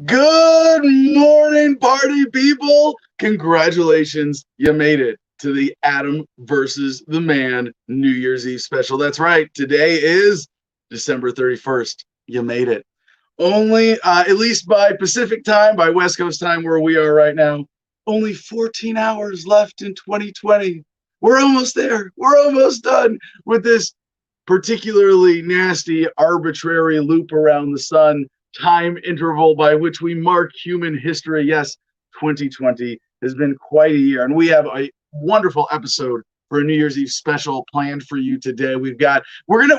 Good morning, party people! Congratulations, you made it to the Adam versus the Man New Year's Eve special. That's right, today is December 31st. You made it. Only, at least by Pacific time, by West Coast time where we are right now, only 14 hours left in 2020. We're almost there. We're almost done with this particularly nasty, arbitrary loop around the sun time interval by which we mark human history. Yes, 2020 has been quite a year, and we have a wonderful episode for a New Year's Eve special planned for you today. We're gonna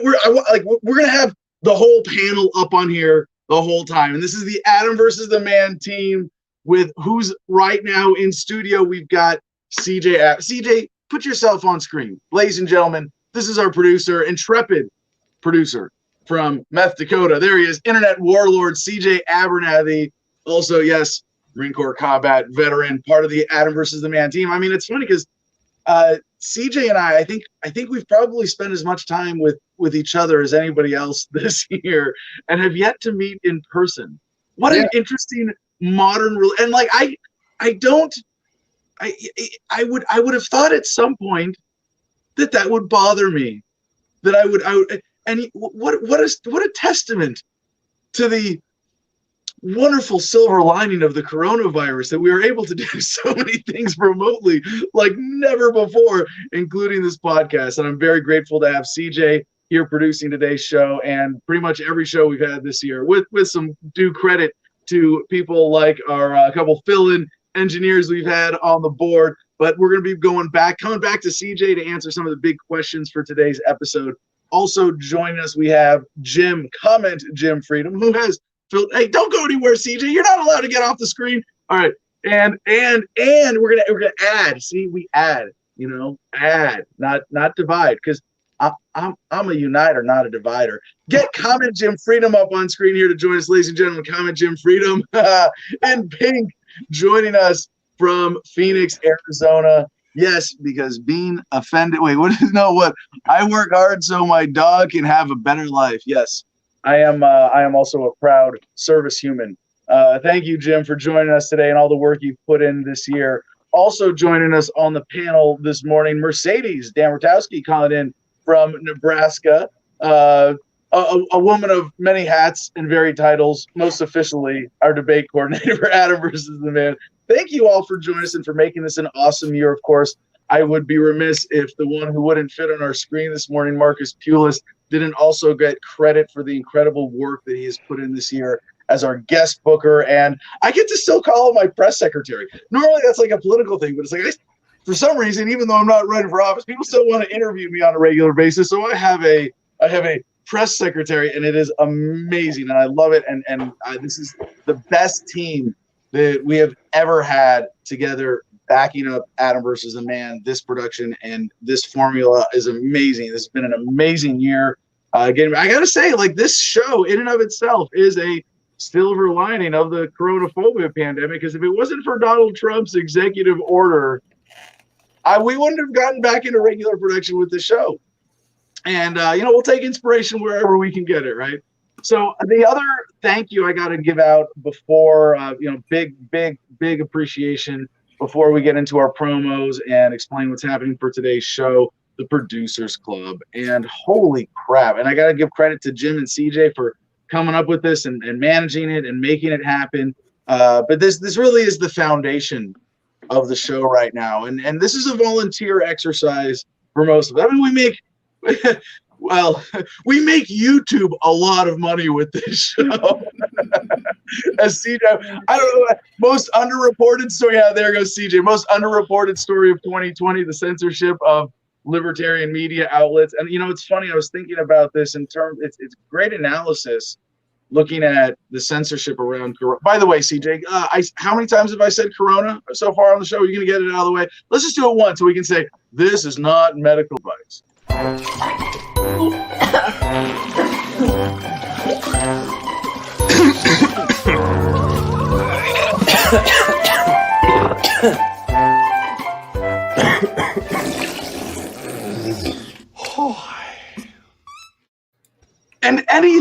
have the whole panel up on here the whole time, and this is the Adam versus the Man team with who's right now in studio. We've got CJ. CJ, put yourself on screen, ladies and gentlemen. This is our producer, intrepid producer from Meth Dakota. There he is, internet warlord CJ Abernathy. Also, yes, Marine Corps combat veteran, part of the Adam versus the Man team. I mean, it's funny because CJ and I think we've probably spent as much time with each other as anybody else this year, and have yet to meet in person. What an interesting modern and like I would have thought at some point that would bother me, that I would and what a testament to the wonderful silver lining of the coronavirus that we are able to do so many things remotely like never before, including this podcast. And I'm very grateful to have CJ here producing today's show and pretty much every show we've had this year, with some due credit to people like our couple fill-in engineers we've had on the board. But we're going to be coming back to CJ to answer some of the big questions for today's episode. Also joining us, we have Jim Freedom, who has filled. Hey, don't go anywhere, CJ. You're not allowed to get off the screen. All right, and we're gonna add. See, we add. Add, not divide, because I'm a uniter, not a divider. Get Comment Jim Freedom up on screen here to join us, ladies and gentlemen. Comment Jim Freedom and Pink joining us from Phoenix, Arizona. Yes, because being offended. Wait, what? I work hard so my dog can have a better life. Yes, I am also a proud service human. Thank you, Jim, for joining us today and all the work you've put in this year. Also joining us on the panel this morning, Mercedes Damertowski, calling in from Nebraska. A woman of many hats and varied titles, most officially our debate coordinator for Adam versus the Man. Thank you all for joining us and for making this an awesome year. Of course, I would be remiss if the one who wouldn't fit on our screen this morning, Marcus Pulis, didn't also get credit for the incredible work that he has put in this year as our guest booker. And I get to still call him my press secretary. Normally that's like a political thing, but it's like, for some reason, even though I'm not running for office, people still want to interview me on a regular basis. So I have a press secretary, and it is amazing, and I love it. And this is the best team that we have ever had together, backing up Adam versus the Man. This production and this formula is amazing. This has been an amazing year. Again, I gotta say, like, this show in and of itself is a silver lining of the coronaphobia pandemic, because if it wasn't for Donald Trump's executive order, we wouldn't have gotten back into regular production with the show. And, we'll take inspiration wherever we can get it, right? So the other thank you I got to give out before, big appreciation before we get into our promos and explain what's happening for today's show, the Producers Club. And holy crap. And I got to give credit to Jim and CJ for coming up with this and managing it and making it happen. But this really is the foundation of the show right now. And this is a volunteer exercise for most of it. I mean, we make YouTube a lot of money with this show. As CJ, I don't know, most underreported story. Yeah, there goes CJ. Most underreported story of 2020, the censorship of libertarian media outlets. And it's funny, I was thinking about this in terms, it's great analysis looking at the censorship around Corona. By the way, CJ, how many times have I said Corona so far on the show? Are you going to get it out of the way? Let's just do it once so we can say, this is not medical advice.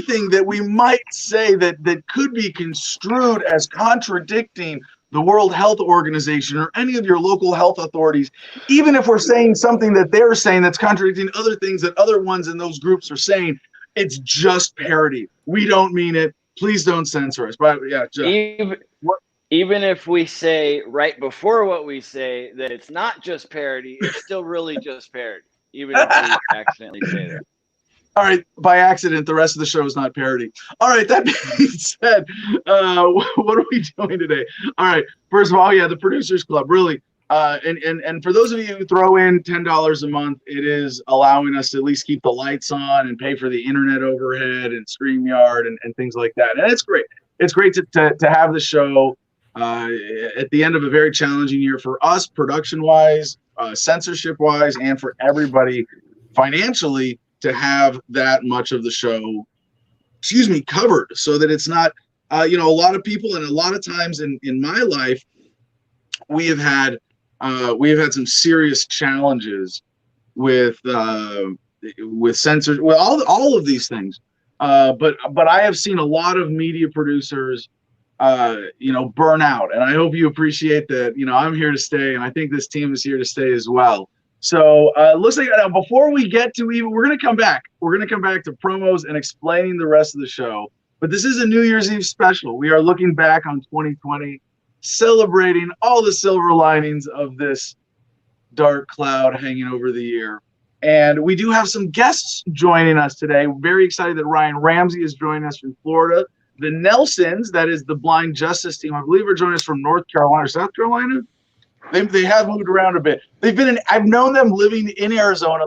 anything that we might say that could be construed as contradicting the World Health Organization or any of your local health authorities, even if we're saying something that they're saying that's contradicting other things that other ones in those groups are saying, it's just parody. We don't mean it. Please don't censor us. But yeah, even if we say right before what we say that it's not just parody, it's still really just parody, even if we accidentally say that. All right, by accident, the rest of the show is not parody. All right, that being said, what are we doing today? All right, first of all, yeah, the Producers Club, really. And for those of you who throw in $10 a month, it is allowing us to at least keep the lights on and pay for the internet overhead and StreamYard and things like that. And it's great. It's great to have the show at the end of a very challenging year for us, production-wise, censorship-wise, and for everybody financially, to have that much of the show, covered, so that it's not, a lot of people, and a lot of times in my life, we have had some serious challenges with censors, with all of these things. But I have seen a lot of media producers, burn out, and I hope you appreciate that. I'm here to stay, and I think this team is here to stay as well. So it looks like now, before we get to we're going to come back. We're going to come back to promos and explaining the rest of the show. But this is a New Year's Eve special. We are looking back on 2020, celebrating all the silver linings of this dark cloud hanging over the year. And we do have some guests joining us today. We're very excited that Ryan Ramsey is joining us from Florida. The Nelsons, that is the Blind Justice team, I believe, are joining us from North Carolina or South Carolina. They have moved around a bit. I've known them living in Arizona,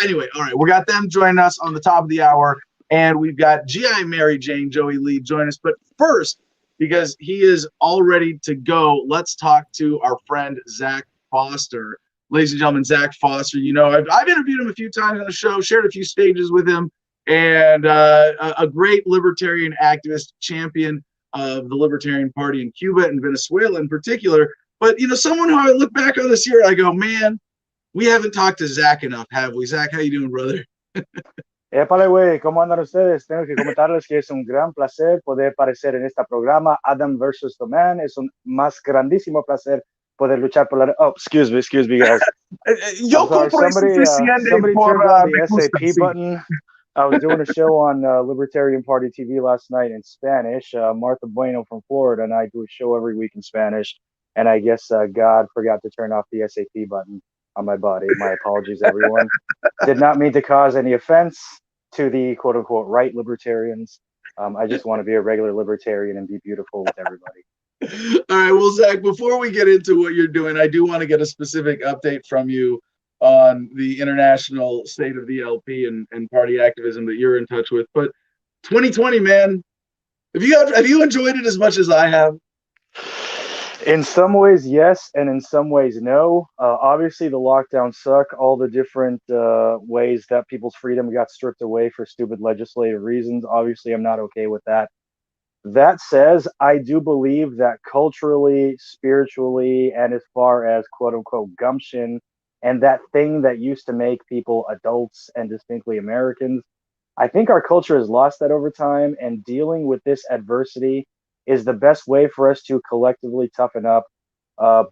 anyway, all right, we got them joining us on the top of the hour, and we've got GI Mary Jane, Joey Lee, join us. But first, because he is all ready to go, let's talk to our friend Zach Foster. Ladies and gentlemen, Zach Foster, I've interviewed him a few times on the show, shared a few stages with him, and a great libertarian activist, champion of the Libertarian Party in Cuba and Venezuela in particular. But, someone who I look back on this year, I go, man, we haven't talked to Zach enough, have we? Zach, how you doing, brother? Épale, güey, ¿cómo andan ustedes? Tengo que comentarles que es un gran placer poder aparecer en este programa, Adam versus the Man. Es un más grandísimo placer poder luchar por la... Oh, excuse me, guys. Somebody turned on the SAP button. I was doing a show on Libertarian Party TV last night in Spanish. Martha Bueno from Florida and I do a show every week in Spanish. And I guess God forgot to turn off the SAP button on my body. My apologies, everyone. Did not mean to cause any offense to the quote-unquote right libertarians. I just want to be a regular libertarian and be beautiful with everybody. All right, well, Zach, before we get into what you're doing, I do want to get a specific update from you on the international state of the LP and party activism that you're in touch with. But 2020, man, have you enjoyed it as much as I have? In some ways, yes, and in some ways, no. Obviously, the lockdown suck. All the different ways that people's freedom got stripped away for stupid legislative reasons. Obviously, I'm not okay with that. That says, I do believe that culturally, spiritually, and as far as quote-unquote gumption, and that thing that used to make people adults and distinctly Americans, I think our culture has lost that over time, and dealing with this adversity is the best way for us to collectively toughen up,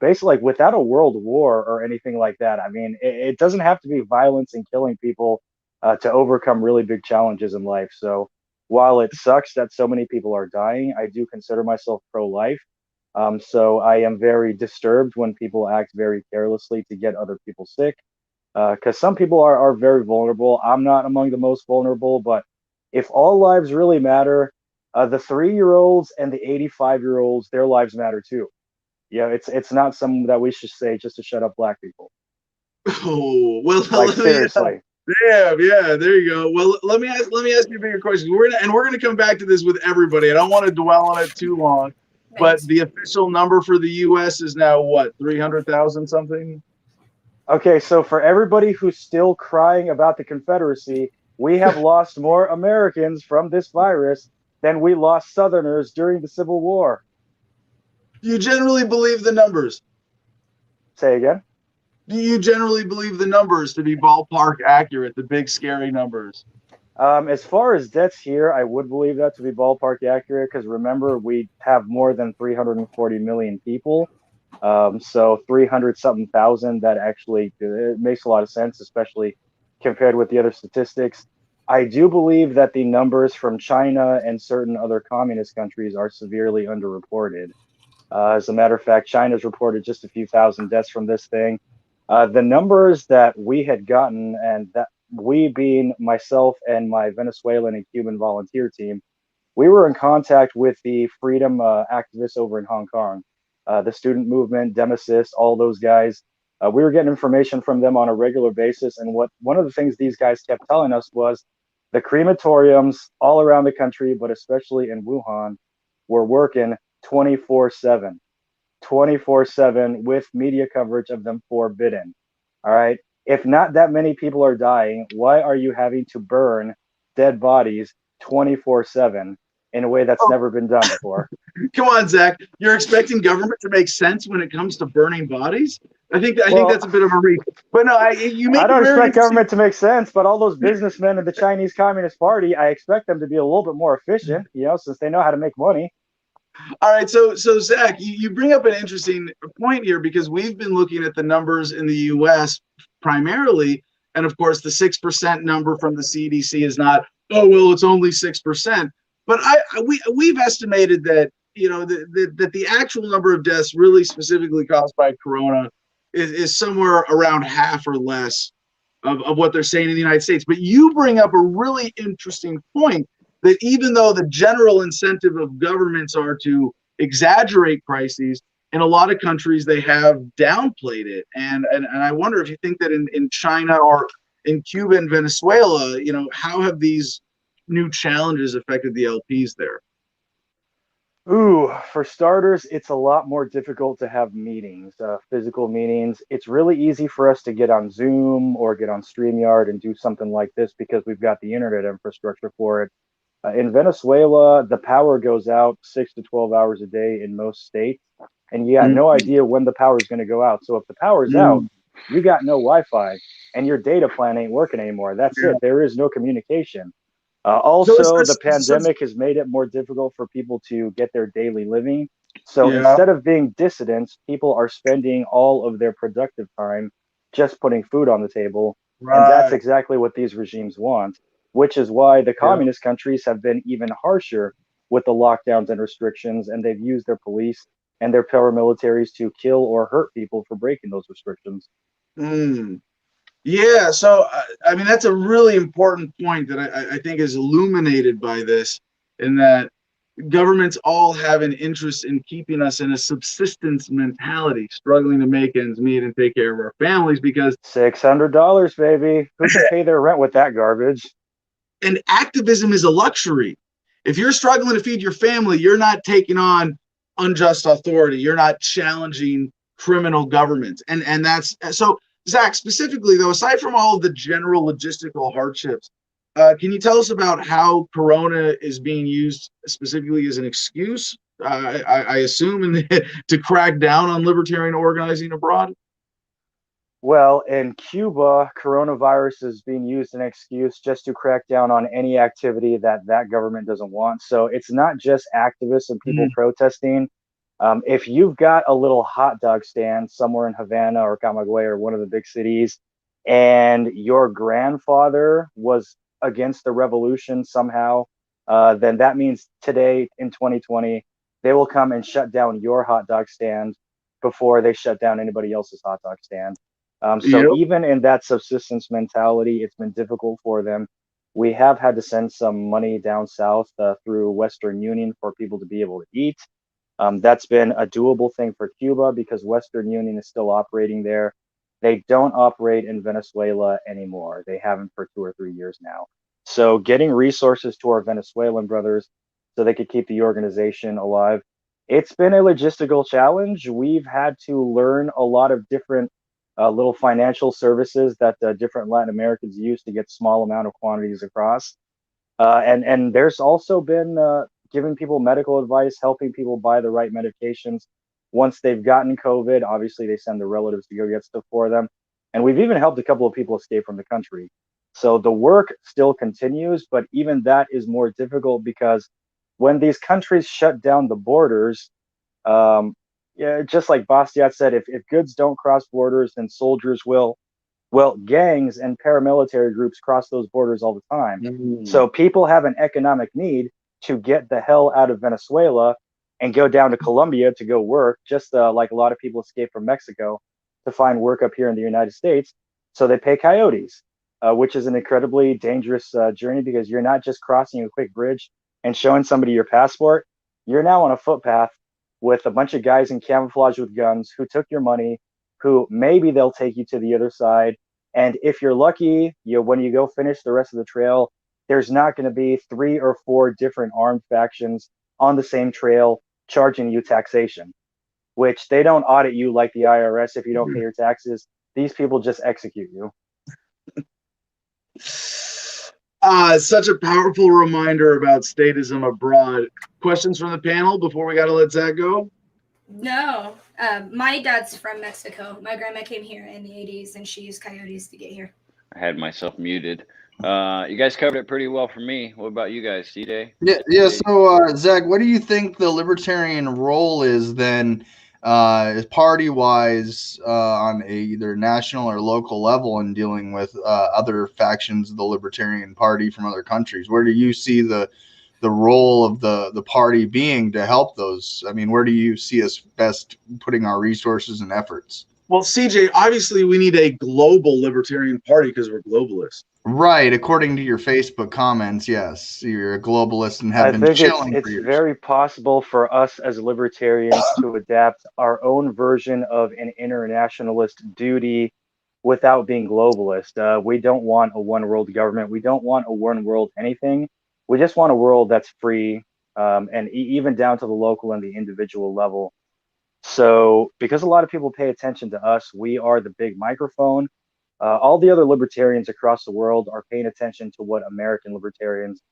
basically, like, without a world war or anything like that. I mean, it doesn't have to be violence and killing people to overcome really big challenges in life. So while it sucks that so many people are dying, I do consider myself pro-life. So I am very disturbed when people act very carelessly to get other people sick, because some people are very vulnerable. I'm not among the most vulnerable, but if all lives really matter, the 3-year-olds and the 85-year-olds, their lives matter too. Yeah, it's not something that we should say just to shut up black people. Oh, well, like seriously. Damn, yeah, there you go. Well, let me ask you a bigger question. We're gonna come back to this with everybody. I don't want to dwell on it too long, but the official number for the U.S. is now what, 300,000 something? Okay, so for everybody who's still crying about the Confederacy, we have lost more Americans from this virus than we lost Southerners during the Civil War. Do you generally believe the numbers? Say again? Do you generally believe the numbers to be ballpark accurate, the big scary numbers? As far as deaths here, I would believe that to be ballpark accurate because remember, we have more than 340 million people. So 300 something thousand, that actually it makes a lot of sense, especially compared with the other statistics. I do believe that the numbers from China and certain other communist countries are severely underreported. As a matter of fact, China's reported just a few thousand deaths from this thing. The numbers that we had gotten, and that we being myself and my Venezuelan and Cuban volunteer team, we were in contact with the freedom activists over in Hong Kong, the student movement, Democist, all those guys. We were getting information from them on a regular basis, and what one of the things these guys kept telling us was the crematoriums all around the country, but especially in Wuhan, were working 24/7, 24/7 with media coverage of them forbidden. All right. If not that many people are dying, why are you having to burn dead bodies 24/7 in a way that's Oh, never been done before? come on, Zach. You're expecting government to make sense when it comes to burning bodies? I think Well, that's a bit of a reach. But no, you I make a don't very expect interesting. government to make sense, but all those businessmen in the Chinese Communist Party, I expect them to be a little bit more efficient, since they know how to make money. All right, so Zach, you bring up an interesting point here because we've been looking at the numbers in the U.S. primarily, and of course the 6% number from the CDC is not. Oh well, it's only 6%. But we've estimated that that the actual number of deaths really specifically caused by corona is somewhere around half or less of what they're saying in the United States. But you bring up a really interesting point that even though the general incentive of governments are to exaggerate crises, in a lot of countries they have downplayed it. And I wonder if you think that in China or in Cuba and Venezuela, how have these new challenges affected the LPs there? Ooh, for starters, it's a lot more difficult to have meetings, physical meetings. It's really easy for us to get on Zoom or get on StreamYard and do something like this because we've got the internet infrastructure for it. In Venezuela, the power goes out 6 to 12 hours a day in most states, and you got no Mm-hmm. idea when the power is going to go out. So if the power's out, you got no Wi-Fi, and your data plan ain't working anymore. That's Yeah. it. There is no communication. So Also, the pandemic has made it more difficult for people to get their daily living. So yeah, instead of being dissidents, people are spending all of their productive time just putting food on the table. And that's right. exactly what these regimes want, which is why the Yeah. communist countries have been even harsher with the lockdowns and restrictions. And they've used their police and their paramilitaries to kill or hurt people for breaking those restrictions. Mm. Yeah, so I mean that's a really important point that I think is illuminated by this, in that governments all have an interest in keeping us in a subsistence mentality, struggling to make ends meet and take care of our families because $600, baby. Who can pay their rent with that garbage? and activism is a luxury. If you're struggling to feed your family, you're not taking on unjust authority. You're not challenging criminal governments, and that's so. Zach, specifically though, aside from all of the general logistical hardships, can you tell us about how Corona is being used specifically as an excuse? I assume to crack down on libertarian organizing abroad. Well, in Cuba, coronavirus is being used as an excuse just to crack down on any activity that government doesn't want. So it's not just activists and people protesting. If you've got a little hot dog stand somewhere in Havana or Camagüey or one of the big cities, and your grandfather was against the revolution somehow, then that means today in 2020, they will come and shut down your hot dog stand before they shut down anybody else's hot dog stand. So Yep. even in that subsistence mentality, it's been difficult for them. We have had to send some money down south through Western Union for people to be able to eat. That's been a doable thing for Cuba because Western Union is still operating there. They don't operate in Venezuela anymore. They haven't for 2 or 3 years now. So getting resources to our Venezuelan brothers so they could keep the organization alive, it's been a logistical challenge. We've had to learn a lot of different little financial services that different Latin Americans use to get small amount of quantities across. And there's also been giving people medical advice, helping people buy the right medications. Once they've gotten COVID, obviously they send their relatives to go get stuff for them. And we've even helped a couple of people escape from the country. So the work still continues, but even that is more difficult because when these countries shut down the borders, um, yeah, just like Bastiat said, if goods don't cross borders, then soldiers will. Well, gangs and paramilitary groups cross those borders all the time. Mm. So people have an economic need to get the hell out of Venezuela and go down to Colombia to go work, just like a lot of people escape from Mexico to find work up here in the United States. So they pay coyotes, which is an incredibly dangerous journey because you're not just crossing a quick bridge and showing somebody your passport. You're now on a footpath with a bunch of guys in camouflage with guns who took your money, who maybe they'll take you to the other side. And if you're lucky, when you go finish the rest of the trail, there's not going to be 3 or 4 different armed factions on the same trail charging you taxation, which they don't audit you like the IRS if you don't pay your taxes. These people just execute you. Such a powerful reminder about statism abroad. Questions from the panel before we got to let Zach go? No. My dad's from Mexico. My grandma came here in the 80s, and she used coyotes to get here. I had myself muted. You guys covered it pretty well for me. What about you guys, C-Day? Yeah. So, Zach, what do you think the libertarian role is then, party-wise, on a either national or local level in dealing with other factions of the Libertarian Party from other countries? Where do you see the role of the party being to help those? I mean, where do you see us best putting our resources and efforts? Well, CJ, obviously we need a global libertarian party because we're globalists. Right. According to your Facebook comments, yes, you're a globalist and have been chilling it's for years. very possible for us as libertarians to adapt our own version of an internationalist duty without being globalist. We don't want a one world government. We don't want a one world anything. We just want a world that's free, and even down to the local and the individual level. So because a lot of people pay attention to us, we are the big microphone. All the other libertarians across the world are paying attention to what American libertarians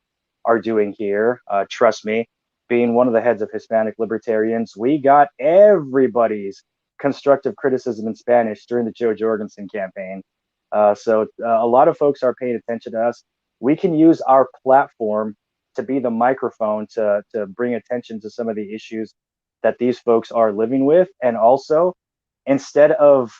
are doing here. Trust me, being one of the heads of Hispanic libertarians, we got everybody's constructive criticism in Spanish during the Joe Jorgensen campaign. So a lot of folks are paying attention to us. We can use our platform to be the microphone to bring attention to some of the issues that these folks are living with. And also, instead of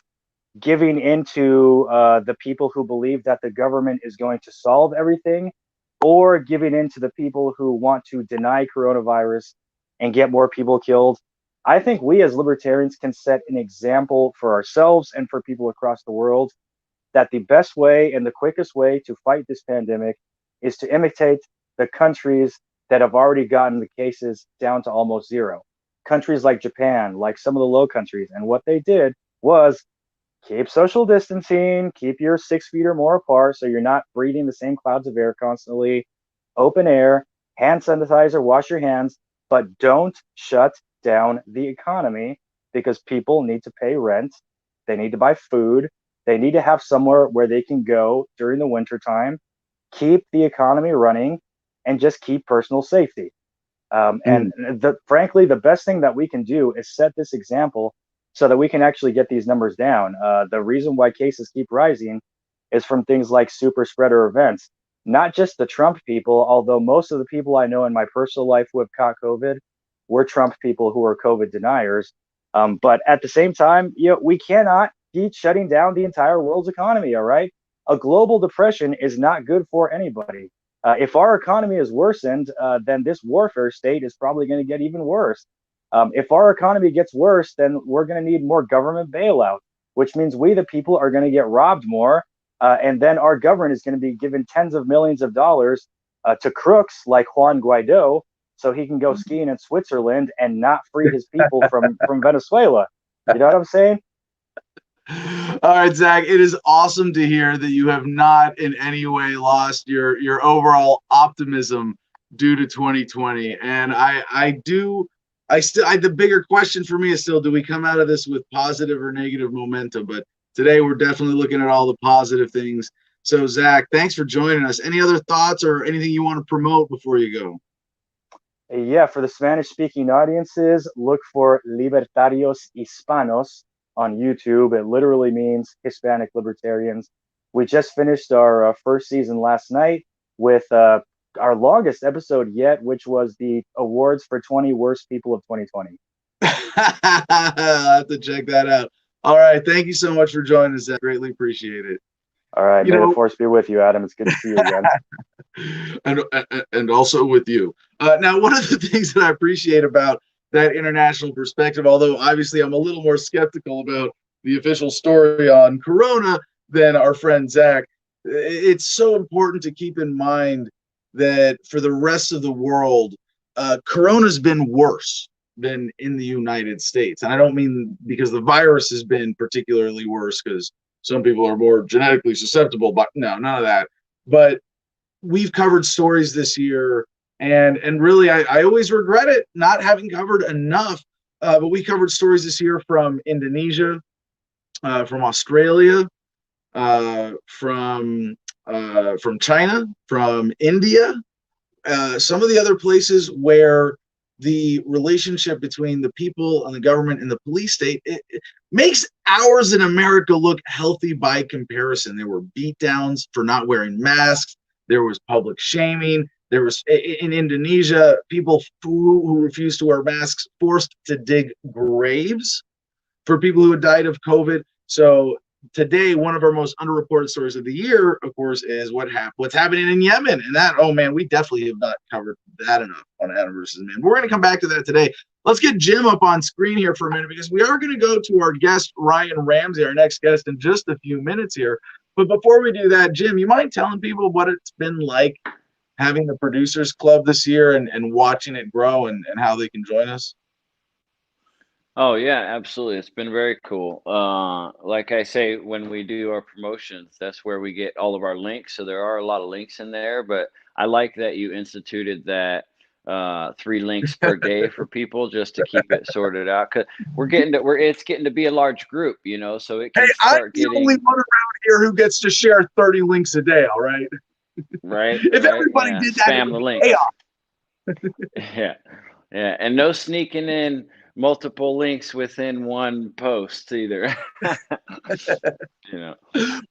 giving into the people who believe that the government is going to solve everything, or giving into the people who want to deny coronavirus and get more people killed, I think we as libertarians can set an example for ourselves and for people across the world that the best way and the quickest way to fight this pandemic is to imitate the countries that have already gotten the cases down to almost zero. Countries like Japan, like some of the low countries. And what they did was keep social distancing, keep your 6 feet or more apart so you're not breathing the same clouds of air constantly, open air, hand sanitizer, wash your hands, but don't shut down the economy because people need to pay rent, they need to buy food, they need to have somewhere where they can go during the winter time. Keep the economy running and just keep personal safety. And frankly, the best thing that we can do is set this example so that we can actually get these numbers down. The reason why cases keep rising is from things like super spreader events, not just the Trump people, although most of the people I know in my personal life who have caught COVID were Trump people who are COVID deniers. But at the same time, we cannot keep shutting down the entire world's economy, all right? A global depression is not good for anybody. If our economy is worsened, then this warfare state is probably going to get even worse. If our economy gets worse, then we're going to need more government bailout, which means we, the people, are going to get robbed more. And then our government is going to be given tens of millions of dollars to crooks like Juan Guaido so he can go skiing in Switzerland and not free his people from Venezuela. You know what I'm saying? All right, Zach, it is awesome to hear that you have not in any way lost your overall optimism due to 2020. And the bigger question for me is still, do we come out of this with positive or negative momentum? But today we're definitely looking at all the positive things. So Zach, thanks for joining us. Any other thoughts or anything you want to promote before you go? Yeah, for the Spanish speaking audiences, look for Libertarios Hispanos on YouTube. It literally means Hispanic libertarians. We just finished our first season last night with our longest episode yet, which was the awards for 20 worst people of 2020. I'll have to check that out. All right. Thank you so much for joining us. I greatly appreciate it. All right. May the force be with you, Adam. It's good to see you again. and also with you. Now, one of the things that I appreciate about that international perspective, although obviously I'm a little more skeptical about the official story on Corona than our friend Zach, it's so important to keep in mind that for the rest of the world, Corona's been worse than in the United States. And I don't mean because the virus has been particularly worse, because some people are more genetically susceptible, but no, none of that. But we've covered stories this year, and really, I always regret it not having covered enough. But we covered stories this year from Indonesia, from Australia, from China, from India, some of the other places where the relationship between the people and the government and the police state, it makes ours in America look healthy by comparison. There were beatdowns for not wearing masks. There was public shaming. There was, in Indonesia, people who refused to wear masks forced to dig graves for people who had died of COVID. So today, one of our most underreported stories of the year, of course, is what's happening in Yemen. And that, oh man, we definitely have not covered that enough on Adam versus Man. We're going to come back to that today. Let's get Jim up on screen here for a minute, because we are going to go to our guest, Ryan Ramsey, our next guest, in just a few minutes here. But before we do that, Jim, you mind telling people what it's been like having the Producers Club this year and watching it grow and how they can join us? Oh yeah, absolutely. It's been very cool. Like I say, when we do our promotions, that's where we get all of our links. So there are a lot of links in there, but I like that you instituted that 3 links per day for people, just to keep it sorted out. Cause it's getting to be a large group, so it can start getting. I'm the only one around here who gets to share 30 links a day. All right. Right. If everybody did that, spam the link. Yeah. Yeah. And no sneaking in multiple links within one post either. Well,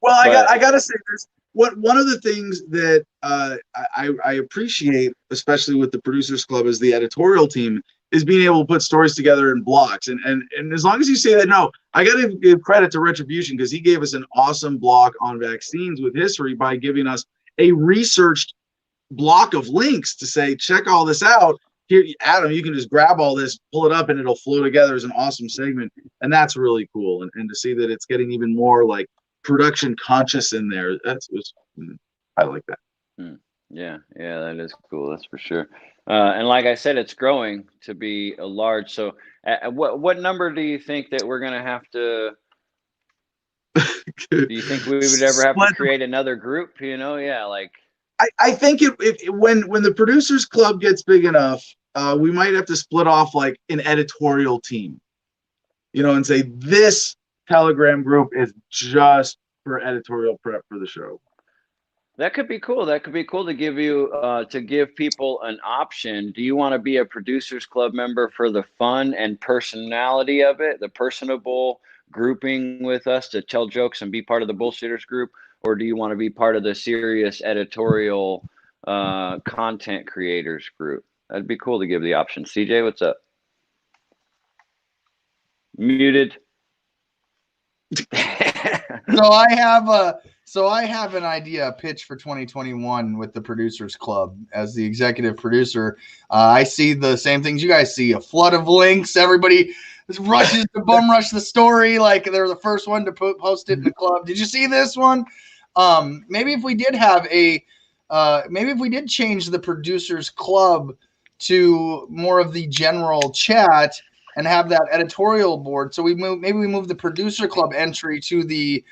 I gotta say this. One of the things that I appreciate, especially with the Producers Club, is the editorial team, is being able to put stories together in blocks. And as long as you say that, no, I got to give credit to Retribution, because he gave us an awesome block on vaccines with history by giving us a researched block of links to say, check all this out. Here, Adam, you can just grab all this, pull it up, and it'll flow together as an awesome segment. And that's really cool. And to see that it's getting even more like production conscious in there, I like that. Yeah, that is cool. That's for sure. And like I said, it's growing to be a large. So what number do you think that we're going to have to, do you think we would ever have to create another group? Yeah, like. I think when the Producers Club gets big enough, we might have to split off like an editorial team, and say this Telegram group is just for editorial prep for the show. That could be cool. That could be cool to give you to give people an option. Do you want to be a Producers Club member for the fun and personality of it, the personable grouping with us to tell jokes and be part of the bullshitters group? Or do you want to be part of the serious editorial content creators group? That'd be cool to give the option. CJ, what's up? Muted. So I have an idea, a pitch for 2021 with the Producers Club. As the executive producer, I see the same things you guys see: a flood of links. Everybody rushes to bum rush the story like they're the first one to post it in the club. Did you see this one? Maybe if we did have maybe if we did change the Producers Club to more of the general chat and have that editorial board. So maybe we move the Producer Club entry to the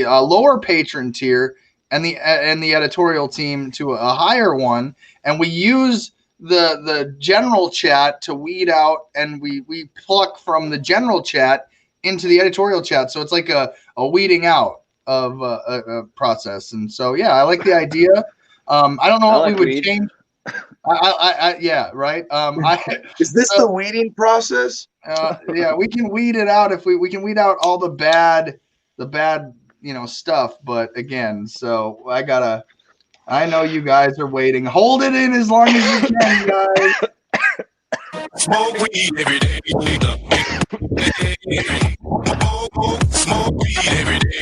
lower patron tier and the editorial team to a higher one, and we use the general chat to weed out, and we pluck from the general chat into the editorial chat. So it's like a weeding out of a process. And so, yeah, I like the idea. I don't know what we would change. Yeah, right. Is this the weeding process? Yeah, we can weed it out if we can weed out all the bad stuff. But again, so I know you guys are waiting. Hold it in as long as you can, guys. Smoke weed every day. Smoke weed every day.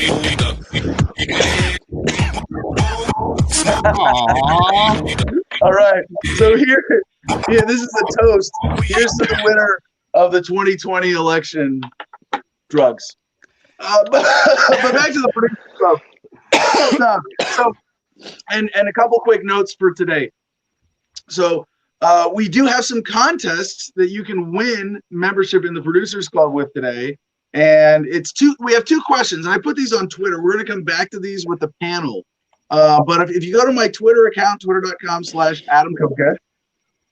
All right. So this is a toast. Here's to the winner of the 2020 election, drugs. But back to the prediction stuff. So, and a couple quick notes for today. So we do have some contests that you can win membership in the Producers Club with today. And we have two questions. And I put these on Twitter. We're going to come back to these with the panel. But if you go to my Twitter account, twitter.com/AdamKokesh,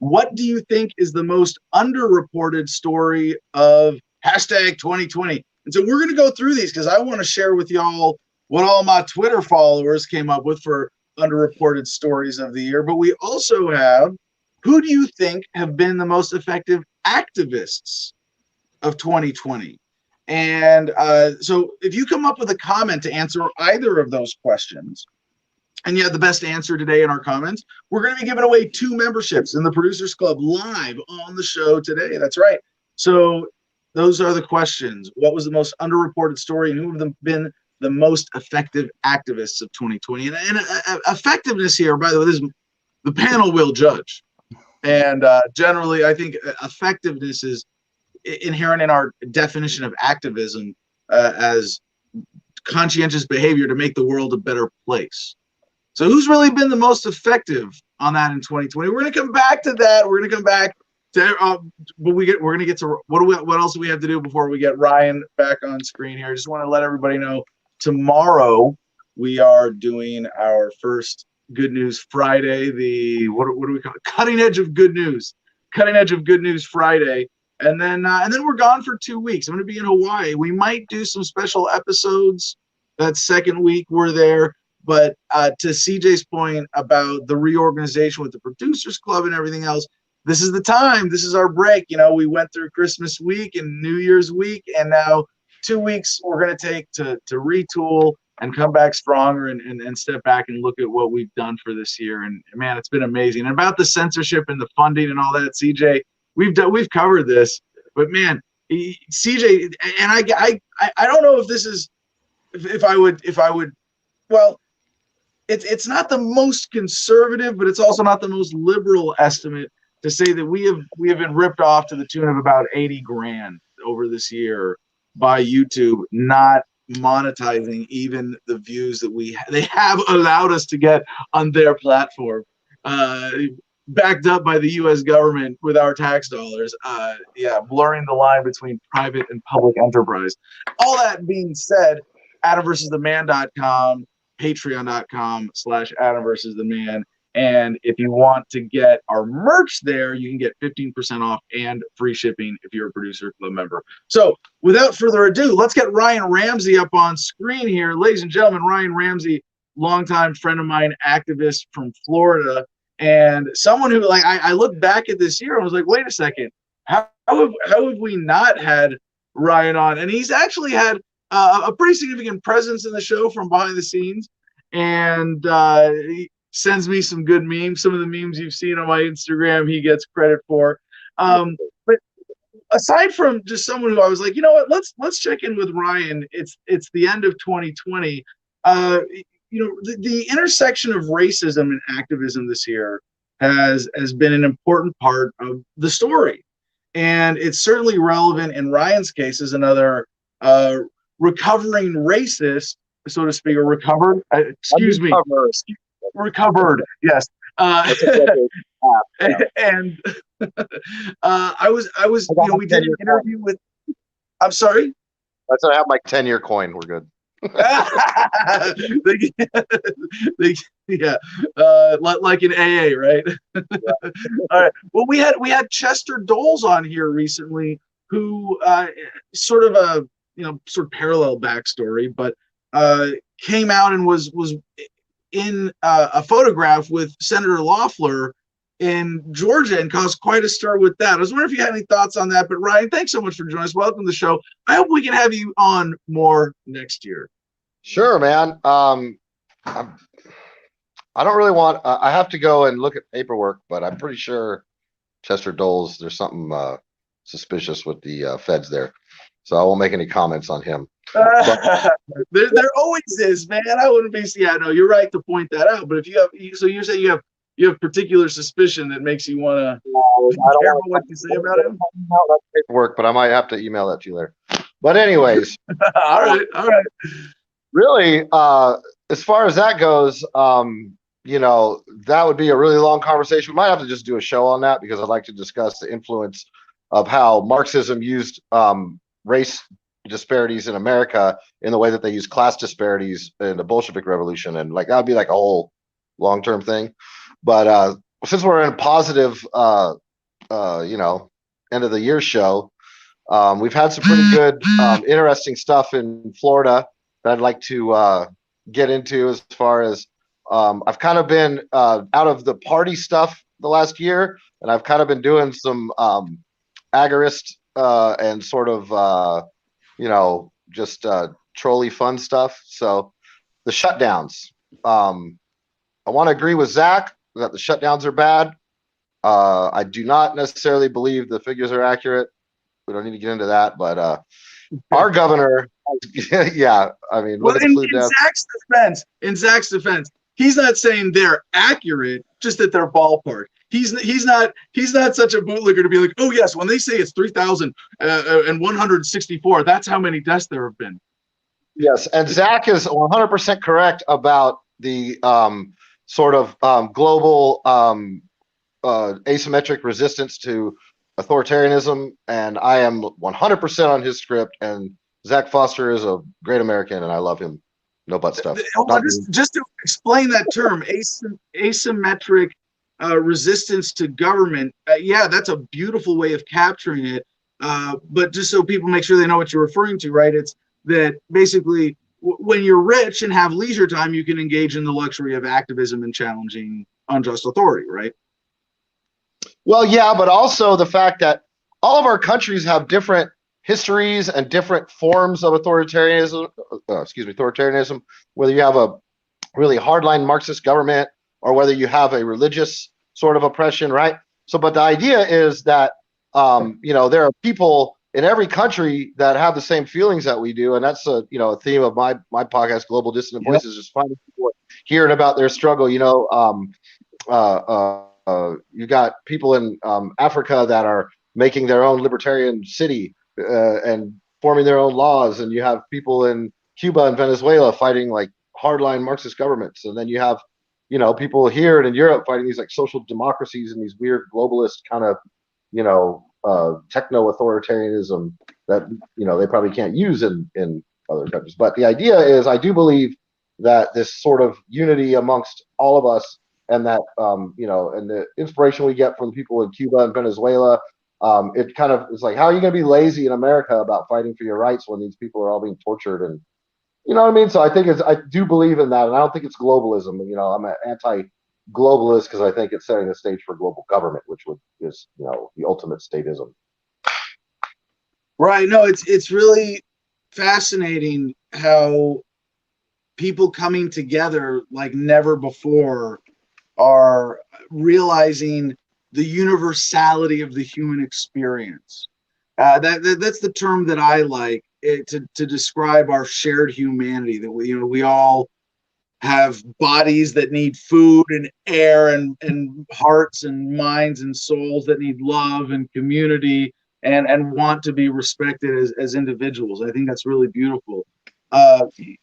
what do you think is the most underreported story of #2020? And so we're going to go through these because I want to share with y'all what all my Twitter followers came up with for underreported stories of the year. But we also have, who do you think have been the most effective activists of 2020? And so if you come up with a comment to answer either of those questions, and you have the best answer today in our comments, we're going to be giving away 2 memberships in the Producers Club live on the show today. That's right. So those are the questions. What was the most underreported story, and who have been the most effective activists of 2020? And effectiveness here, by the way, the panel will judge. And generally, I think effectiveness is inherent in our definition of activism as conscientious behavior to make the world a better place. So who's really been the most effective on that in 2020? We're going to come back to that. We're going to come back to, but we're going to get to what else do we have to do before we get Ryan back on screen here? I just want to let everybody know tomorrow we are doing our first Good News Friday. What do we call it? Cutting Edge of Good News Friday. And then we're gone for 2 weeks. I'm going to be in Hawaii. We might do some special episodes that second week we're there. But to CJ's point about the reorganization with the Producers Club and everything else, this is the time. This is our break. We went through Christmas week and New Year's week, and now 2 weeks we're going to take to retool and come back stronger and step back and look at what we've done for this year. And man, it's been amazing. And about the censorship and the funding and all that, CJ, we've covered this. But man, CJ, and I don't know if this is if I would well. It's not the most conservative, but it's also not the most liberal estimate to say that we have been ripped off to the tune of about 80 grand over this year by YouTube, not monetizing even the views that they have allowed us to get on their platform, backed up by the U.S. government with our tax dollars. Blurring the line between private and public enterprise. All that being said, AdamVersusTheMan.com. Patreon.com/AdamVersusTheMan. And if you want to get our merch there, you can get 15% off and free shipping if you're a Producer Club member. So without further ado, let's get Ryan Ramsey up on screen here. Ladies and gentlemen, Ryan Ramsey, longtime friend of mine, activist from Florida, and someone who, like, I look back at this year and was like, wait a second, how have we not had Ryan on? And he's actually had a pretty significant presence in the show from behind the scenes, and he sends me some good memes. Some of the memes you've seen on my Instagram, he gets credit for. But aside from just someone who I was like, you know what, let's check in with Ryan. It's the end of 2020. The intersection of racism and activism this year has been an important part of the story, and it's certainly relevant in Ryan's case as another recovering racist, so to speak, or recovered. Recovered. Yes. And I was. We did an interview with. I'm sorry. That's I have my 10-year coin. We're good. Like in AA, right? All right. Well, we had Chester Doles on here recently, who sort of parallel backstory, but came out and was in a photograph with Senator Loeffler in Georgia and caused quite a stir with that. I was wondering if you had any thoughts on that. But Ryan, thanks so much for joining us. Welcome to the show. I hope we can have you on more next year. Sure, man. I'm, I don't really want. I have to go and look at paperwork, but I'm pretty sure Chester Doles. There's something suspicious with the feds there, so I won't make any comments on him. There always is, man. I wouldn't be. Yeah, no, you're right to point that out. But if you have, so you're saying you have particular suspicion that makes you want to be careful what you say about him. Paperwork, but I might have to email that to you later. But anyways, All right, all right. really, as far as that goes, that would be a really long conversation. We might have to just do a show on that because I'd like to discuss the influence of how Marxism used race disparities in America in the way that they use class disparities in the Bolshevik Revolution, and like that would be like a whole long-term thing. But since we're in a positive, end of the year show, we've had some pretty good, interesting stuff in Florida that I'd like to get into. As far as I've kind of been out of the party stuff the last year, and I've kind of been doing some agorist and sort of just trolley fun stuff. So the shutdowns. I want to agree with Zach that the shutdowns are bad. I do not necessarily believe the figures are accurate. We don't need to get into that, but our governor, yeah, I mean, Well, look at the flu death. in Zach's defense, he's not saying they're accurate, just that they're ballpark. He's not such a bootlicker to be like, oh yes, when they say it's 3,164, that's how many deaths there have been. Yes, and Zach is 100% correct about the sort of global asymmetric resistance to authoritarianism, and I am 100% on his script. And Zach Foster is a great American, and I love him. No butt stuff. Just to explain that term, asymmetric resistance to government. Yeah, that's a beautiful way of capturing it. But just so people make sure they know what you're referring to, right? It's that basically when you're rich and have leisure time, you can engage in the luxury of activism and challenging unjust authority, right? Well, yeah, but also the fact that all of our countries have different histories and different forms of authoritarianism. Authoritarianism. Whether you have a really hardline Marxist government or whether you have a religious sort of oppression, right? So, but the idea is that there are people in every country that have the same feelings that we do, and that's a theme of my podcast, Global Dissident Voices, just finding people hearing about their struggle. You got people in Africa that are making their own libertarian city and forming their own laws, and you have people in Cuba and Venezuela fighting like hardline Marxist governments, and then you have people here and in Europe fighting these like social democracies and these weird globalist kind of techno authoritarianism that they probably can't use in other countries. But the idea is, I do believe that this sort of unity amongst all of us, and that and the inspiration we get from people in Cuba and Venezuela, it kind of is like, how are you going to be lazy in America about fighting for your rights when these people are all being tortured? And you know what I mean? So I do believe in that, and I don't think it's globalism. I'm an anti-globalist because I think it's setting the stage for global government, which is the ultimate statism. Right. No, it's really fascinating how people coming together like never before are realizing the universality of the human experience. That's the term that I like to describe our shared humanity. That we all have bodies that need food and air and hearts and minds and souls that need love and community and want to be respected as individuals. I think that's really beautiful.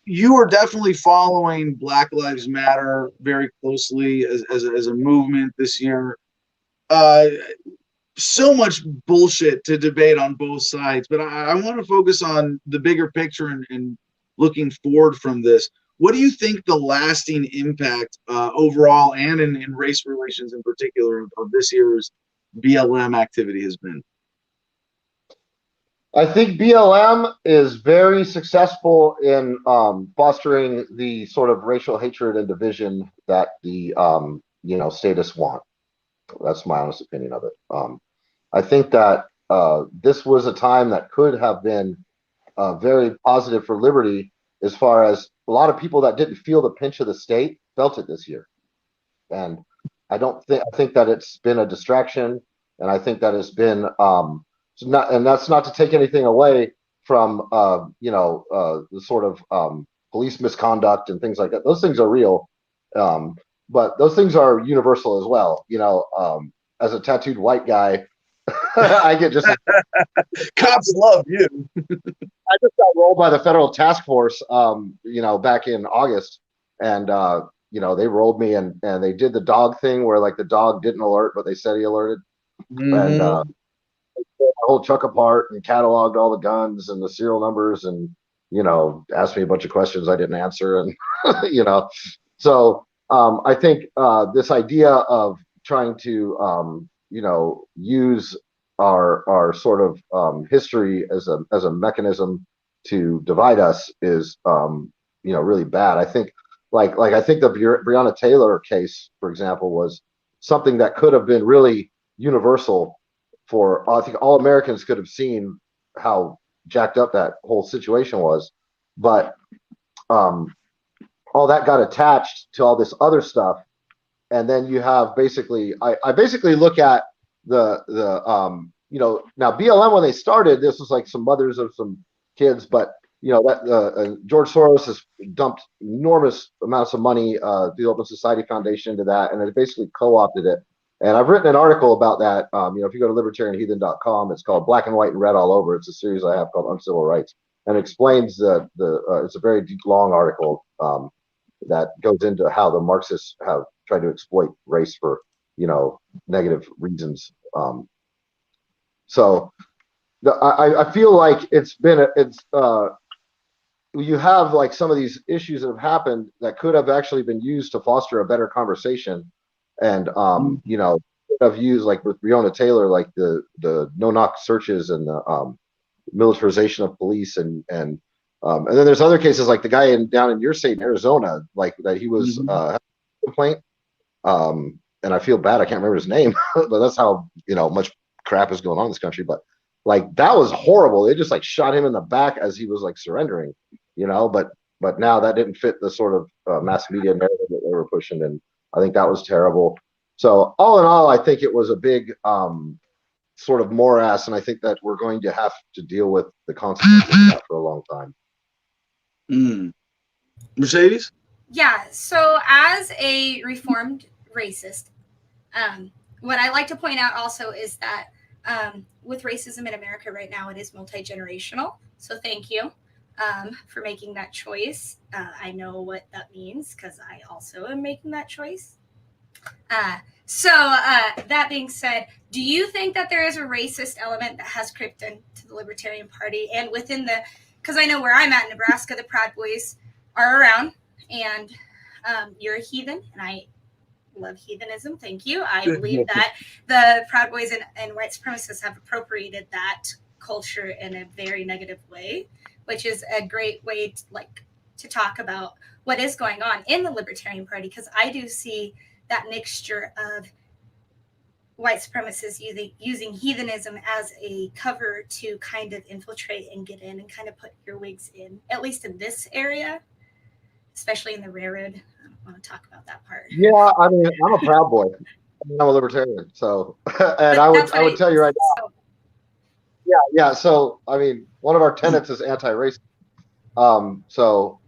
You are definitely following Black Lives Matter very closely as a movement this year. So much bullshit to debate on both sides, but I want to focus on the bigger picture and looking forward from this. What do you think the lasting impact overall and in race relations in particular of this year's BLM activity has been? I think BLM is very successful in fostering the sort of racial hatred and division that the statists want. That's my honest opinion of it. I think that this was a time that could have been very positive for liberty as far as a lot of people that didn't feel the pinch of the state felt it this year. And I think that it's been a distraction, and I think that it's been and that's not to take anything away from the sort of police misconduct and things like that. Those things are real, but those things are universal as well. As a tattooed white guy, I get just Cops love you. I just got rolled by the federal task force, back in August, and they rolled me, and they did the dog thing where like the dog didn't alert, but they said he alerted, and they pulled my whole truck apart and cataloged all the guns and the serial numbers, and asked me a bunch of questions I didn't answer, and so I think this idea of trying to use our sort of history as a mechanism to divide us is really bad. I think I think the Breonna Taylor case, for example, was something that could have been really universal for, I think all Americans could have seen how jacked up that whole situation was, but all that got attached to all this other stuff. And then you have basically, I basically look at the now BLM, when they started, this was like some mothers of some kids, but George Soros has dumped enormous amounts of money, the Open Society Foundation, into that, and it basically co-opted it. And I've written an article about that. If you go to libertarianheathen.com, it's called Black and White and Red All Over. It's a series I have called Uncivil Rights, and explains it's a very deep, long article that goes into how the Marxists have tried to exploit race for negative reasons. I feel like you have like some of these issues that have happened that could have actually been used to foster a better conversation, and could have used, like with Breonna Taylor, like the no-knock searches and the militarization of police, and then there's other cases like the guy down in your state in Arizona, like that he was had a complaint, and I feel bad, I can't remember his name, but that's how much crap is going on in this country. But like that was horrible. They just like shot him in the back as he was like surrendering, but now that didn't fit the sort of mass media narrative that they were pushing, and I think that was terrible. So all in all, I think it was a big sort of morass, and I think that we're going to have to deal with the consequences of that for a long time. Mercedes? Yeah, so as a reformed racist, what I like to point out also is that with racism in America right now, it is multi-generational. So thank you for making that choice. I know what that means because I also am making that choice. So that being said, do you think that there is a racist element that has crept into the Libertarian Party and within because I know where I'm at in Nebraska, the Proud Boys are around, and you're a heathen, and I love heathenism. Thank you. I believe that the Proud Boys and white supremacists have appropriated that culture in a very negative way, which is a great way to talk about what is going on in the Libertarian Party, because I do see that mixture of white supremacists using heathenism as a cover to kind of infiltrate and get in and kind of put earwigs in, at least in this area, especially in the railroad. I don't want to talk about that part. Yeah, I mean, I'm a Proud Boy. I'm a libertarian, so and I would tell you right now. Yeah. So I mean, one of our tenets is anti-racist. So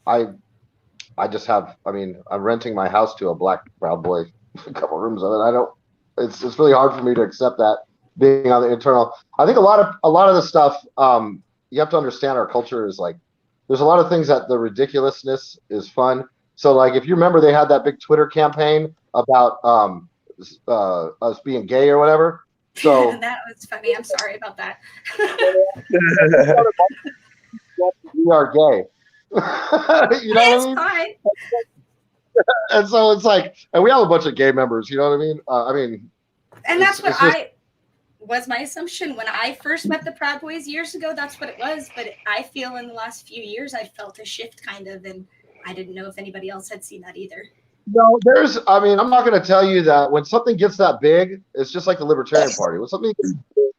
I just have. I mean, I'm renting my house to a black Proud Boy, a couple rooms of it. It's really hard for me to accept that being on the internal. I think a lot of the stuff. You have to understand our culture is like. There's a lot of things that the ridiculousness is fun. So like if you remember, they had that big Twitter campaign about us being gay or whatever. So that was funny. I'm sorry about that. We are gay. You know what I mean? Fine. And so it's like, and we have a bunch of gay members. You know what I mean? And that's what was my assumption when I first met the Proud Boys years ago. That's what it was. But I feel in the last few years, I felt a shift kind of, and I didn't know if anybody else had seen that either. No, I'm not going to tell you that when something gets that big, it's just like the Libertarian Party. When something gets big,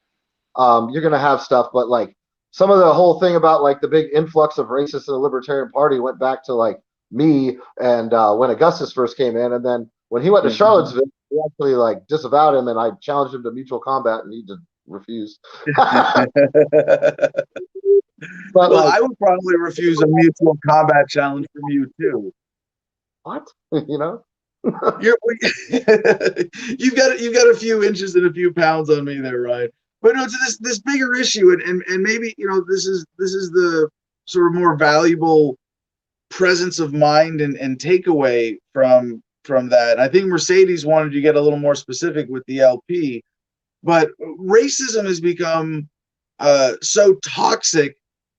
you're going to have stuff, but like some of the whole thing about like the big influx of racists in the Libertarian Party went back to like me and when Augustus first came in, and then when he went to Charlottesville, we actually like disavowed him, and I challenged him to mutual combat, and he just refused. But Well, like, I would probably refuse a mutual combat challenge from you too. what? You know? You're, you've got a few inches and a few pounds on me there, Ryan. But no, to this bigger issue, and maybe this is the sort of more valuable presence of mind and takeaway from that. I think Mercedes wanted to get a little more specific with the LP, but racism has become so toxic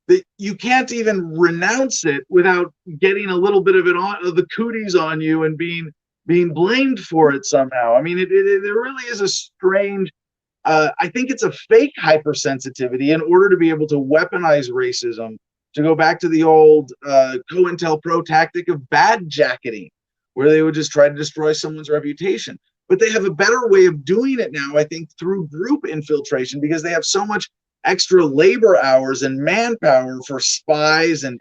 that you can't even renounce it without getting a little bit of it on the cooties on you and being blamed for it somehow. I mean, there really is a strange. I think it's a fake hypersensitivity in order to be able to weaponize racism. To go back to the old COINTELPRO tactic of bad jacketing, where they would just try to destroy someone's reputation. But they have a better way of doing it now, I think, through group infiltration, because they have so much extra labor hours and manpower for spies and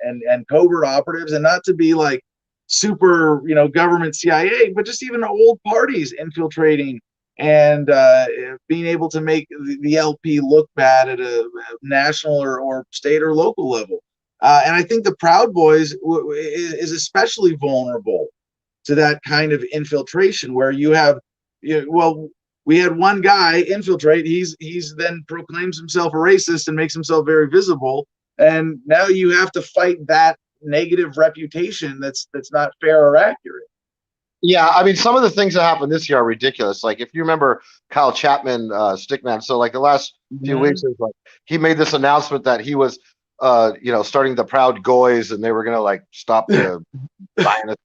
covert operatives, and not to be like super, government CIA, but just even old parties infiltrating and being able to make the LP look bad at a national or state or local level. And I think the Proud Boys is especially vulnerable to that kind of infiltration, where you have, we had one guy infiltrate. He's then proclaims himself a racist and makes himself very visible. And now you have to fight that negative reputation that's not fair or accurate. Yeah, I mean, some of the things that happened this year are ridiculous. Like, if you remember Kyle Chapman, Stickman, so like the last few weeks, it was like he made this announcement that he was, starting the Proud Goys, and they were gonna like stop the Zionists.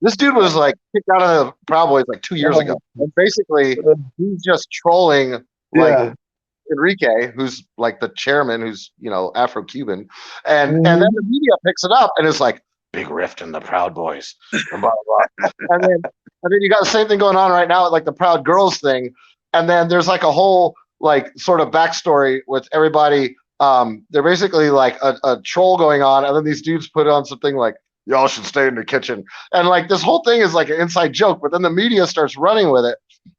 This dude was like kicked out of the Proud Boys like 2 years ago, and basically he's just trolling like Enrique, who's like the chairman, who's Afro-Cuban, and then the media picks it up and it's like, big rift in the Proud Boys, and blah blah. and then you got the same thing going on right now with like the Proud Girls thing, and then there's like a whole like sort of backstory with everybody. They're basically like a troll going on, and then these dudes put on something like, y'all should stay in the kitchen, and like this whole thing is like an inside joke, but then the media starts running with it,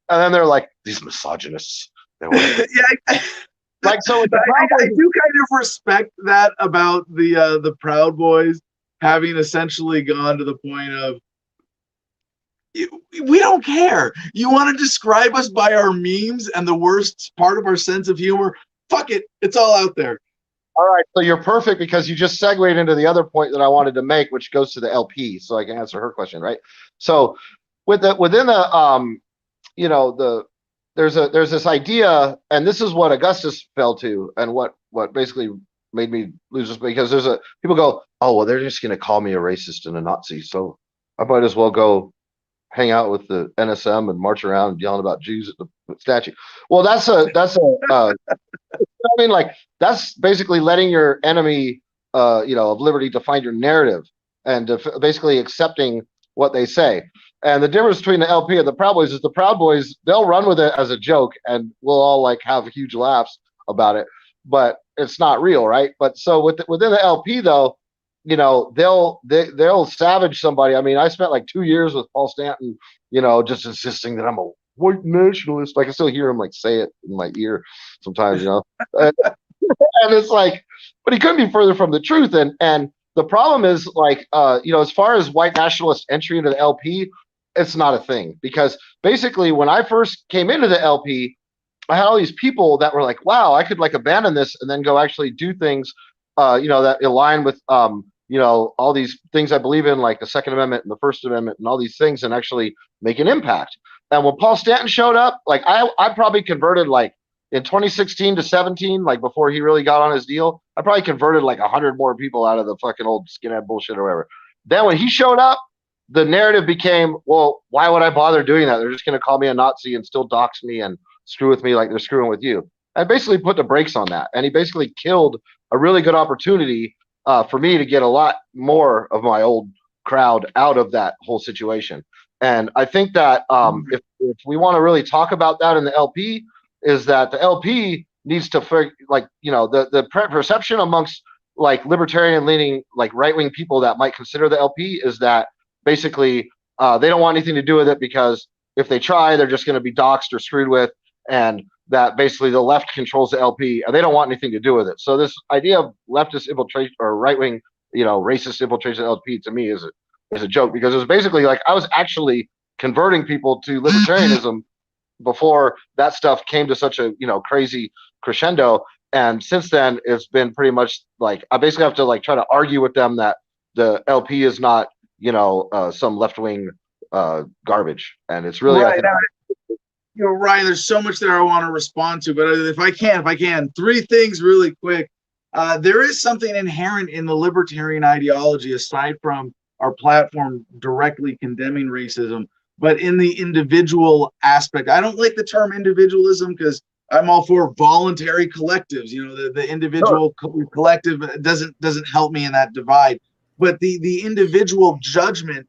and then they're like, these misogynists. They like, so with the I do kind of respect that about the Proud Boys having essentially gone to the point of, we don't care. You want to describe us by our memes and the worst part of our sense of humor? Fuck it. It's all out there. All right. So you're perfect, because you just segued into the other point that I wanted to make, which goes to the LP. So I can answer her question, right? So within the, there's this idea, and this is what Augustus fell to, and what basically made me lose this, because people go, oh, well, they're just going to call me a racist and a Nazi, so I might as well go hang out with the NSM and march around yelling about Jews at the statue. Well, I mean, like, that's basically letting your enemy, of liberty define your narrative, and basically accepting what they say. And the difference between the LP and the Proud Boys is the Proud Boys, they'll run with it as a joke, and we'll all like have huge laughs about it, but it's not real, right? But so within the LP though, they'll savage somebody. I mean, I spent like 2 years with Paul Stanton, just insisting that I'm a white nationalist. I can still hear him like say it in my ear sometimes, and it's like, but he couldn't be further from the truth. And the problem is like, as far as white nationalist entry into the LP, it's not a thing, because basically when I first came into the LP, I had all these people that were like, wow, I could like abandon this and then go actually do things, that align with, all these things I believe in, like the Second Amendment and the First Amendment and all these things, and actually make an impact. And when Paul Stanton showed up, like I probably converted like in 2016 to 17, like before he really got on his deal, I probably converted like 100 more people out of the fucking old skinhead bullshit or whatever. Then when he showed up, the narrative became, well, why would I bother doing that? They're just going to call me a Nazi and still dox me and screw with me like they're screwing with you. I basically put the brakes on that. And he basically killed a really good opportunity for me to get a lot more of my old crowd out of that whole situation. And I think that if we want to really talk about that in the LP, is that the LP needs to the perception amongst like libertarian leaning like right wing people that might consider the LP is that basically they don't want anything to do with it because if they try, they're just going to be doxxed or screwed with, and that basically the left controls the LP and they don't want anything to do with it. So this idea of leftist infiltration or right wing, racist infiltration of LP to me is a joke, because it was basically like I was actually converting people to libertarianism before that stuff came to such a crazy crescendo. And since then, it's been pretty much like I basically have to like try to argue with them that the LP is not some left wing garbage, and it's really right. Ryan, there's so much there I want to respond to, but if I can, three things really quick. There is something inherent in the libertarian ideology, aside from our platform directly condemning racism, but in the individual aspect. I don't like the term individualism because I'm all for voluntary collectives. The individual collective doesn't help me in that divide. But the individual judgment,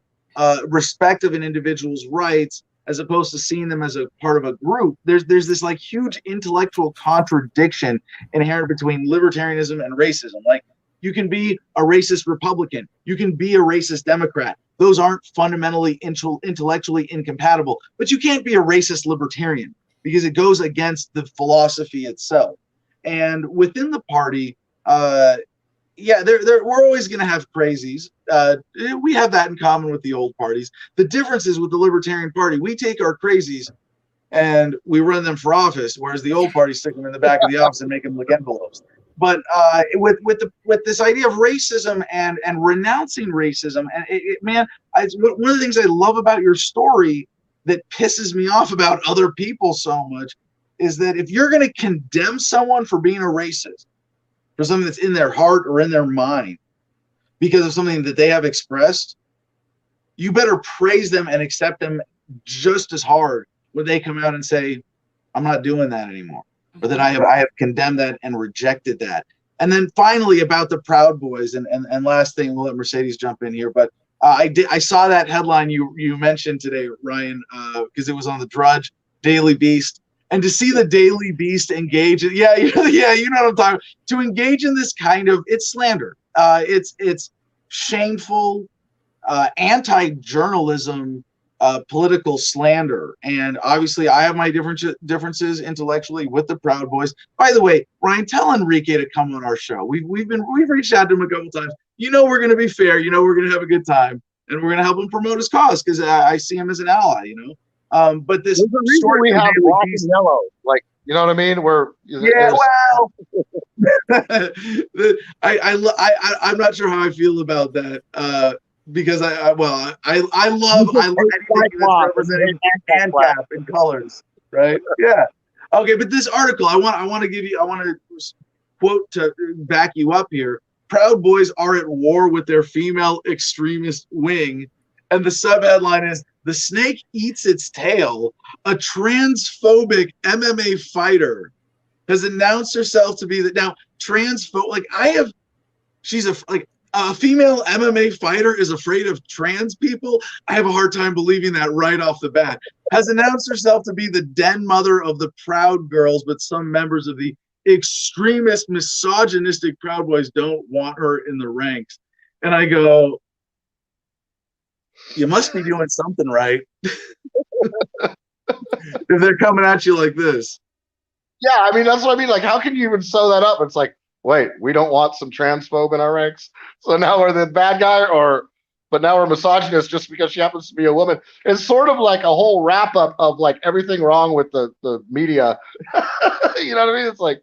respect of an individual's rights, as opposed to seeing them as a part of a group, there's this like huge intellectual contradiction inherent between libertarianism and racism. Like, you can be a racist Republican, you can be a racist Democrat. Those aren't fundamentally intellectually incompatible, but you can't be a racist libertarian because it goes against the philosophy itself. And within the party, we're always going to have crazies. We have that in common with the old parties. The difference is with the Libertarian Party, we take our crazies and we run them for office, whereas the old party stick them in the back of the office and make them look envelopes. But with this idea of racism and renouncing racism, and one of the things I love about your story that pisses me off about other people so much is that if you're going to condemn someone for being a racist, for something that's in their heart or in their mind because of something that they have expressed, you better praise them and accept them just as hard when they come out and say, I'm not doing that anymore, or that I have condemned that and rejected that. And then finally, about the Proud Boys, and last thing, we'll let Mercedes jump in here, but I saw that headline you mentioned today, Ryan, because it was on the Drudge, Daily Beast. And to see the Daily Beast engage, you know what I'm talking about. To engage in this kind of, it's slander. It's shameful, anti-journalism, political slander. And obviously, I have my differences intellectually with the Proud Boys. By the way, Ryan, tell Enrique to come on our show. We've reached out to him a couple times. We're going to be fair. We're going to have a good time, and we're going to help him promote his cause because I see him as an ally. But this story we have black and yellow, like, you know what I mean? I'm not sure how I feel about that because I love anything that's representing ANCAP in colors, right? Yeah. Okay, but this article, I want to quote to back you up here. Proud Boys are at war with their female extremist wing, and the subheadline is, "The snake eats its tail. A transphobic MMA fighter has announced herself to be she's a female MMA fighter is afraid of trans people. I have a hard time believing that right off the bat. Has announced herself to be the den mother of the Proud Girls, but some members of the extremist, misogynistic Proud Boys don't want her in the ranks." And I go, you must be doing something right if they're coming at you like this. Yeah, I mean, that's what I mean. Like, how can you even sew that up? It's like, wait, we don't want some transphobe in our ranks, so now we're the bad guy, but now we're misogynist just because she happens to be a woman. It's sort of like a whole wrap up of like everything wrong with the media. You know what I mean? It's like,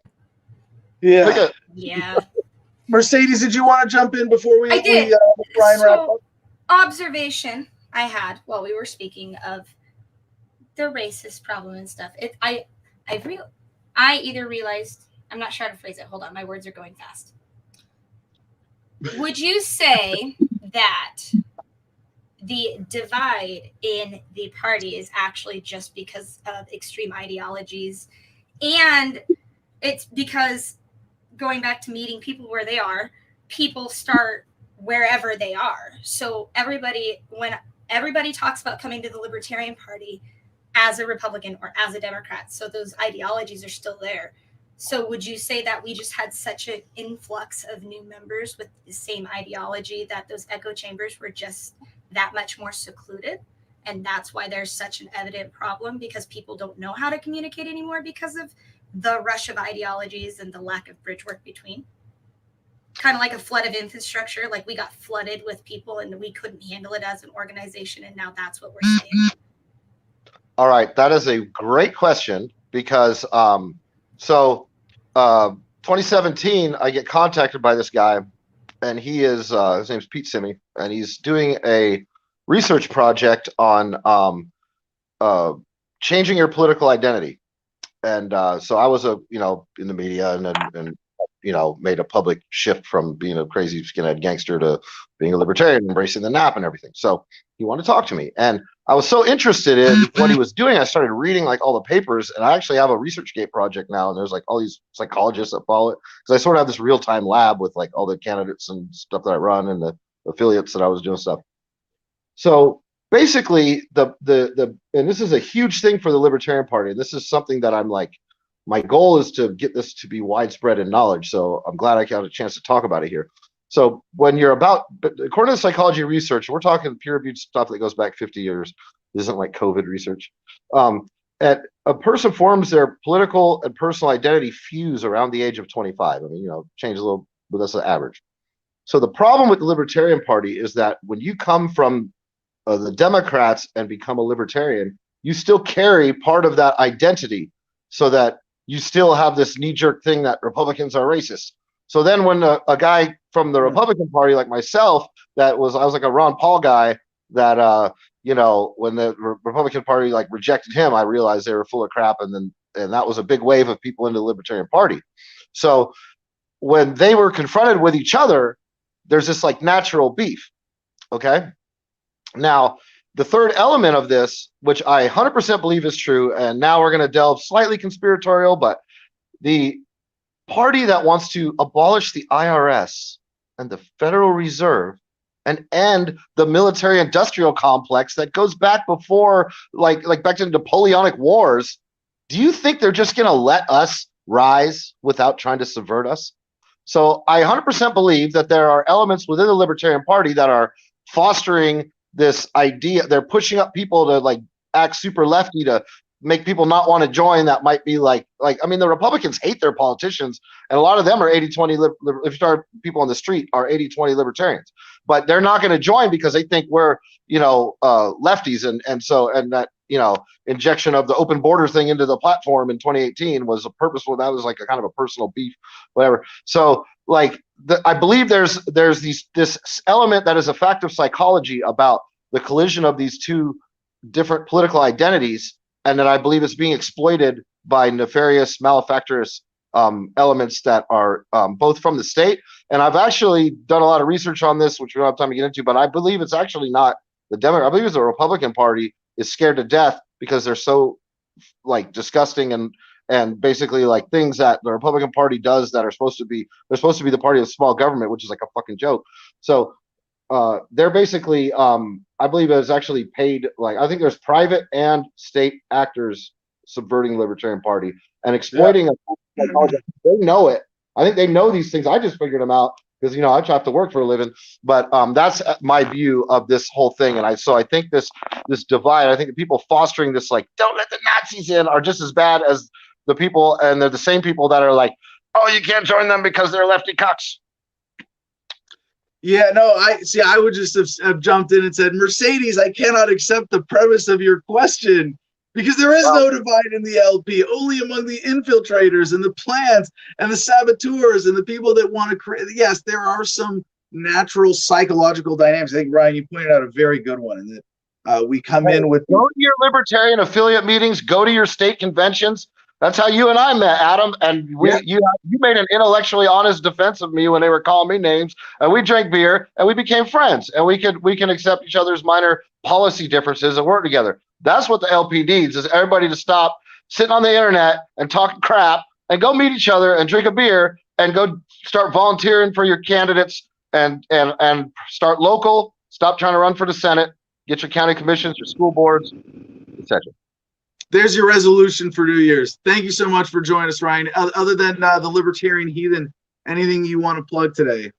yeah. Yeah. Mercedes, did you want to jump in before we Brian wrap up? Observation I had while we were speaking of the racist problem and stuff. I either realized, I'm not sure how to phrase it. Hold on, my words are going fast. Would you say that the divide in the party is actually just because of extreme ideologies, and it's because, going back to meeting people where they are, people start wherever they are. So when everybody talks about coming to the Libertarian Party as a Republican or as a Democrat, so those ideologies are still there. So would you say that we just had such an influx of new members with the same ideology that those echo chambers were just that much more secluded? And that's why there's such an evident problem, because people don't know how to communicate anymore because of the rush of ideologies and the lack of bridge work between? Kind of like a flood of infrastructure, like we got flooded with people and we couldn't handle it as an organization, and now that's what we're seeing. All right, that is a great question because 2017, I get contacted by this guy, and he is his name's Pete Simi, and he's doing a research project on changing your political identity. And so I was in the media and made a public shift from being a crazy skinhead gangster to being a libertarian, embracing the nap and everything. So he wanted to talk to me, and I was so interested in what he was doing. I started reading like all the papers, and I actually have a ResearchGate project now. And there's like all these psychologists that follow it, because I sort of have this real-time lab with like all the candidates and stuff that I run and the affiliates that I was doing stuff. So basically, and this is a huge thing for the Libertarian Party. This is something that I'm like, my goal is to get this to be widespread in knowledge. So I'm glad I got a chance to talk about it here. So when you're according to psychology research, we're talking peer-reviewed stuff that goes back 50 years. This isn't like COVID research. A person forms their political and personal identity fuse around the age of 25. I mean, change a little, but that's the average. So the problem with the Libertarian Party is that when you come from the Democrats and become a libertarian, you still carry part of that identity, so that you still have this knee-jerk thing that Republicans are racist. So then when a guy from the Republican Party like myself, I was like a Ron Paul guy that, when the Republican Party like rejected him, I realized they were full of crap. And that was a big wave of people into the Libertarian Party. So when they were confronted with each other, there's this like natural beef. Okay. Now, the third element of this, which I 100% believe is true, and now we're going to delve slightly conspiratorial, but the party that wants to abolish the IRS and the Federal Reserve and end the military-industrial complex that goes back before, like back to the Napoleonic Wars, do you think they're just going to let us rise without trying to subvert us? So I 100% believe that there are elements within the Libertarian Party that are fostering this idea. They're pushing up people to like act super lefty to make people not want to join. That might be like I mean, the Republicans hate their politicians, and a lot of them are 80-20 if you start people on the street are 80-20 libertarians, but they're not going to join because they think we're lefties, and that injection of the open border thing into the platform in 2018 was a purposeful. That was like a kind of a personal beef, whatever. So like I believe there's this element that is a fact of psychology about the collision of these two different political identities, and that I believe is being exploited by nefarious, malefactorous elements that are both from the state. And I've actually done a lot of research on this, which we don't have time to get into, but I believe it's actually not the Democrat. I believe it's the Republican Party is scared to death because they're so like disgusting and basically like things that the Republican Party does that are supposed to be the party of small government, which is like a fucking joke. So they're basically I believe it's actually paid, like I think there's private and state actors subverting the Libertarian Party and exploiting they know it. I think they know these things. I just figured them out because I have to work for a living. But that's my view of this whole thing. And I think this divide, I think the people fostering this like don't let the Nazis in are just as bad as the people, and they're the same people that are like, oh, you can't join them because they're lefty cucks. Yeah, no, I would just have jumped in and said, Mercedes, I cannot accept the premise of your question because there is no divide in the LP, only among the infiltrators and the plants and the saboteurs and the people that want to create. Yes, there are some natural psychological dynamics. I think, Ryan, you pointed out a very good one, and that we come in with. Go to your libertarian affiliate meetings, go to your state conventions. That's how you and I met, Adam. And you made an intellectually honest defense of me when they were calling me names, and we drank beer and we became friends, and we can accept each other's minor policy differences and work together. That's what the LP needs, is everybody to stop sitting on the internet and talking crap and go meet each other and drink a beer and go start volunteering for your candidates and start local. Stop trying to run for the Senate. Get your county commissions, your school boards, etc. There's your resolution for New Year's. Thank you so much for joining us, Ryan. Other than the Libertarian Heathen, anything you want to plug today?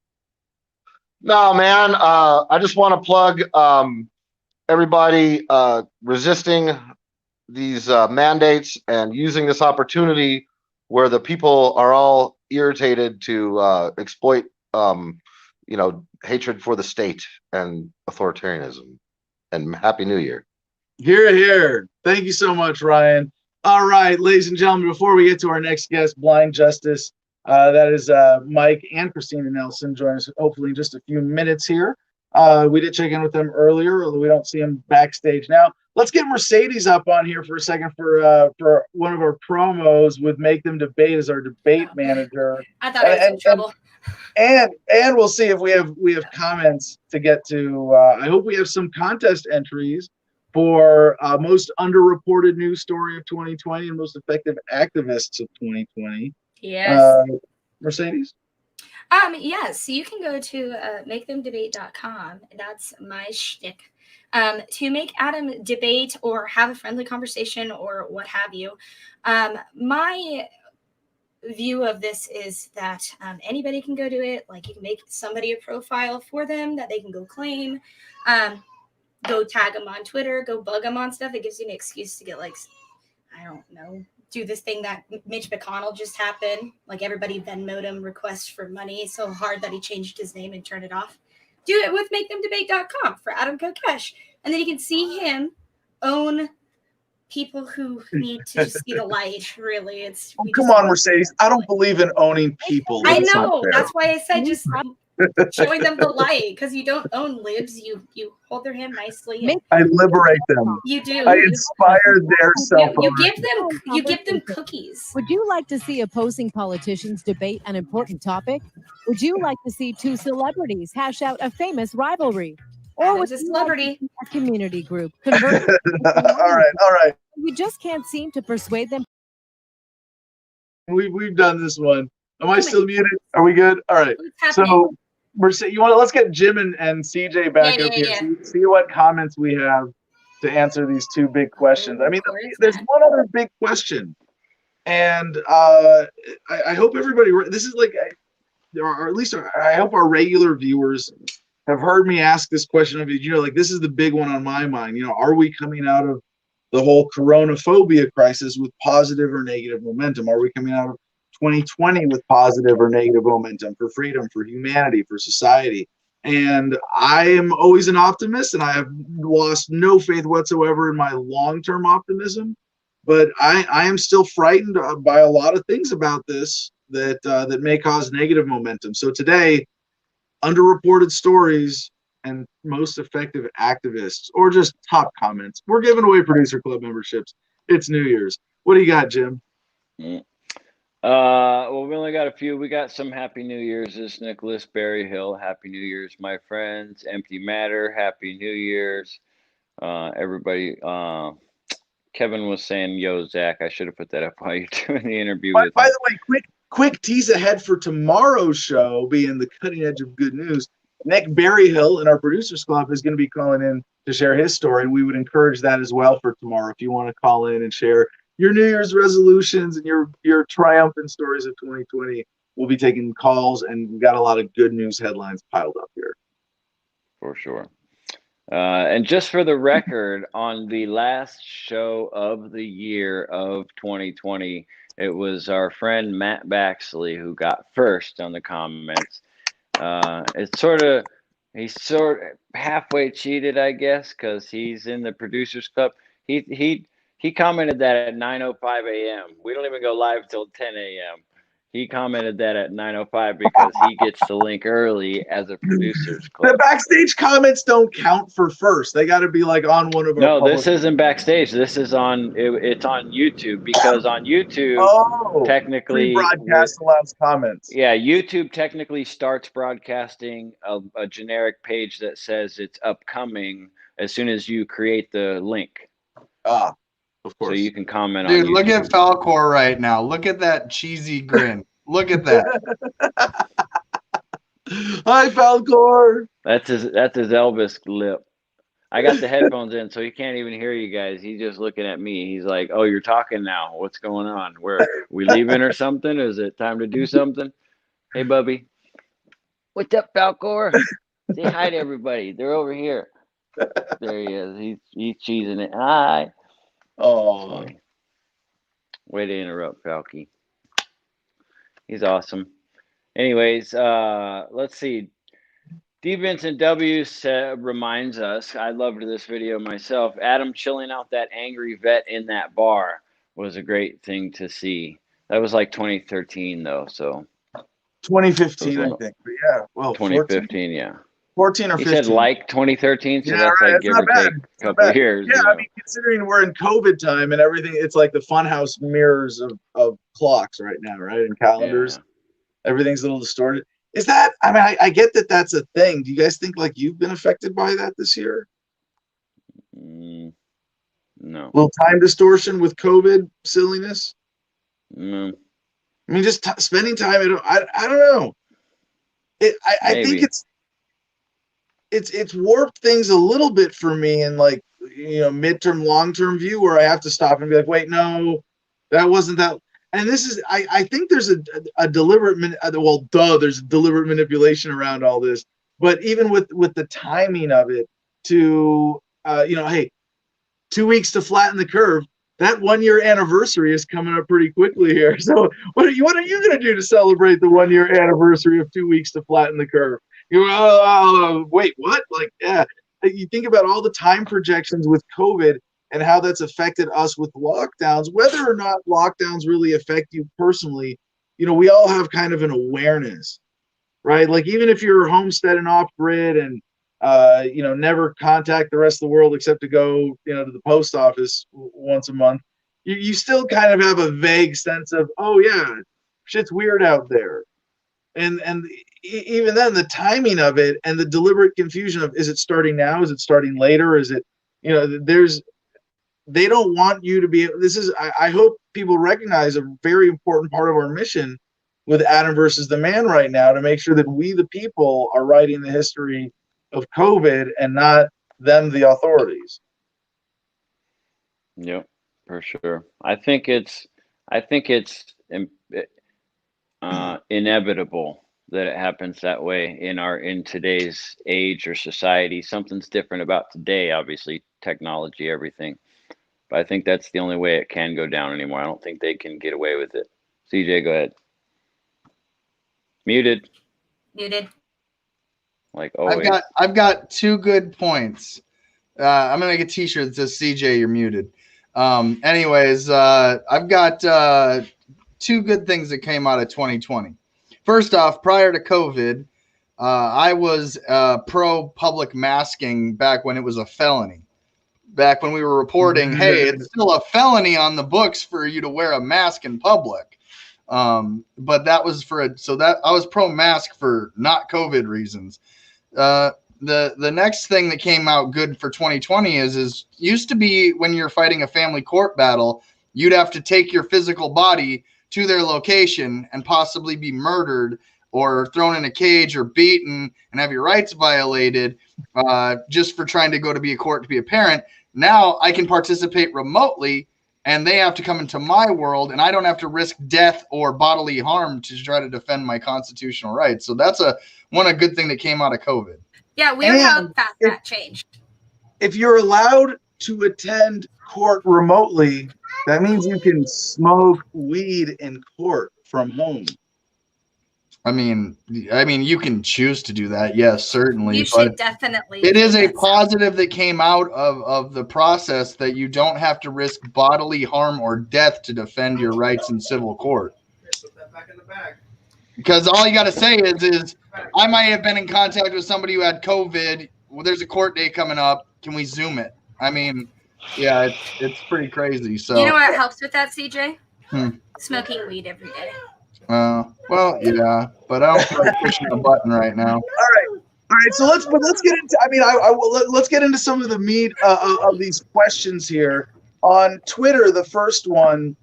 No, man. I just want to plug everybody resisting these mandates and using this opportunity where the people are all irritated to exploit, hatred for the state and authoritarianism. And Happy New Year. Here, here. Thank you so much, Ryan. All right, ladies and gentlemen, before we get to our next guest, Blind Justice, that is Mike and Christina Nelson join us hopefully in just a few minutes here. We did check in with them earlier, although we don't see them backstage now. Let's get Mercedes up on here for a second for one of our promos with Make Them Debate as our debate manager. I thought I was in trouble. And we'll see if we have comments to get to. I hope we have some contest entries for most underreported news story of 2020 and most effective activists of 2020. Yes. Mercedes? Yes, so you can go to makethemdebate.com. That's my shtick. To make Adam debate or have a friendly conversation or what have you. My view of this is that anybody can go do it. Like, you can make somebody a profile for them that they can go claim. Go tag them on Twitter, go bug them on stuff. It gives you an excuse to get, like, I don't know, do this thing that Mitch McConnell just happened. Like, everybody Venmo'd him requests for money so hard that he changed his name and turned it off. Do it with makethemdebate.com for Adam Kokesh. And then you can see him own people who need to just see the light, really. It's come on, Mercedes. I don't believe in owning people. I know. That's why I said just showing them the light, because you don't own libs. You hold their hand nicely. I liberate them. You do. I inspire their self. You give them cookies. Would you like to see opposing politicians debate an important topic? Would you like to see two celebrities hash out a famous rivalry? Or with a celebrity, a community group convert? All right. You just can't seem to persuade them. We've done this one. Am I still muted? Are we good? All right. So, Mercedes, let's get Jim and CJ back up here. See what comments we have to answer these two big questions. I mean, there's one other big question, and I hope everybody. This is like, or at least I hope our regular viewers have heard me ask this question of you. Like, this is the big one on my mind. Are we coming out of the whole coronaphobia crisis with positive or negative momentum? Are we coming out of 2020 with positive or negative momentum for freedom, for humanity, for society? And I am always an optimist, and I have lost no faith whatsoever in my long-term optimism. But I am still frightened by a lot of things about this that may cause negative momentum. So today, underreported stories and most effective activists, or just top comments. We're giving away producer club memberships. It's New Year's. What do you got, Jim? Well, we only got a few. We got some Happy New Year's. This Nicholas Berryhill. Happy New Year's, my friends. Empty Matter. Happy New Year's. Everybody. Kevin was saying, yo, Zach, I should have put that up while you're doing the interview. By the way, quick tease ahead for tomorrow's show, being the cutting edge of good news. Nick Berryhill in our producers club is going to be calling in to share his story, and we would encourage that as well for tomorrow. If you want to call in and share your New Year's resolutions and your triumphant stories of 2020, we'll be taking calls, and we've got a lot of good news headlines piled up here. For sure. And just for the record, on the last show of the year of 2020, it was our friend Matt Baxley who got first on the comments. He's sort of halfway cheated, I guess, because he's in the producers club. He commented that at 9:05 a.m. We don't even go live till 10 a.m. He commented that at 9:05 because he gets the link early as a producers club. The backstage comments don't count for first. They got to be like on one of our. No, this isn't backstage. This is on. It's on YouTube, because on YouTube, technically, broadcast allows comments. Yeah, YouTube technically starts broadcasting a generic page that says it's upcoming as soon as you create the link. Of course. So you can comment Dude, on YouTube. look at Falcor right now. Look at that cheesy grin. Look at that. Hi, Falcor. That's his Elvis lip. I got the headphones in, so he can't even hear you guys. He's just looking at me. He's like, "Oh, you're talking now. What's going on? Where we leaving or something? Is it time to do something?" Hey, Bubby. What's up, Falcor? Say hi to everybody. They're over here. There he is. He's cheesing it. Hi. Oh, Way to interrupt, Falky. He's awesome. Anyways, let's see. D. Vincent W. reminds us, I loved this video myself. Adam chilling out that angry vet in that bar was a great thing to see. That was like 2013, though. So 2015, I think. But yeah, well, 2015, yeah. 14 or 15. He said like 2013, so Yeah, that's right. like It's give not or bad. take It's a not couple bad. years. Yeah, you know? I mean, considering we're in COVID time and everything, it's like the funhouse mirrors of clocks right now, right? And calendars. Yeah. Everything's a little distorted. Is that, I mean, I get that that's a thing. Do you guys think like you've been affected by that this year? No. Little time distortion with COVID silliness? No. I mean, just spending time at I don't know. I think it's warped things a little bit for me in like, you know, midterm, long-term view where I have to stop and be like, wait, no, that wasn't that. And this is, I think there's a deliberate, there's deliberate manipulation around all this. But even with the timing of it to, you know, hey, 2 weeks to flatten the curve. That 1 year anniversary is coming up pretty quickly here. So what are you going to do to celebrate the 1 year anniversary of 2 weeks to flatten the curve? Wait, what? Like, yeah, you think about all the time projections with COVID and how that's affected us with lockdowns, whether or not lockdowns really affect you personally. You know, we all have kind of an awareness, right? Like even if you're homestead and off grid and you know, never contact the rest of the world except to go, you know, to the post office once a month, you still kind of have a vague sense of, oh yeah, shit's weird out there. And even then, the timing of it and the deliberate confusion of, is it starting now? Is it starting later? Is it, you know, they don't want you to be, I hope people recognize a very important part of our mission with Adam versus the Man right now, to make sure that we, the people, are writing the history of COVID and not them, the authorities. Yep, for sure. I think it's inevitable that it happens that way in today's age or society. Something's different about today, obviously, technology, everything. But I think that's the only way it can go down anymore. I don't think they can get away with it. CJ, go ahead. Muted. Like always. I've got 2 good points. I'm gonna make a T-shirt that says CJ, you're muted. Anyways, I've got 2 good things that came out of 2020. First off, prior to COVID, I was pro public masking back when it was a felony. Back when we were reporting, hey, it's still a felony on the books for you to wear a mask in public. But that was I was pro mask for not COVID reasons. The next thing that came out good for 2020 is used to be when you're fighting a family court battle, you'd have to take your physical body to their location and possibly be murdered or thrown in a cage or beaten and have your rights violated just for trying to go to be a court to be a parent. Now I can participate remotely and they have to come into my world and I don't have to risk death or bodily harm to try to defend my constitutional rights. So that's a good thing that came out of COVID. Yeah, weird how fast that changed. If you're allowed to attend court remotely, that means you can smoke weed in court from home. I mean, you can choose to do that. Yes, certainly. You should definitely. It is a positive that came out of the process that you don't have to risk bodily harm or death to defend your rights in civil court. Put that back in the bag. Because all you got to say is I might have been in contact with somebody who had COVID. Well, there's a court date coming up. Can we Zoom it? I mean, yeah, it's pretty crazy. So you know what helps with that, CJ? Smoking weed every day. Well, yeah, but I don't feel like pushing a button right now. All right. So let's get into. I mean, let's get into some of the meat of these questions here. On Twitter, the first one: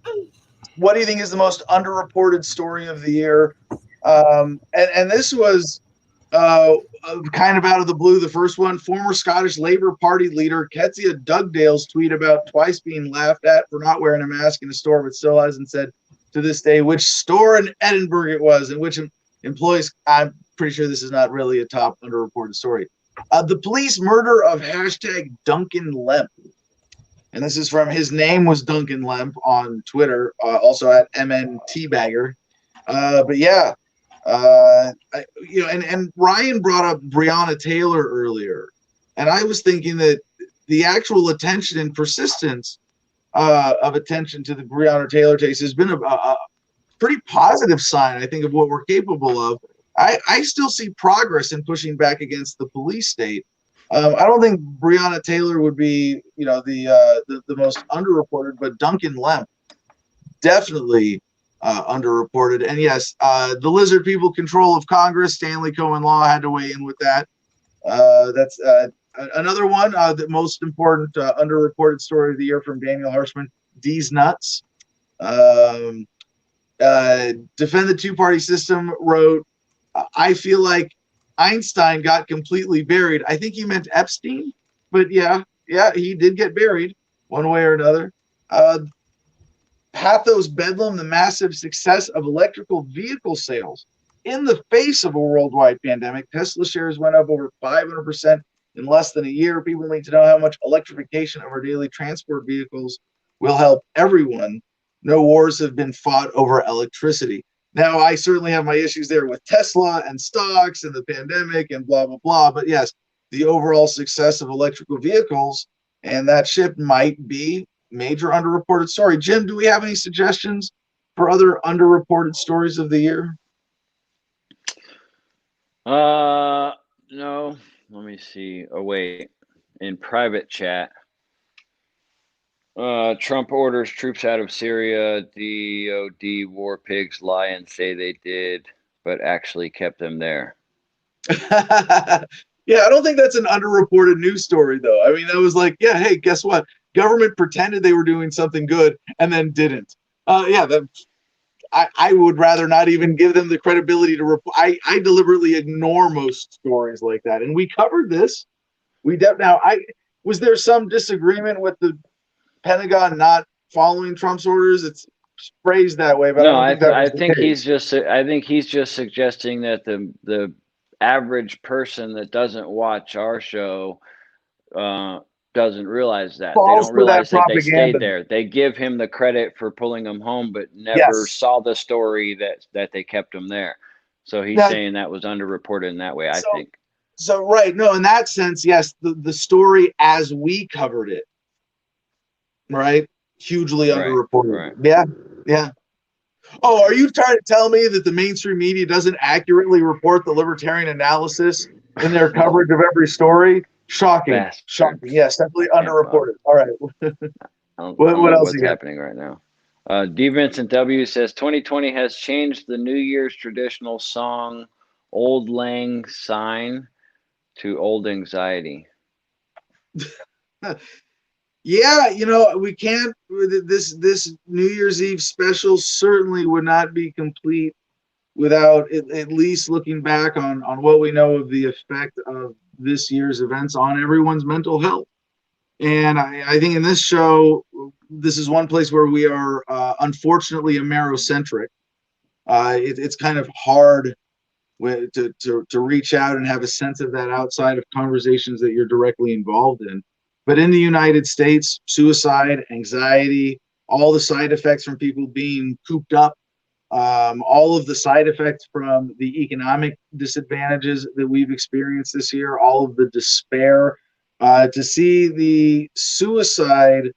what do you think is the most underreported story of the year? And this was kind of out of the blue, the first one, former Scottish Labour Party leader Kezia Dugdale's tweet about twice being laughed at for not wearing a mask in a store, but still hasn't said to this day which store in Edinburgh it was and which employees. I'm pretty sure this is not really a top underreported story. The police murder of hashtag Duncan Lemp. And this is from, his name was Duncan Lemp on Twitter, also at MNTbagger. But yeah, and Ryan brought up Breonna Taylor earlier. And I was thinking that the actual attention and persistence of attention to the Breonna Taylor case has been a pretty positive sign, I think, of what we're capable of. I still see progress in pushing back against the police state. I don't think Breonna Taylor would be, the most underreported, but Duncan Lemp definitely underreported. And yes, the lizard people control of Congress. Stanley Cohen Law had to weigh in with that. That's another one. The most important underreported story of the year from Daniel Harshman. D's nuts. Defend the two-party system wrote, I feel like Einstein got completely buried. I think he meant Epstein, but yeah, he did get buried one way or another. Pathos Bedlam, the massive success of electrical vehicle sales in the face of a worldwide pandemic. Tesla shares went up over 500% in less than a year. People need to know how much electrification of our daily transport vehicles will help everyone. No wars have been fought over electricity. Now, I certainly have my issues there with Tesla and stocks and the pandemic and blah, blah, blah. But yes, the overall success of electrical vehicles and that ship might be major underreported story. Jim, do we have any suggestions for other underreported stories of the year? No. Let me see. Oh, wait. In private chat. Trump orders troops out of Syria. DOD war pigs lie and say they did, but actually kept them there. Yeah, I don't think that's an underreported news story, though. I mean, that was like, yeah, hey, guess what? Government pretended they were doing something good and then didn't. I would rather not even give them the credibility to report. I deliberately ignore most stories like that. And we covered this. Was there some disagreement with the Pentagon not following Trump's orders? It's phrased that way, but no, I think he's just suggesting that the average person that doesn't watch our show doesn't realize that. They don't realize that they stayed there. They give him the credit for pulling them home, but never saw the story that they kept them there. So he's saying that was underreported in that way, I think. So, right. No, in that sense, yes, the story as we covered it, right? Hugely underreported. Right. Yeah. Oh, are you trying to tell me that the mainstream media doesn't accurately report the libertarian analysis in their coverage of every story? Shocking. Yes, definitely underreported. All right. What else? What's happening right now? D. Vincent W. says 2020 has changed the New Year's traditional song "Old Lang Syne" to "Old Anxiety." Yeah, we can't. This New Year's Eve special certainly would not be complete without at least looking back on what we know of the effect of this year's events on everyone's mental health. And I think in this show, this is one place where we are unfortunately Amerocentric. It's kind of hard to reach out and have a sense of that outside of conversations that you're directly involved in. But in the United States, suicide, anxiety, all the side effects from people being cooped up, all of the side effects from the economic disadvantages that we've experienced this year, all of the despair, to see the suicide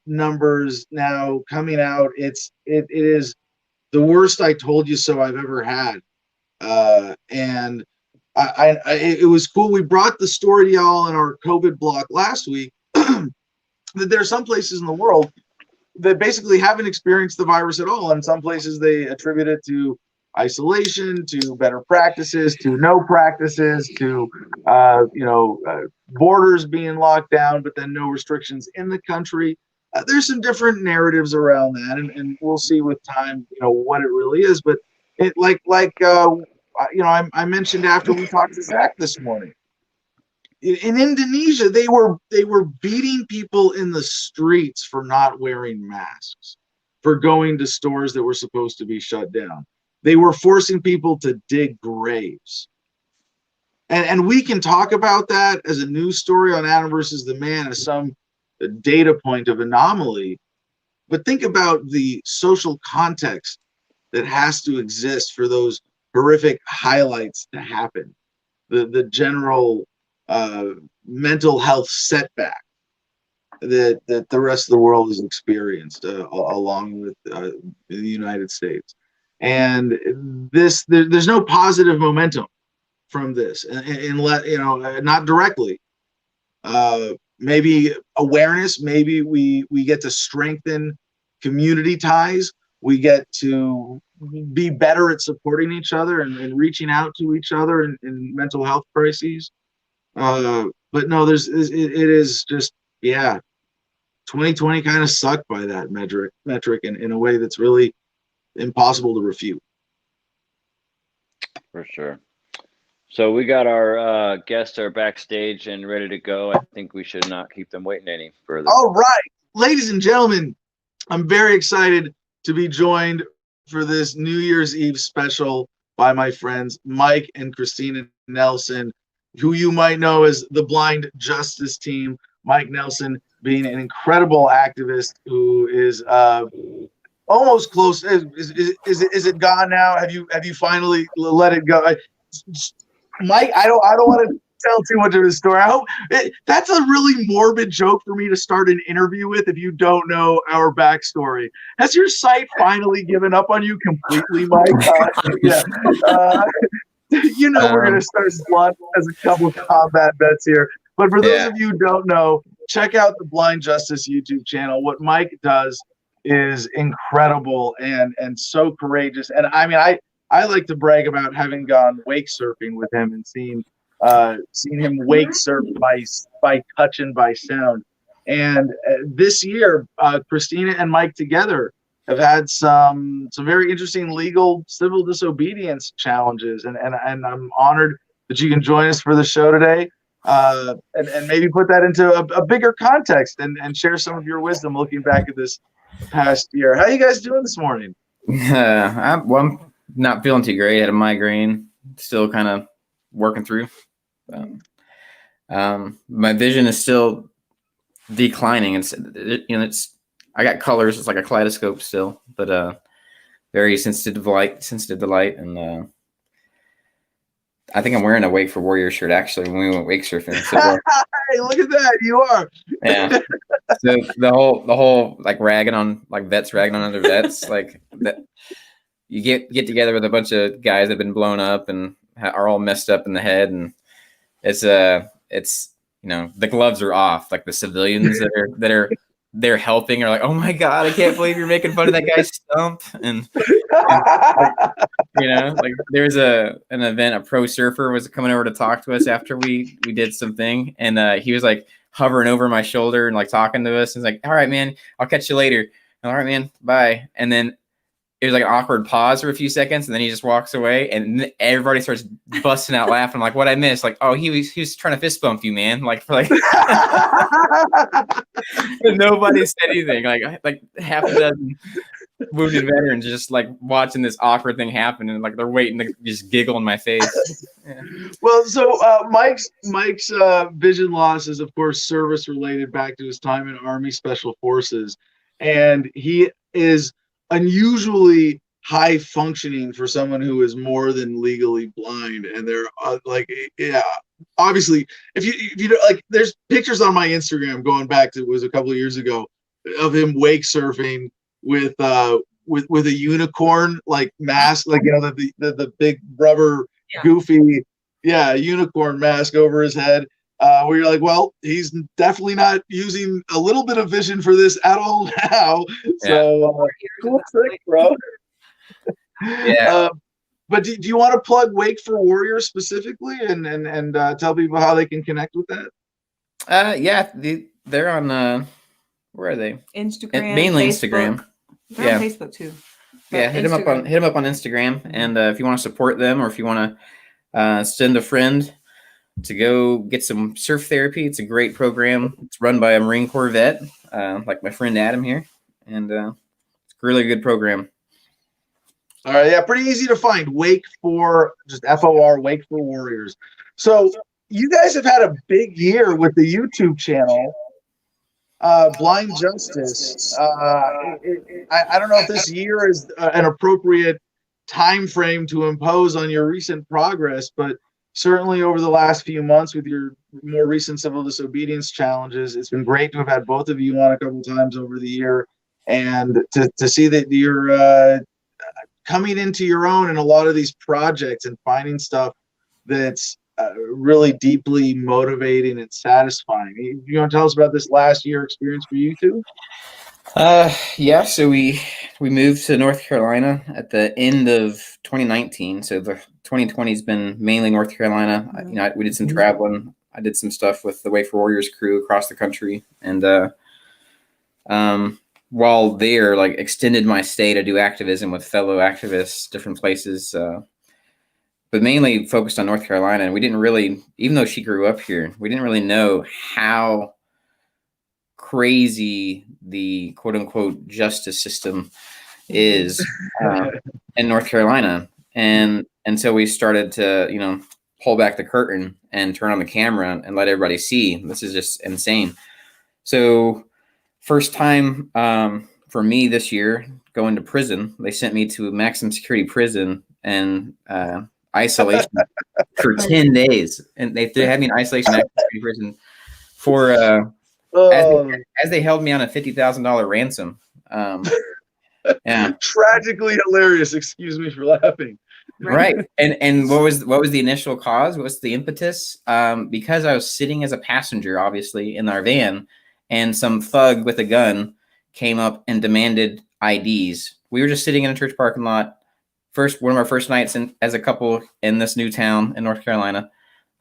numbers now coming out, it is the worst I told you so I've ever had. And it was cool. We brought the story to y'all in our COVID block last week that there are some places in the world that basically haven't experienced the virus at all. And some places they attribute it to isolation, to better practices, to no practices, to borders being locked down, but then no restrictions in the country. There's some different narratives around that, and we'll see with time, what it really is. But it like I mentioned after we talked to Zach this morning. In Indonesia, they were beating people in the streets for not wearing masks, for going to stores that were supposed to be shut down. They were forcing people to dig graves. And we can talk about that as a news story on Adam versus the Man as some data point of anomaly. But think about the social context that has to exist for those horrific highlights to happen. The general mental health setback that the rest of the world has experienced along with the United States. And there's no positive momentum from this, and not directly. Maybe awareness, maybe we get to strengthen community ties. We get to be better at supporting each other and reaching out to each other in mental health crises. But no, it is just, 2020 kind of sucked by that metric in a way that's really impossible to refute. For sure. So we got our guests are backstage and ready to go. I think we should not keep them waiting any further. All right, ladies and gentlemen, I'm very excited to be joined for this New Year's Eve special by my friends Mike and Christina Nelson, who you might know as the Blind Justice Team. Mike Nelson being an incredible activist who is almost close. Is it gone now? Have you finally let it go? Mike, I don't want to tell too much of his story. I hope that's a really morbid joke for me to start an interview with. If you don't know our backstory, has your site finally given up on you completely, Mike? We're gonna start blunt as a couple of combat bets here. But for those of you who don't know, check out the Blind Justice YouTube channel. What Mike does is incredible and so courageous. And I mean, I like to brag about having gone wake surfing with him and seen him wake surf by touch and by sound. And this year, Christina and Mike together have had some very interesting legal civil disobedience challenges. And I'm honored that you can join us for the show today. And maybe put that into a bigger context and share some of your wisdom looking back at this past year. How are you guys doing this morning? I'm not feeling too great. I had a migraine, still kind of working through. My vision is still declining. I got colors. It's like a kaleidoscope still, but very sensitive to light, and I think I'm wearing a Wake for Warrior shirt actually when we went wake surfing. So, hey, look at that! You are. Yeah. So the whole like ragging on like vets ragging on other vets like that. You get together with a bunch of guys that have been blown up and are all messed up in the head, and it's the gloves are off. Like the civilians they're helping are like, oh my god, I can't believe you're making fun of that guy's stump, and like there's an event, a pro surfer was coming over to talk to us after we did something, and he was like hovering over my shoulder and like talking to us, and he's like, all right man, I'll catch you later. All right man, bye. And then it was like an awkward pause for a few seconds, and then he just walks away, and everybody starts busting out laughing. I'm like, what I missed? Like, oh, he was trying to fist bump you, man. Like, nobody said anything. Like half a dozen wounded veterans just like watching this awkward thing happen, and like they're waiting to just giggle in my face. Yeah. Well, so Mike's vision loss is of course service related back to his time in Army Special Forces, and he is unusually high functioning for someone who is more than legally blind. And they're obviously if you like, there's pictures on my Instagram going back to, it was a couple of years ago, of him wake surfing with a unicorn like mask, like the big rubber goofy unicorn mask over his head, where you're like, well, he's definitely not using a little bit of vision for this at all now. So cool trick, bro. Yeah. But do you want to plug Wake for Warrior specifically and tell people how they can connect with that? They're on where are they? Instagram, mainly Facebook. Instagram. They're on Facebook too. Yeah, hit him up on Instagram, and if you want to support them, or if you want to send a friend to go get some surf therapy, it's a great program. It's run by a Marine Corps vet, like my friend Adam here, and it's a really good program. All right, yeah, pretty easy to find. Wake for just FOR, Wake for Warriors. So you guys have had a big year with the YouTube channel, Blind Justice. I don't know if this year is an appropriate time frame to impose on your recent progress, but certainly over the last few months with your more recent civil disobedience challenges, it's been great to have had both of you on a couple times over the year, and to see that you're coming into your own in a lot of these projects and finding stuff that's really deeply motivating and satisfying. You want to tell us about this last year experience for you two? Yeah, so we moved to North Carolina at the end of 2019. So the 2020 has been mainly North Carolina. You know, we did some traveling. I did some stuff with the Way for Warriors crew across the country, and while there, like, extended my stay to do activism with fellow activists, different places, but mainly focused on North Carolina. And we didn't really, even though she grew up here, we didn't really know how crazy the quote unquote justice system is in North Carolina. And so we started to, you know, pull back the curtain and turn on the camera and let everybody see this is just insane. So first time for me this year going to prison, they sent me to a maximum security prison and isolation for 10 days. And they had me in isolation maximum security prison for as they held me on a $50,000 ransom. Yeah. Tragically hilarious. Excuse me for laughing. Right. And what was the initial cause? What was the impetus? Because I was sitting as a passenger, obviously, in our van, and some thug with a gun came up and demanded IDs. We were just sitting in a church parking lot. One of our first nights as a couple in this new town in North Carolina.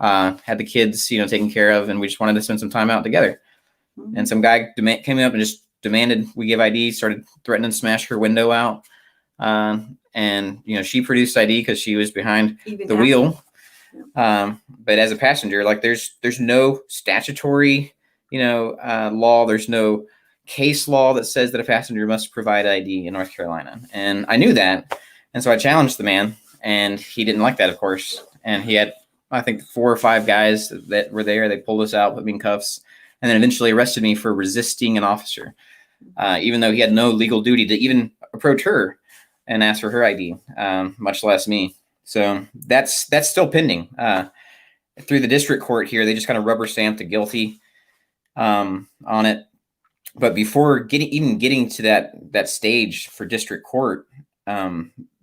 Had the kids, you know, taken care of, and we just wanted to spend some time out together. And some guy came up and just demanded we give ID, started threatening to smash her window out. And, you know, she produced ID because she was behind the wheel. But as a passenger, like, there's no statutory, you know, law. There's no case law that says that a passenger must provide ID in North Carolina. And I knew that. And so I challenged the man, and he didn't like that, of course. And he had, I think, 4 or 5 guys that were there. They pulled us out, put me in cuffs, and then eventually arrested me for resisting an officer, even though he had no legal duty to even approach her and ask for her ID, much less me. So that's still pending. Through the district court here, they just kind of rubber stamped the guilty on it. But before getting to that stage for district court,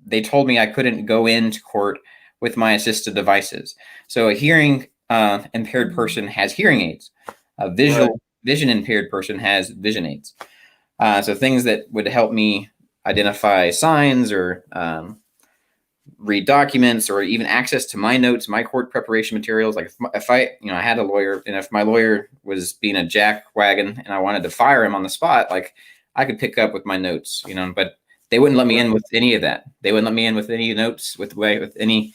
they told me I couldn't go into court with my assistive devices. So a hearing impaired person has hearing aids. A vision impaired person has vision aids. So things that would help me identify signs or read documents, or even access to my notes, my court preparation materials. Like if I, you know, I had a lawyer, and if my lawyer was being a jackwagon and I wanted to fire him on the spot, like, I could pick up with my notes, you know, but they wouldn't let me in with any of that. They wouldn't let me in with any notes, with any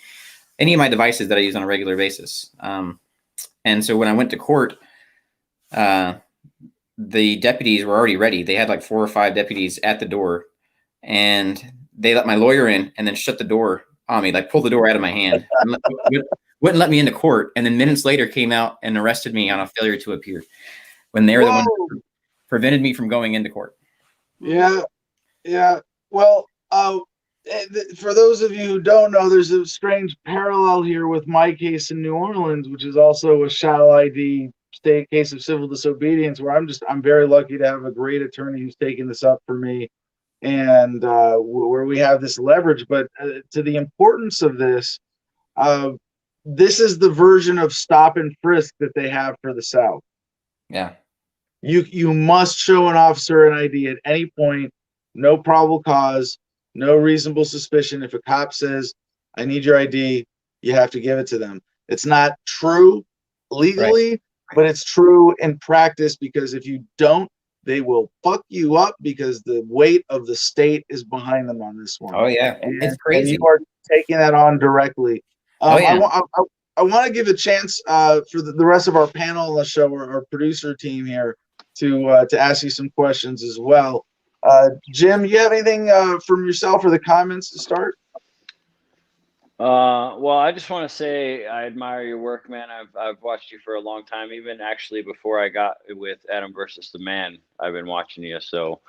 of my devices that I use on a regular basis. And so when I went to court, the deputies were already ready. They had like 4 or 5 deputies at the door, and they let my lawyer in and then shut the door on me, like pulled the door out of my hand, and wouldn't let me into court. And then minutes later came out and arrested me on a failure to appear, when they were the ones who prevented me from going into court. Yeah. Well, for those of you who don't know, there's a strange parallel here with my case in New Orleans, which is also a shall ID state case of civil disobedience, where I'm very lucky to have a great attorney who's taking this up for me, and where we have this leverage. But to the importance of this, this is the version of stop and frisk that they have for the South. Yeah. You must show an officer an ID at any point, no probable cause, no reasonable suspicion. If a cop says, I need your ID, you have to give it to them. It's not true legally, but it's true in practice, because if you don't they will fuck you up because the weight of the state is behind them on this one. Oh yeah, it's And crazy. you are taking that on directly. Oh, yeah. I want to give a chance for the rest of our panel on the show, or our producer team here, to ask you some questions as well. Jim, you have anything from yourself or the comments to start? Well, I just want to say I admire your work, man. I've watched you for a long time, even actually before I got with Adam versus the Man. I've been watching you, so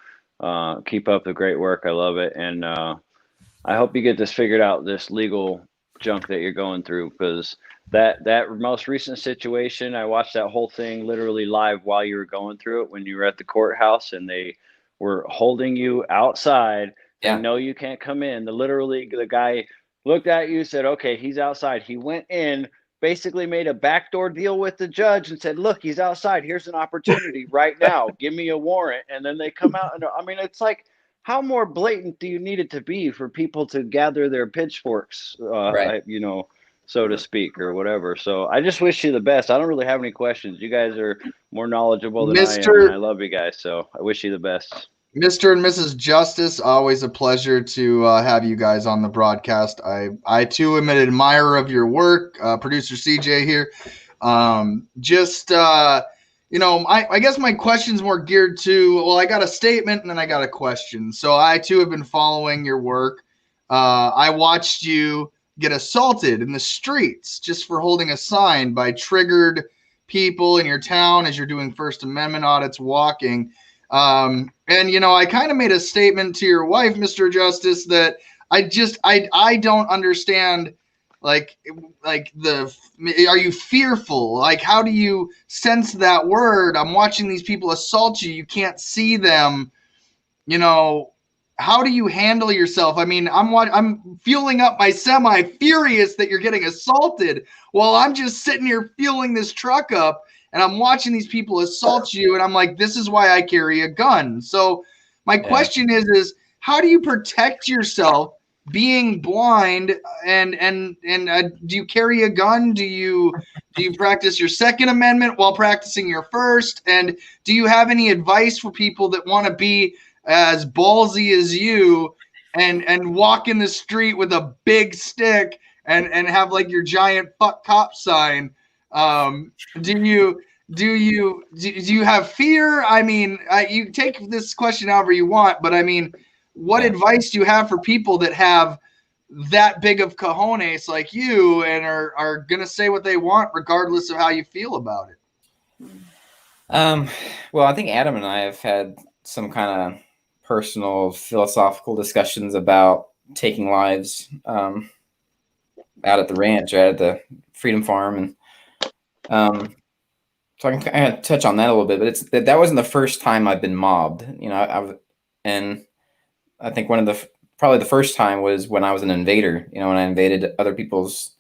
keep up the great work. I love it, and I hope you get this figured out, this legal junk that you're going through, because that most recent situation, I watched that whole thing literally live while you were going through it, when you were at the courthouse and they were holding you outside. Yeah. They know you can't come in. The guy looked at you, said, okay, he's outside. He went in, basically made a backdoor deal with the judge and said, look, he's outside. Here's an opportunity right now. Give me a warrant. And then they come out. And I mean, it's like, how more blatant do you need it to be for people to gather their pitchforks, Right. so to speak, or whatever? So I just wish you the best. I don't really have any questions. You guys are more knowledgeable than I am, and I love you guys. So I wish you the best. Mr. and Mrs. Justice, always a pleasure to have you guys on the broadcast. I too am an admirer of your work. Producer CJ here. I guess my question's more geared to, well, I got a statement and then I got a question. So I too have been following your work. I watched you get assaulted in the streets just for holding a sign by triggered people in your town as you're doing First Amendment audits, walking. I kind of made a statement to your wife, Mr. Justice, that I don't understand. Are you fearful? Like, how do you sense that word? I'm watching these people assault you. You can't see them. How do you handle yourself? I mean, I'm fueling up my semi, furious that you're getting assaulted while I'm just sitting here fueling this truck up. And I'm watching these people assault you, and I'm like, this is why I carry a gun. So my question is how do you protect yourself being blind? And do you carry a gun? Do you practice your Second Amendment while practicing your First? And do you have any advice for people that want to be as ballsy as you and walk in the street with a big stick and have like your giant fuck cop sign? Do you have fear? I mean, you take this question however you want, but I mean, what advice do you have for people that have that big of cojones like you and are going to say what they want regardless of how you feel about it? Well, I think Adam and I have had some kind of personal philosophical discussions about taking lives out at the ranch, or at the Freedom Farm, and so I can kind of touch on that a little bit. But that wasn't the first time I've been mobbed. And I think probably the first time was when I was an invader. When I invaded other people's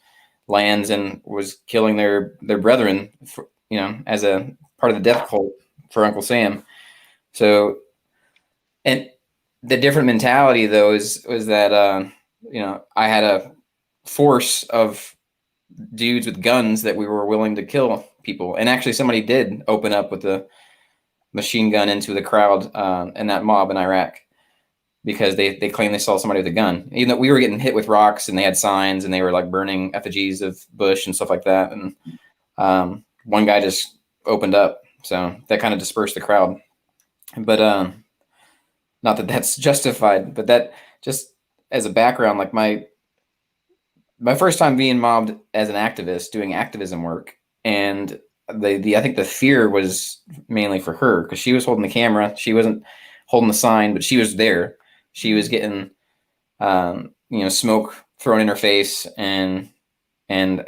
lands and was killing their brethren, as a part of the death cult for Uncle Sam. So, and the different mentality though was that I had a force of dudes with guns that we were willing to kill people. And actually somebody did open up with a machine gun into the crowd in that mob in Iraq, because they claimed they saw somebody with a gun, even though we were getting hit with rocks and they had signs and they were like burning effigies of Bush and stuff like that. And one guy just opened up. So that kind of dispersed the crowd. But not that that's justified, but that just as a background, like my first time being mobbed as an activist, doing activism work, and I think the fear was mainly for her, because she was holding the camera. She wasn't holding the sign, but she was there. She was getting, smoke thrown in her face, and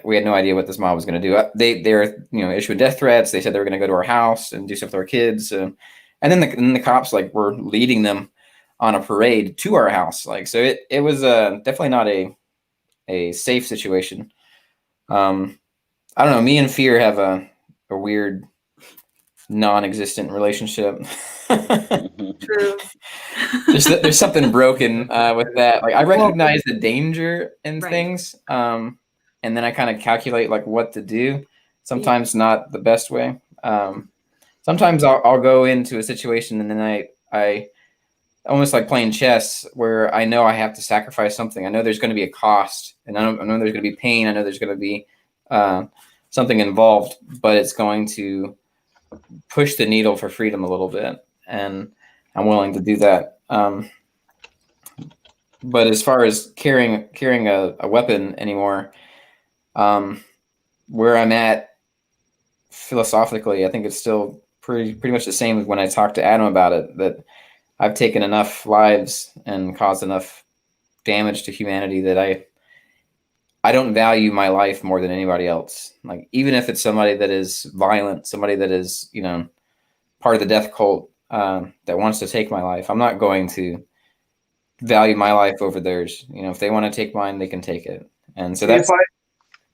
we had no idea what this mob was going to do. They were, issuing death threats. They said they were going to go to our house and do stuff with our kids. And then the cops were leading them on a parade to our house. So it was definitely not a safe situation. I don't know. Me and fear have a weird non-existent relationship. True. There's something broken with that. I recognize the danger in things, and then I kind of calculate what to do. Sometimes not the best way. So sometimes I'll go into a situation and then I almost like playing chess where I know I have to sacrifice something. I know there's going to be a cost, and I know there's going to be pain. I know there's going to be something involved, but it's going to push the needle for freedom a little bit, and I'm willing to do that. But as far as carrying a weapon anymore, where I'm at philosophically, I think it's still pretty much the same as when I talked to Adam about it, that I've taken enough lives and caused enough damage to humanity that I don't value my life more than anybody else. Like, even if it's somebody that is violent, somebody that is, part of the death cult, that wants to take my life, I'm not going to value my life over theirs. If they want to take mine, they can take it. And so that's,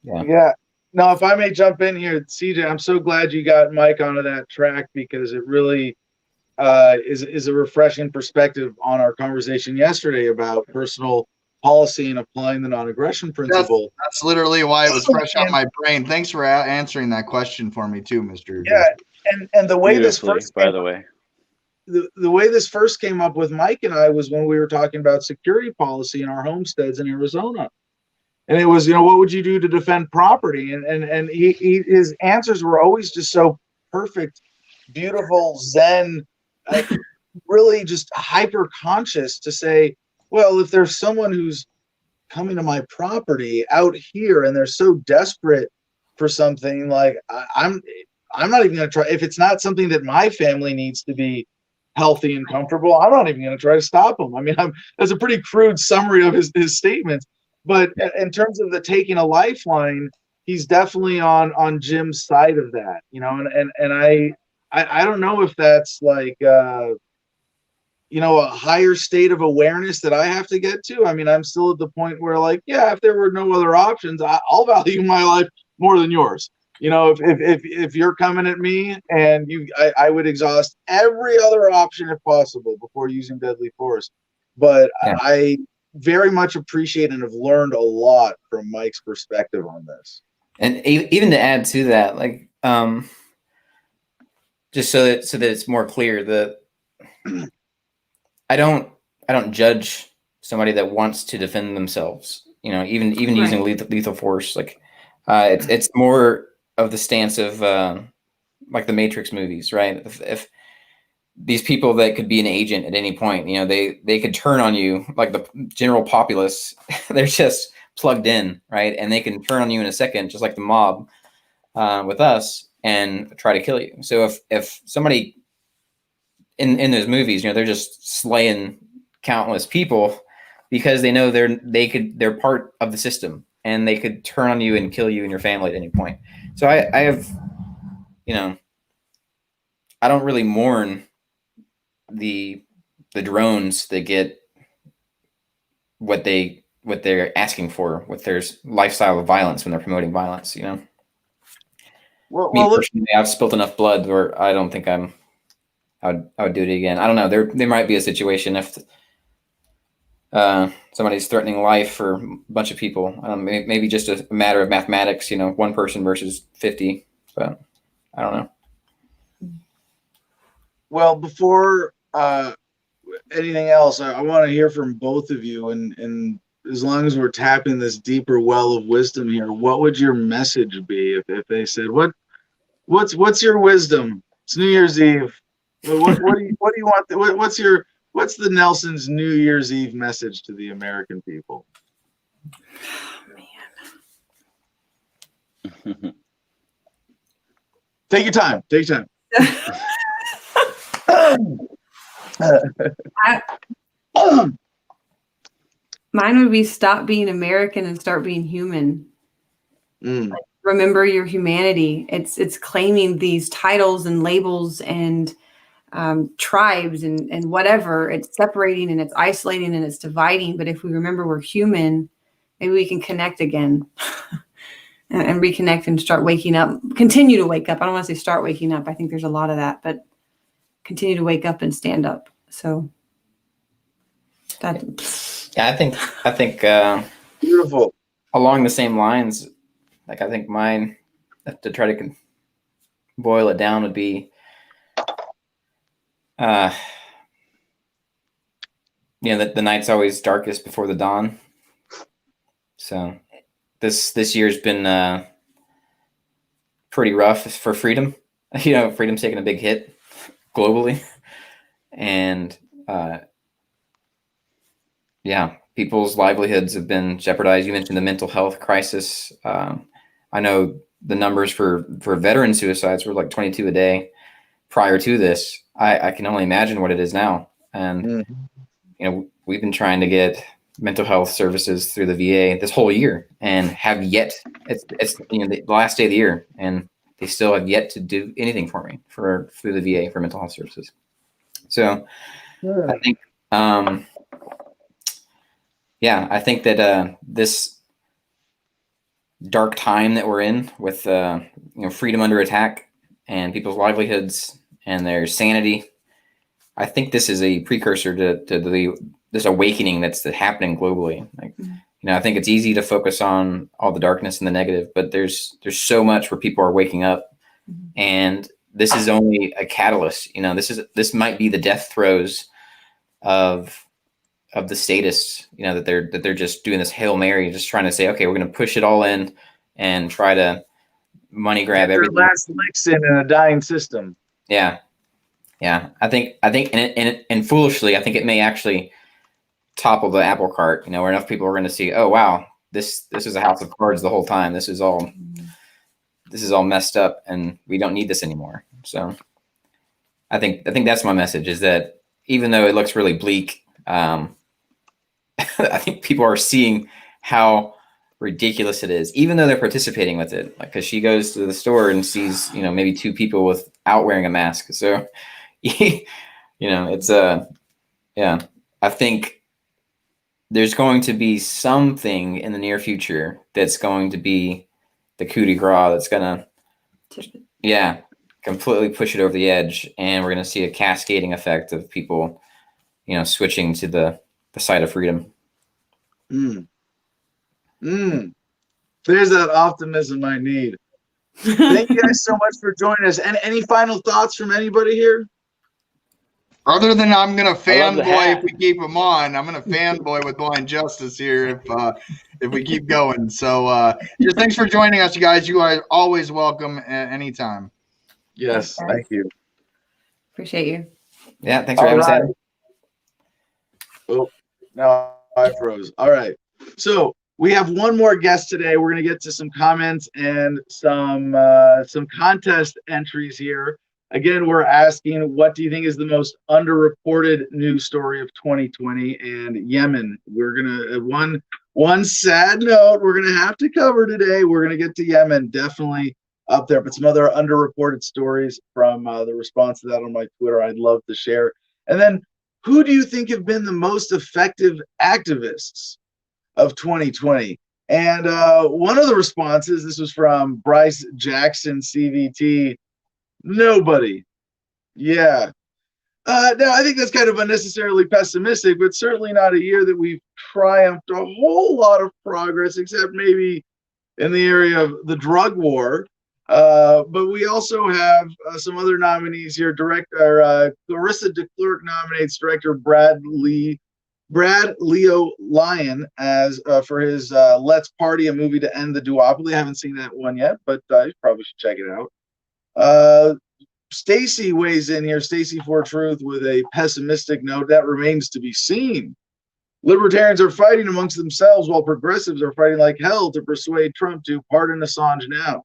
yeah. Now, if I may jump in here, CJ, I'm so glad you got Mike onto that track, because it really is a refreshing perspective on our conversation yesterday about personal policy and applying the non-aggression principle. That's literally why it was fresh on my brain. Thanks for answering that question for me too, Mr. Yeah, and the way this first by the way. The way this first came up with Mike and I was when we were talking about security policy in our homesteads in Arizona. And it was, what would you do to defend property? And his answers were always just so perfect, beautiful, zen, really just hyper conscious to say, well, if there's someone who's coming to my property out here and they're so desperate for something, like I'm not even going to try. If it's not something that my family needs to be healthy and comfortable, I'm not even going to try to stop them. I mean, that's a pretty crude summary of his statements. But in terms of the taking a lifeline, he's definitely on Jim's side of that, and I don't know if that's like, a higher state of awareness that I have to get to. I mean, I'm still at the point where, like, yeah, if there were no other options, I'll value my life more than yours. If you're coming at me and I would exhaust every other option if possible before using deadly force. But yeah. I very much appreciate and have learned a lot from Mike's perspective on this. And even to add to that, like, just so that it's more clear, that I don't judge somebody that wants to defend themselves. Even right. Using lethal force, like, it's more of the stance of like the Matrix movies, right? If these people that could be an agent at any point, they could turn on you, like the general populace. They're just plugged in, right? And they can turn on you in a second, just like the mob with us, and try to kill you. So if somebody in those movies, they're just slaying countless people because they know they're part of the system, and they could turn on you and kill you and your family at any point. So I have, I don't really mourn the drones that get what they're asking for with their lifestyle of violence when they're promoting violence. Well, personally, I've spilled enough blood where I don't think I would do it again. I don't know. There might be a situation if somebody's threatening life for a bunch of people. Maybe just a matter of mathematics. One person versus 50. But I don't know. Well, before anything else, I want to hear from both of you. And as long as we're tapping this deeper well of wisdom here, what would your message be if they said, "What's your wisdom? It's New Year's Eve. What do you want? What's the Nelson's New Year's Eve message to the American people?" Oh, man. Take your time. Take your time. Mine would be stop being American and start being human. Like, remember your humanity. It's claiming these titles and labels and tribes and whatever. It's separating and it's isolating and it's dividing. But if we remember we're human, maybe we can connect again and reconnect and start waking up. Continue to wake up. I don't want to say start waking up. I think there's a lot of that, but continue to wake up and stand up. So that. Yeah, I think beautiful. Along the same lines, like, I think mine, to try to boil it down, would be The night's always darkest before the dawn. So this year's been pretty rough for freedom. Freedom's taking a big hit globally, and people's livelihoods have been jeopardized. You mentioned the mental health crisis. I know the numbers for veteran suicides were like 22 a day prior to this. I can only imagine what it is now. And we've been trying to get mental health services through the VA this whole year and have yet. It's the last day of the year, and they still have yet to do anything for me through the VA for mental health services. So I think I think that this dark time that we're in with freedom under attack and people's livelihoods and their sanity, I think this is a precursor to this awakening that's happening globally. I think it's easy to focus on all the darkness and the negative, but there's so much where people are waking up, and this is only a catalyst. This might be the death throes of the statists, that they're just doing this Hail Mary, just trying to say, okay, we're going to push it all in and try to money grab everything. Last licks in a dying system. Yeah. I think, and foolishly, I think it may actually topple the apple cart. Where enough people are going to see, oh wow, this is a house of cards the whole time. This is all messed up, and we don't need this anymore. So, I think that's my message, is that even though it looks really bleak, I think people are seeing how ridiculous it is, even though they're participating with it. Because she goes to the store and sees, maybe two people without wearing a mask. So, it's I think there's going to be something in the near future that's going to be the coup de grace that's going to, completely push it over the edge, and we're going to see a cascading effect of people, switching to the side of freedom. There's that optimism I need. Thank you guys so much for joining us. And any final thoughts from anybody here? Other than I'm gonna fanboy if we keep him on. I'm gonna fanboy with Blind Justice here if we keep going. So just thanks for joining us, you guys. You are always welcome at any time. Yes, thank you. Appreciate you. Yeah, thanks for having us, Adam. Oh, no, I froze. All right. So we have one more guest today. We're going to get to some comments and some contest entries here. Again, we're asking, what do you think is the most underreported news story of 2020? And Yemen. We're going to one sad note we're going to have to cover today. We're going to get to Yemen, definitely up there, but some other underreported stories from the response to that on my Twitter I'd love to share. And then, who do you think have been the most effective activists of 2020? And one of the responses, this was from Bryce Jackson, CVT. Nobody. Yeah. Now, I think that's kind of unnecessarily pessimistic, but certainly not a year that we've triumphed a whole lot of progress, except maybe in the area of the drug war. But we also have some other nominees here. Clarissa DeClercq nominates director Brad Leo Lyon as for his Let's Party, a movie to end the duopoly. I haven't seen that one yet, but you probably should check it out. Stacy weighs in here, Stacy for Truth, with a pessimistic note. That remains to be seen. Libertarians are fighting amongst themselves while progressives are fighting like hell to persuade Trump to pardon Assange now.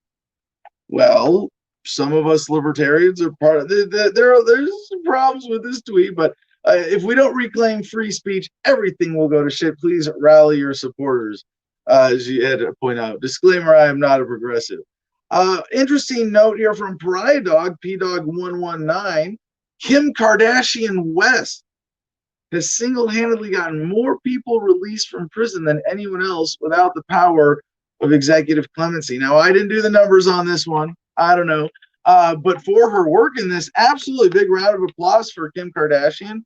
Well, some of us libertarians are part of there's some problems with this tweet, but if we don't reclaim free speech, everything will go to shit. Please rally your supporters, as you had to point out. Disclaimer, I am not a progressive. Interesting note here from Pariah Dog, PDog119. Kim Kardashian West has single-handedly gotten more people released from prison than anyone else without the power of executive clemency. Now, I didn't do the numbers on this one. I don't know. But for her work in this, absolutely big round of applause for Kim Kardashian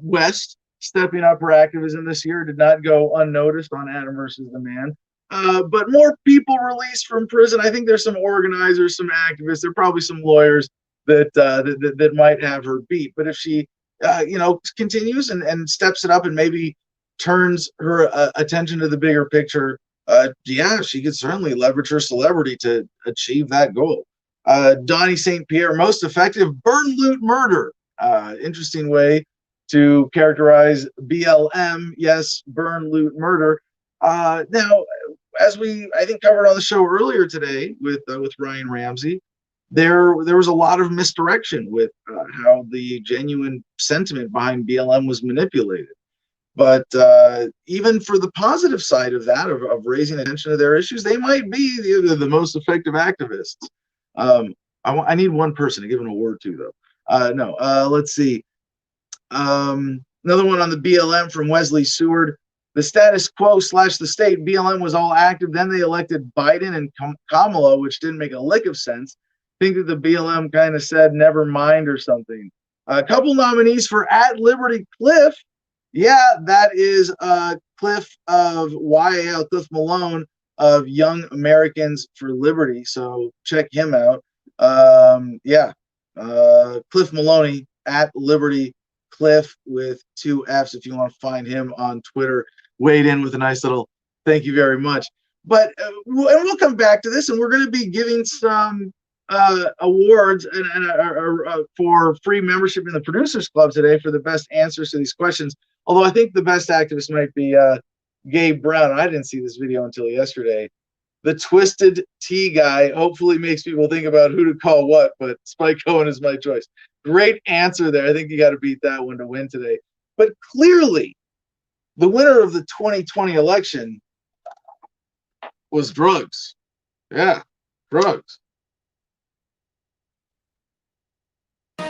West stepping up her activism this year. Did not go unnoticed on Adam versus the Man. But more people released from prison. I think there's some organizers, some activists. There are probably some lawyers that might have her beat. But if she, continues and steps it up and maybe turns her attention to the bigger picture, yeah, she could certainly leverage her celebrity to achieve that goal. Donnie St. Pierre, most effective burn, loot, murder. Interesting way to characterize BLM. Yes, burn, loot, murder. Now, as we I think covered on the show earlier today with Ryan Ramsey, there was a lot of misdirection with how the genuine sentiment behind BLM was manipulated. But even for the positive side of that, of raising attention to their issues, they might be the most effective activists. I need one person to give an award to, though. No, let's see. Another one on the BLM from Wesley Seward. The status quo / the state, BLM was all active. Then they elected Biden and Kamala, which didn't make a lick of sense. Think that the BLM kind of said, never mind or something. A couple nominees for At Liberty Cliff. Yeah, that is Cliff of YAL, Cliff Malone of Young Americans for Liberty. So check him out. Cliff Maloney, At Liberty Cliff with 2 F's if you want to find him on Twitter. Weighed in with a nice little thank you very much. But we'll come back to this, and we're going to be giving some awards for free membership in the Producers Club today for the best answers to these questions. Although I think the best activist might be Gabe Brown. I didn't see this video until yesterday. The Twisted Tea guy hopefully makes people think about who to call what, but Spike Cohen is my choice. Great answer there. I think you got to beat that one to win today. But clearly, the winner of the 2020 election was drugs. Yeah, drugs.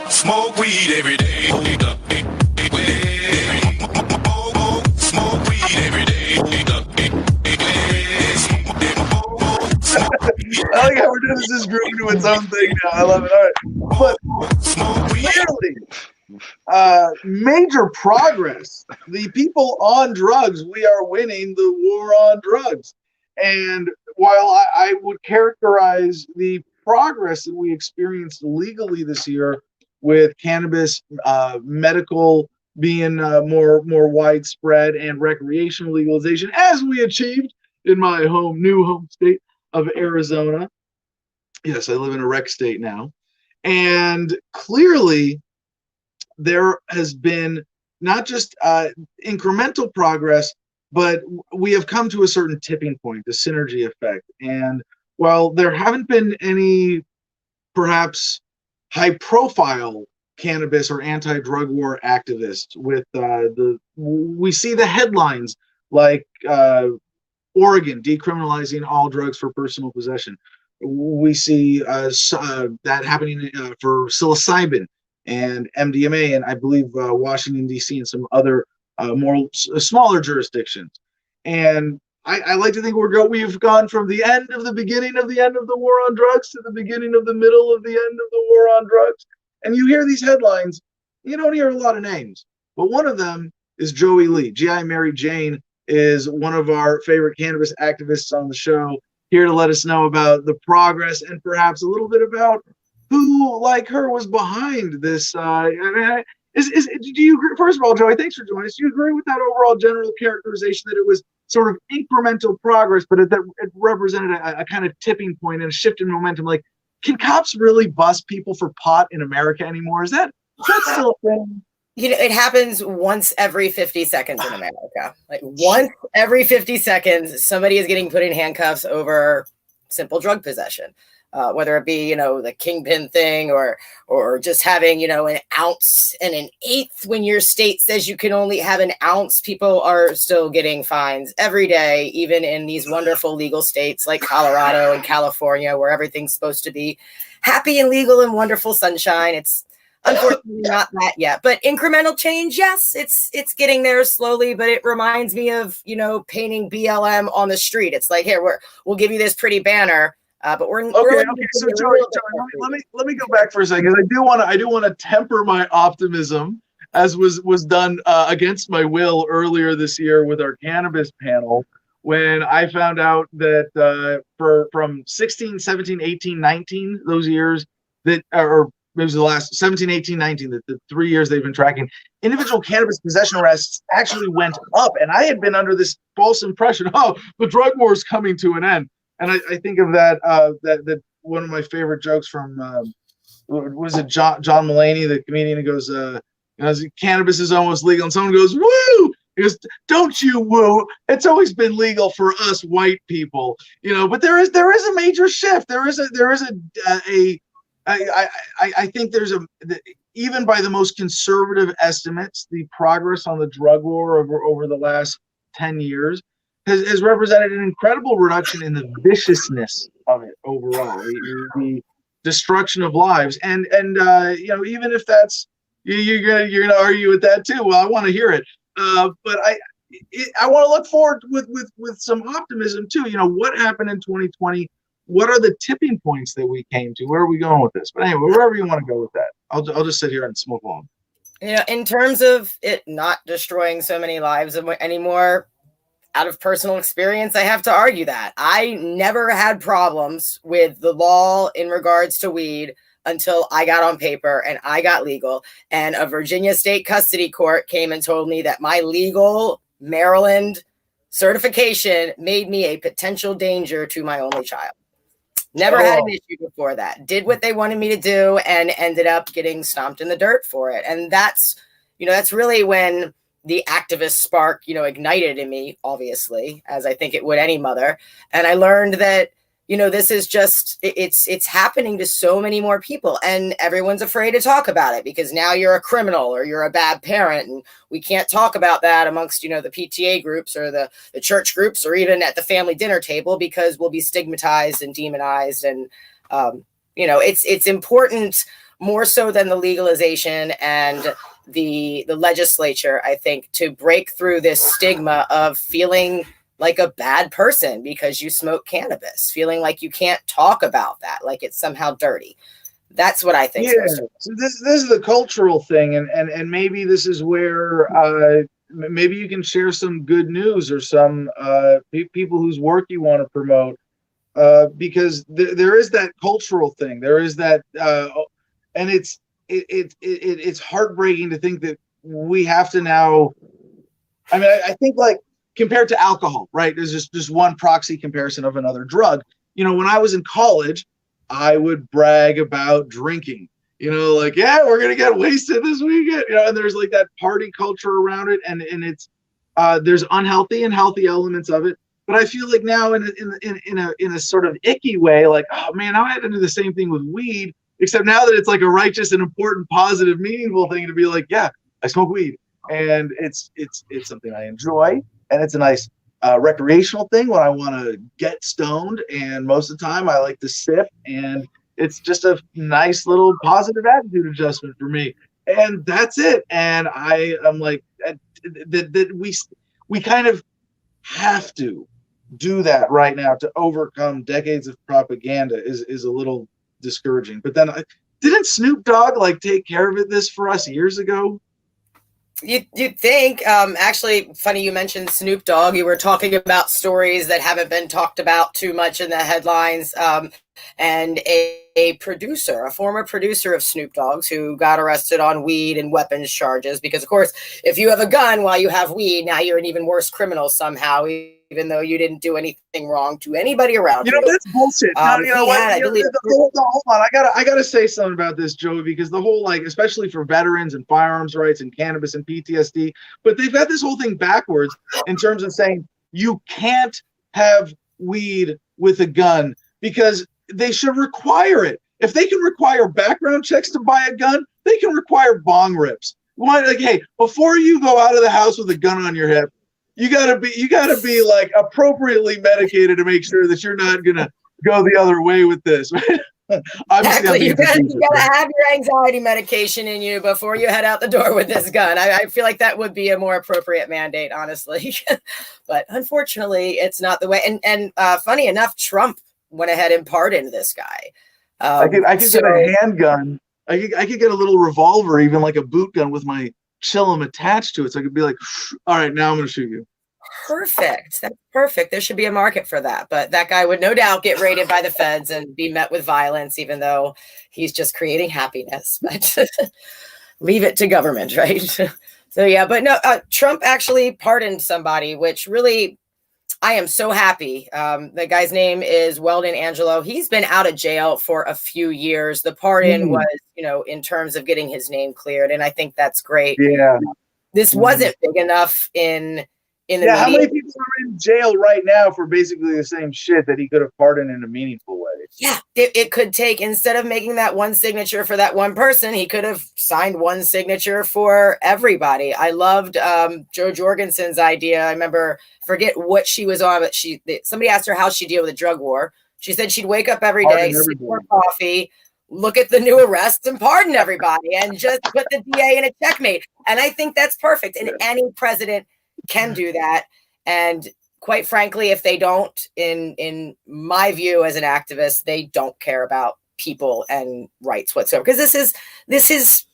Smoke weed every day. Smoke weed every day. I like how we're doing this group doing its own thing now. I love it. All right. But clearly, major progress. The people on drugs, we are winning the war on drugs. And while I would characterize the progress that we experienced legally this year with cannabis, medical being more widespread, and recreational legalization, as we achieved in my new home state of Arizona. Yes, I live in a rec state now. And clearly, there has been not just incremental progress, but we have come to a certain tipping point, the synergy effect. And while there haven't been any perhaps high-profile cannabis or anti-drug war activists with we see the headlines like Oregon decriminalizing all drugs for personal possession. We see that happening for psilocybin and MDMA, and I believe Washington, D.C. and some other smaller jurisdictions. And I like to think we've gone from the end of the beginning of the end of the war on drugs to the beginning of the middle of the end of the war on drugs. And you hear these headlines, you don't hear a lot of names, but one of them is Joey Lee. G.I. Mary Jane is one of our favorite cannabis activists on the show, here to let us know about the progress and perhaps a little bit about who, like her, was behind this. Do you agree? First of all, Joey, thanks for joining us. Do you agree with that overall general characterization that it was sort of incremental progress, but that it represented a kind of tipping point and a shift in momentum? Like, can cops really bust people for pot in America anymore? Is that still a thing? It happens once every 50 seconds in America. Like once every 50 seconds, somebody is getting put in handcuffs over simple drug possession. Whether it be, the kingpin thing or just having, an ounce and an eighth when your state says you can only have an ounce. People are still getting fines every day, even in these wonderful legal states like Colorado and California, where everything's supposed to be happy and legal and wonderful sunshine. It's unfortunately not that yet, but incremental change. Yes, it's getting there slowly, but it reminds me of, painting BLM on the street. It's like, here, we'll give you this pretty banner. But we're okay. So Joey, let me go back for a second. I do want to temper my optimism, as was done against my will earlier this year with our cannabis panel, when I found out that from 16, 17, 18, 19, those years that, or was the last 17, 18, 19, the 3 years they've been tracking, individual cannabis possession arrests actually went up. And I had been under this false impression, oh, the drug war is coming to an end. And I think of that one of my favorite jokes from was it John Mulaney, the comedian, who goes, cannabis is almost legal, and someone goes, woo! He goes, don't you woo? It's always been legal for us white people, But there is a major shift. I think there's even by the most conservative estimates, the progress on the drug war over the last 10 years has represented an incredible reduction in the viciousness of it overall, the destruction of lives, and even if that's you're gonna argue with that too. Well, I want to hear it, but I want to look forward with some optimism too. What happened in 2020? What are the tipping points that we came to? Where are we going with this? But anyway, wherever you want to go with that, I'll just sit here and smoke along. In terms of it not destroying so many lives anymore, out of personal experience, I have to argue that I never had problems with the law in regards to weed until I got on paper and I got legal, and a Virginia state custody court came and told me that my legal Maryland certification made me a potential danger to my only child. Never had an issue before that. Did what they wanted me to do and ended up getting stomped in the dirt for it. And that's really when the activist spark, ignited in me, obviously, as I think it would any mother. And I learned that, this is just, it's happening to so many more people, and everyone's afraid to talk about it because now you're a criminal or you're a bad parent. And we can't talk about that amongst, the PTA groups or the church groups or even at the family dinner table because we'll be stigmatized and demonized. And, it's important more so than the legalization and the legislature, I think, to break through this stigma of feeling like a bad person because you smoke cannabis, feeling like you can't talk about that, like it's somehow dirty. That's what I think. Yeah, so this is the cultural thing, and maybe this is where maybe you can share some good news or some people whose work you want to promote, because there is that cultural thing. There is that, and it's heartbreaking to think that we have to now. I mean, I think like compared to alcohol, right? There's just one proxy comparison of another drug. When I was in college, I would brag about drinking. Like, yeah, we're gonna get wasted this weekend. And there's like that party culture around it, and it's there's unhealthy and healthy elements of it. But I feel like now in a sort of icky way, like, oh man, I had to do the same thing with weed. Except now that it's like a righteous and important, positive, meaningful thing to be like, yeah, I smoke weed, and it's something I enjoy, and it's a nice recreational thing when I want to get stoned, and most of the time I like to sip, and it's just a nice little positive attitude adjustment for me, and that's it. And I'm like that we kind of have to do that right now to overcome decades of propaganda is a little discouraging. But then didn't Snoop Dogg take care of this for us years ago? You'd think. Actually, funny you mentioned Snoop Dogg. You were talking about stories that haven't been talked about too much in the headlines. And a producer, a former producer of Snoop Dogg's, who got arrested on weed and weapons charges. Because, of course, if you have a gun while you have weed, now you're an even worse criminal somehow, even though you didn't do anything wrong to anybody around you. That's bullshit. Hold on. I gotta say something about this, Joey, because the whole, especially for veterans and firearms rights and cannabis and PTSD, but they've got this whole thing backwards in terms of saying you can't have weed with a gun because they should require it. If they can require background checks to buy a gun, they can require bong rips. Hey, before you go out of the house with a gun on your hip, you gotta be appropriately medicated to make sure that you're not gonna go the other way with this. Exactly. You gotta have your anxiety medication in you before you head out the door with this gun. I feel like that would be a more appropriate mandate, honestly. But unfortunately, it's not the way. And funny enough, Trump went ahead and pardoned this guy. I could get a handgun. I could get a little revolver, even like a boot gun with my chillum attached to it. So I could be like, all right, now I'm going to shoot you. perfect. That's perfect. There should be a market for that. But that guy would no doubt get raided by the feds and be met with violence, even though he's just creating happiness. But leave it to government, right? So yeah, but no, Trump actually pardoned somebody, which really, I am so happy. The guy's name is Weldon Angelo. He's been out of jail for a few years. The pardon was, in terms of getting his name cleared, and I think that's great. Yeah. This wasn't big enough in the Yeah, how media. many people are in jail right now for basically the same shit that he could have pardoned in a meaningful way? Yeah, it could take, instead of making that one signature for that one person, he could have signed one signature for everybody. I loved Joe Jorgensen's idea. I remember, forget what she was on, but somebody asked her how she deal with the drug war. She said she'd wake up every day, sip more coffee, look at the new arrests, and pardon everybody, and just put the DA in a checkmate. And I think that's perfect. And any president can do that. And quite frankly, if they don't, in my view as an activist, they don't care about people and rights whatsoever. Because this is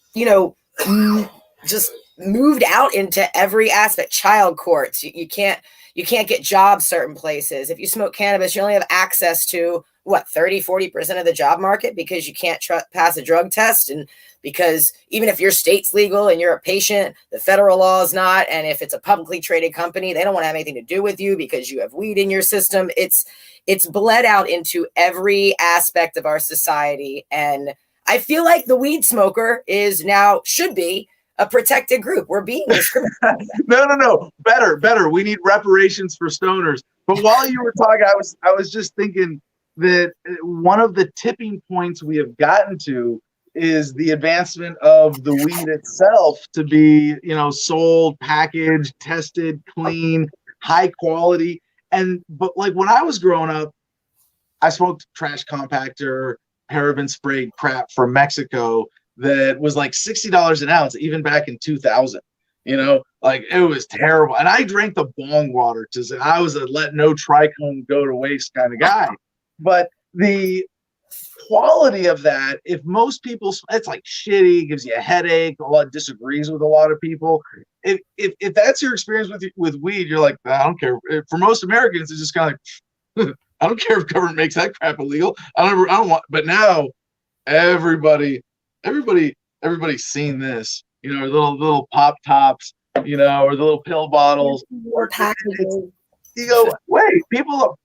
just moved out into every aspect. Child courts, you can't get jobs certain places. If you smoke cannabis, you only have access to 30-40% of the job market because you can't pass a drug test, and because even if your state's legal and you're a patient, the federal law is not. And if it's a publicly traded company, they don't want to have anything to do with you because you have weed in your system. It's bled out into every aspect of our society, and I feel like the weed smoker should be a protected group. We're being discriminated. No. Better. We need reparations for stoners. But while you were talking, I was just thinking that one of the tipping points we have gotten to is the advancement of the weed itself to be, sold, packaged, tested, clean, high quality. But like when I was growing up, I smoked trash compactor, paraben sprayed crap from Mexico that was like $60 an ounce, even back in 2000. Like it was terrible. And I drank the bong water I was a let no trichome go to waste kind of guy. But the quality of that, if most people, it's like shitty, gives you a headache, disagrees with a lot of people. If that's your experience with weed, you're like, I don't care. For most Americans, it's just kind of like, I don't care if government makes that crap illegal. I don't want. But now, everybody's seen this. Little pop tops, or the little pill bottles. You go, wait, people.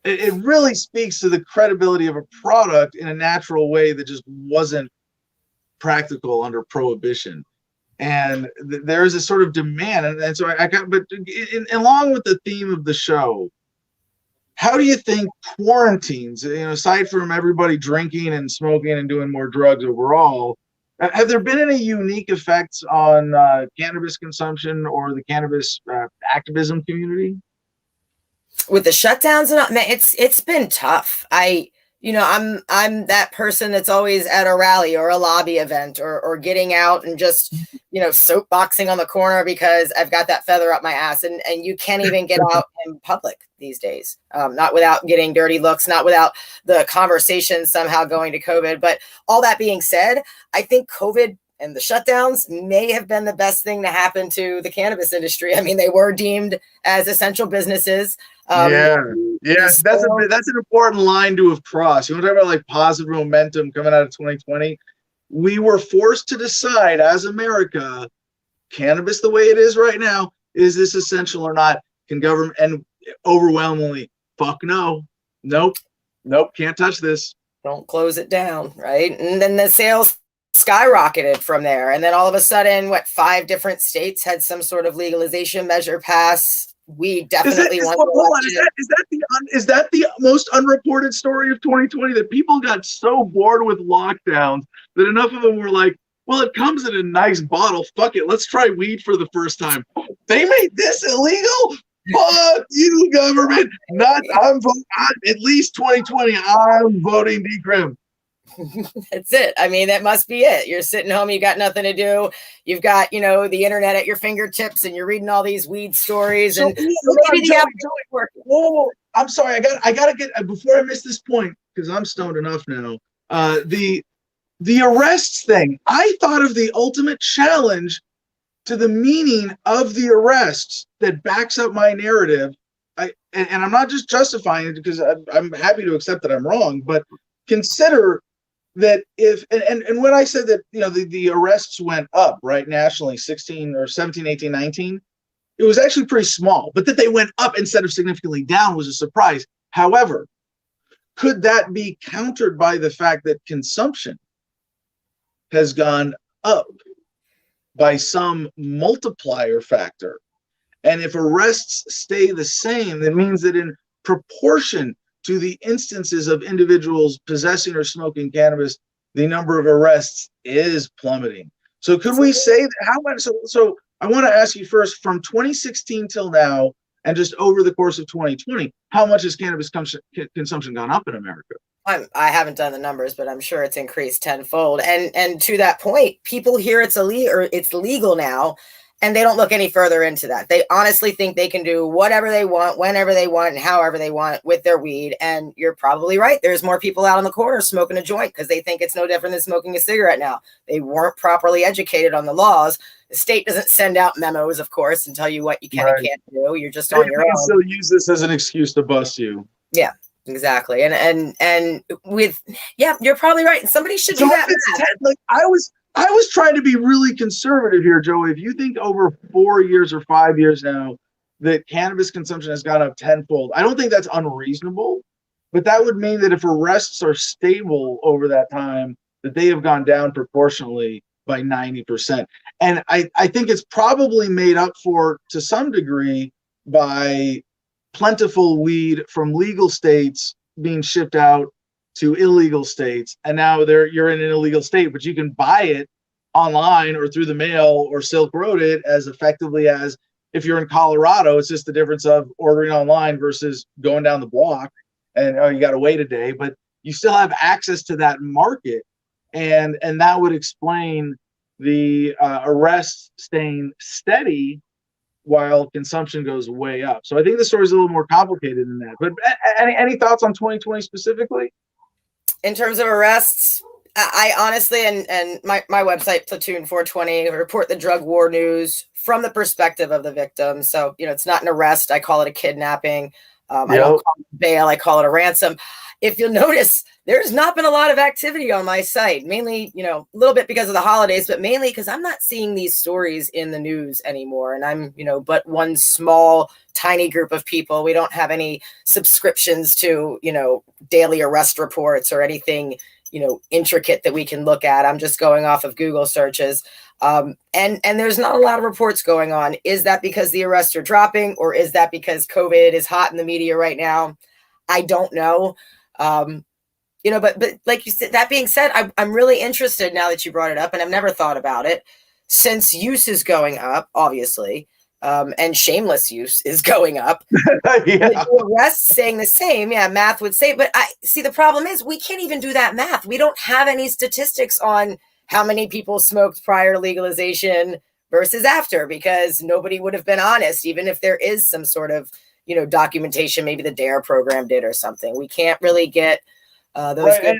It really speaks to the credibility of a product in a natural way that just wasn't practical under prohibition. And there is a sort of demand. And so along with the theme of the show, how do you think quarantines, aside from everybody drinking and smoking and doing more drugs overall, have there been any unique effects on cannabis consumption or the cannabis activism community? With the shutdowns and all, man, it's been tough. I'm that person that's always at a rally or a lobby event or getting out and just, soapboxing on the corner because I've got that feather up my ass, and you can't even get out in public these days, not without getting dirty looks, not without the conversation somehow going to COVID. But all that being said, I think COVID and the shutdowns may have been the best thing to happen to the cannabis industry. I mean, they were deemed as essential businesses. That's an important line to have crossed. You want to talk about like positive momentum coming out of 2020? We were forced to decide as America, cannabis the way it is right now, is this essential or not? Can government, and overwhelmingly, fuck no. Nope, can't touch this. Don't close it down, right? And then the sales skyrocketed from there. And then all of a sudden, 5 different states had some sort of legalization measure pass. We definitely want to. Is that the most unreported story of 2020? That people got so bored with lockdowns that enough of them were like, well, it comes in a nice bottle. Fuck it. Let's try weed for the first time. They made this illegal? Fuck you, government. At least 2020, I'm voting decrim. That's it. I mean, that must be it. You're sitting home, you got nothing to do. You've got, the internet at your fingertips, and you're reading all these weed stories. I'm sorry. I gotta get, before I miss this point, because I'm stoned enough now. The arrests thing. I thought of the ultimate challenge to the meaning of the arrests that backs up my narrative. And I'm not just justifying it because I'm happy to accept that I'm wrong, but consider that if and when I said that, you know, the arrests went up, right, nationally, 16 or 17, 18, 19, it was actually pretty small, but that they went up instead of significantly down was a surprise. However, could that be countered by the fact that consumption has gone up by some multiplier factor? And if arrests stay the same, that means that in proportion to the instances of individuals possessing or smoking cannabis, the number of arrests is plummeting. So could we say that how much? So I want to ask you first, from 2016 till now, and just over the course of 2020, how much has cannabis consumption gone up in America? I haven't done the numbers, but I'm sure it's increased tenfold. And to that point, people hear it's illegal or it's legal now, and they don't look any further into that. They honestly think they can do whatever they want, whenever they want, and however they want with their weed. And you're probably right. There's more people out on the corner smoking a joint because they think it's no different than smoking a cigarette now. They weren't properly educated on the laws. The state doesn't send out memos, of course, and tell you what you can and can't do. You're just on your own. Still use this as an excuse to bust you. Yeah, exactly. And with, yeah, you're probably right. Somebody should do that. Like I was trying to be really conservative here, Joey. If you think over 4 years or 5 years now that cannabis consumption has gone up tenfold, I don't think that's unreasonable, but that would mean that if arrests are stable over that time, that they have gone down proportionally by 90%. And I think it's probably made up for to some degree by plentiful weed from legal states being shipped out to illegal states, and now you're in an illegal state, but you can buy it online or through the mail or Silk Road it as effectively as if you're in Colorado. It's just the difference of ordering online versus going down the block, and you got to wait a day, but you still have access to that market, and that would explain the arrests staying steady while consumption goes way up. So I think the story is a little more complicated than that. But any thoughts on 2020 specifically? In terms of arrests, I honestly, and my website, Platoon 420, report the drug war news from the perspective of the victim. So, you know, it's not an arrest. I call it a kidnapping. I don't call it bail. I call it a ransom. If you'll notice, there's not been a lot of activity on my site, mainly, you know, a little bit because of the holidays, but mainly because I'm not seeing these stories in the news anymore. And I'm, you know, but one small, tiny group of people. We don't have any subscriptions to, you know, daily arrest reports or anything, you know, intricate that we can look at. I'm just going off of Google searches. And there's not a lot of reports going on. Is that because the arrests are dropping, or is that because COVID is hot in the media right now? I don't know. You know, but like you said, that being said, I'm really interested now that you brought it up, and I've never thought about it. Since use is going up, obviously, and shameless use is going up. Yeah. The rest staying the same. Yeah, math would say, but I see the problem is we can't even do that math. We don't have any statistics on how many people smoked prior to legalization versus after, because nobody would have been honest, even if there is some sort of, you know, documentation, maybe the DARE program did or something. We can't really get those. Right.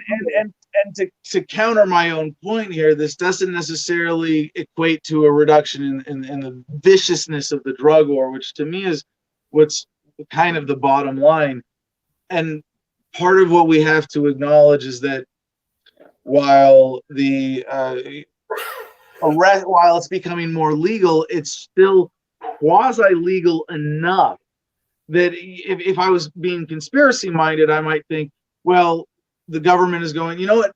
And to counter my own point here, this doesn't necessarily equate to a reduction in the viciousness of the drug war, which to me is what's kind of the bottom line. And part of what we have to acknowledge is that while the arrest, while it's becoming more legal, it's still quasi-legal enough that if I was being conspiracy minded, I might think, well, the government is going, you know what,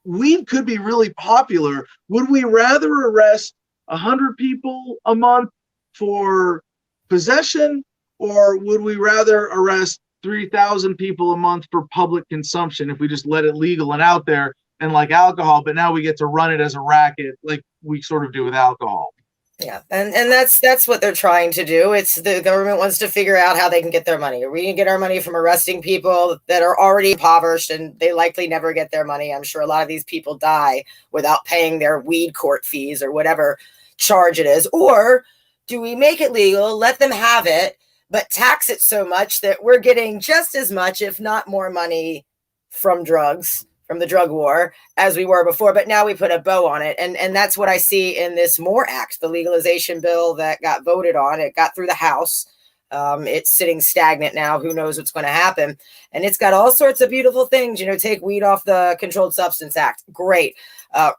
weed could be really popular. Would we rather arrest 100 people a month for possession, or would we rather arrest 3,000 people a month for public consumption if we just let it legal and out there, and like alcohol, but now we get to run it as a racket like we sort of do with alcohol? Yeah, and that's what they're trying to do. It's the government wants to figure out how they can get their money. We can get our money from arresting people that are already impoverished, and they likely never get their money. I'm sure a lot of these people die without paying their weed court fees or whatever charge it is. Or do we make it legal, let them have it, but tax it so much that we're getting just as much, if not more money from drugs from the drug war as we were before, but now we put a bow on it. And that's what I see in this MORE Act, the legalization bill that got voted on. It got through the House. It's sitting stagnant now. Who knows what's going to happen? And it's got all sorts of beautiful things. Take weed off the Controlled Substance Act. Great.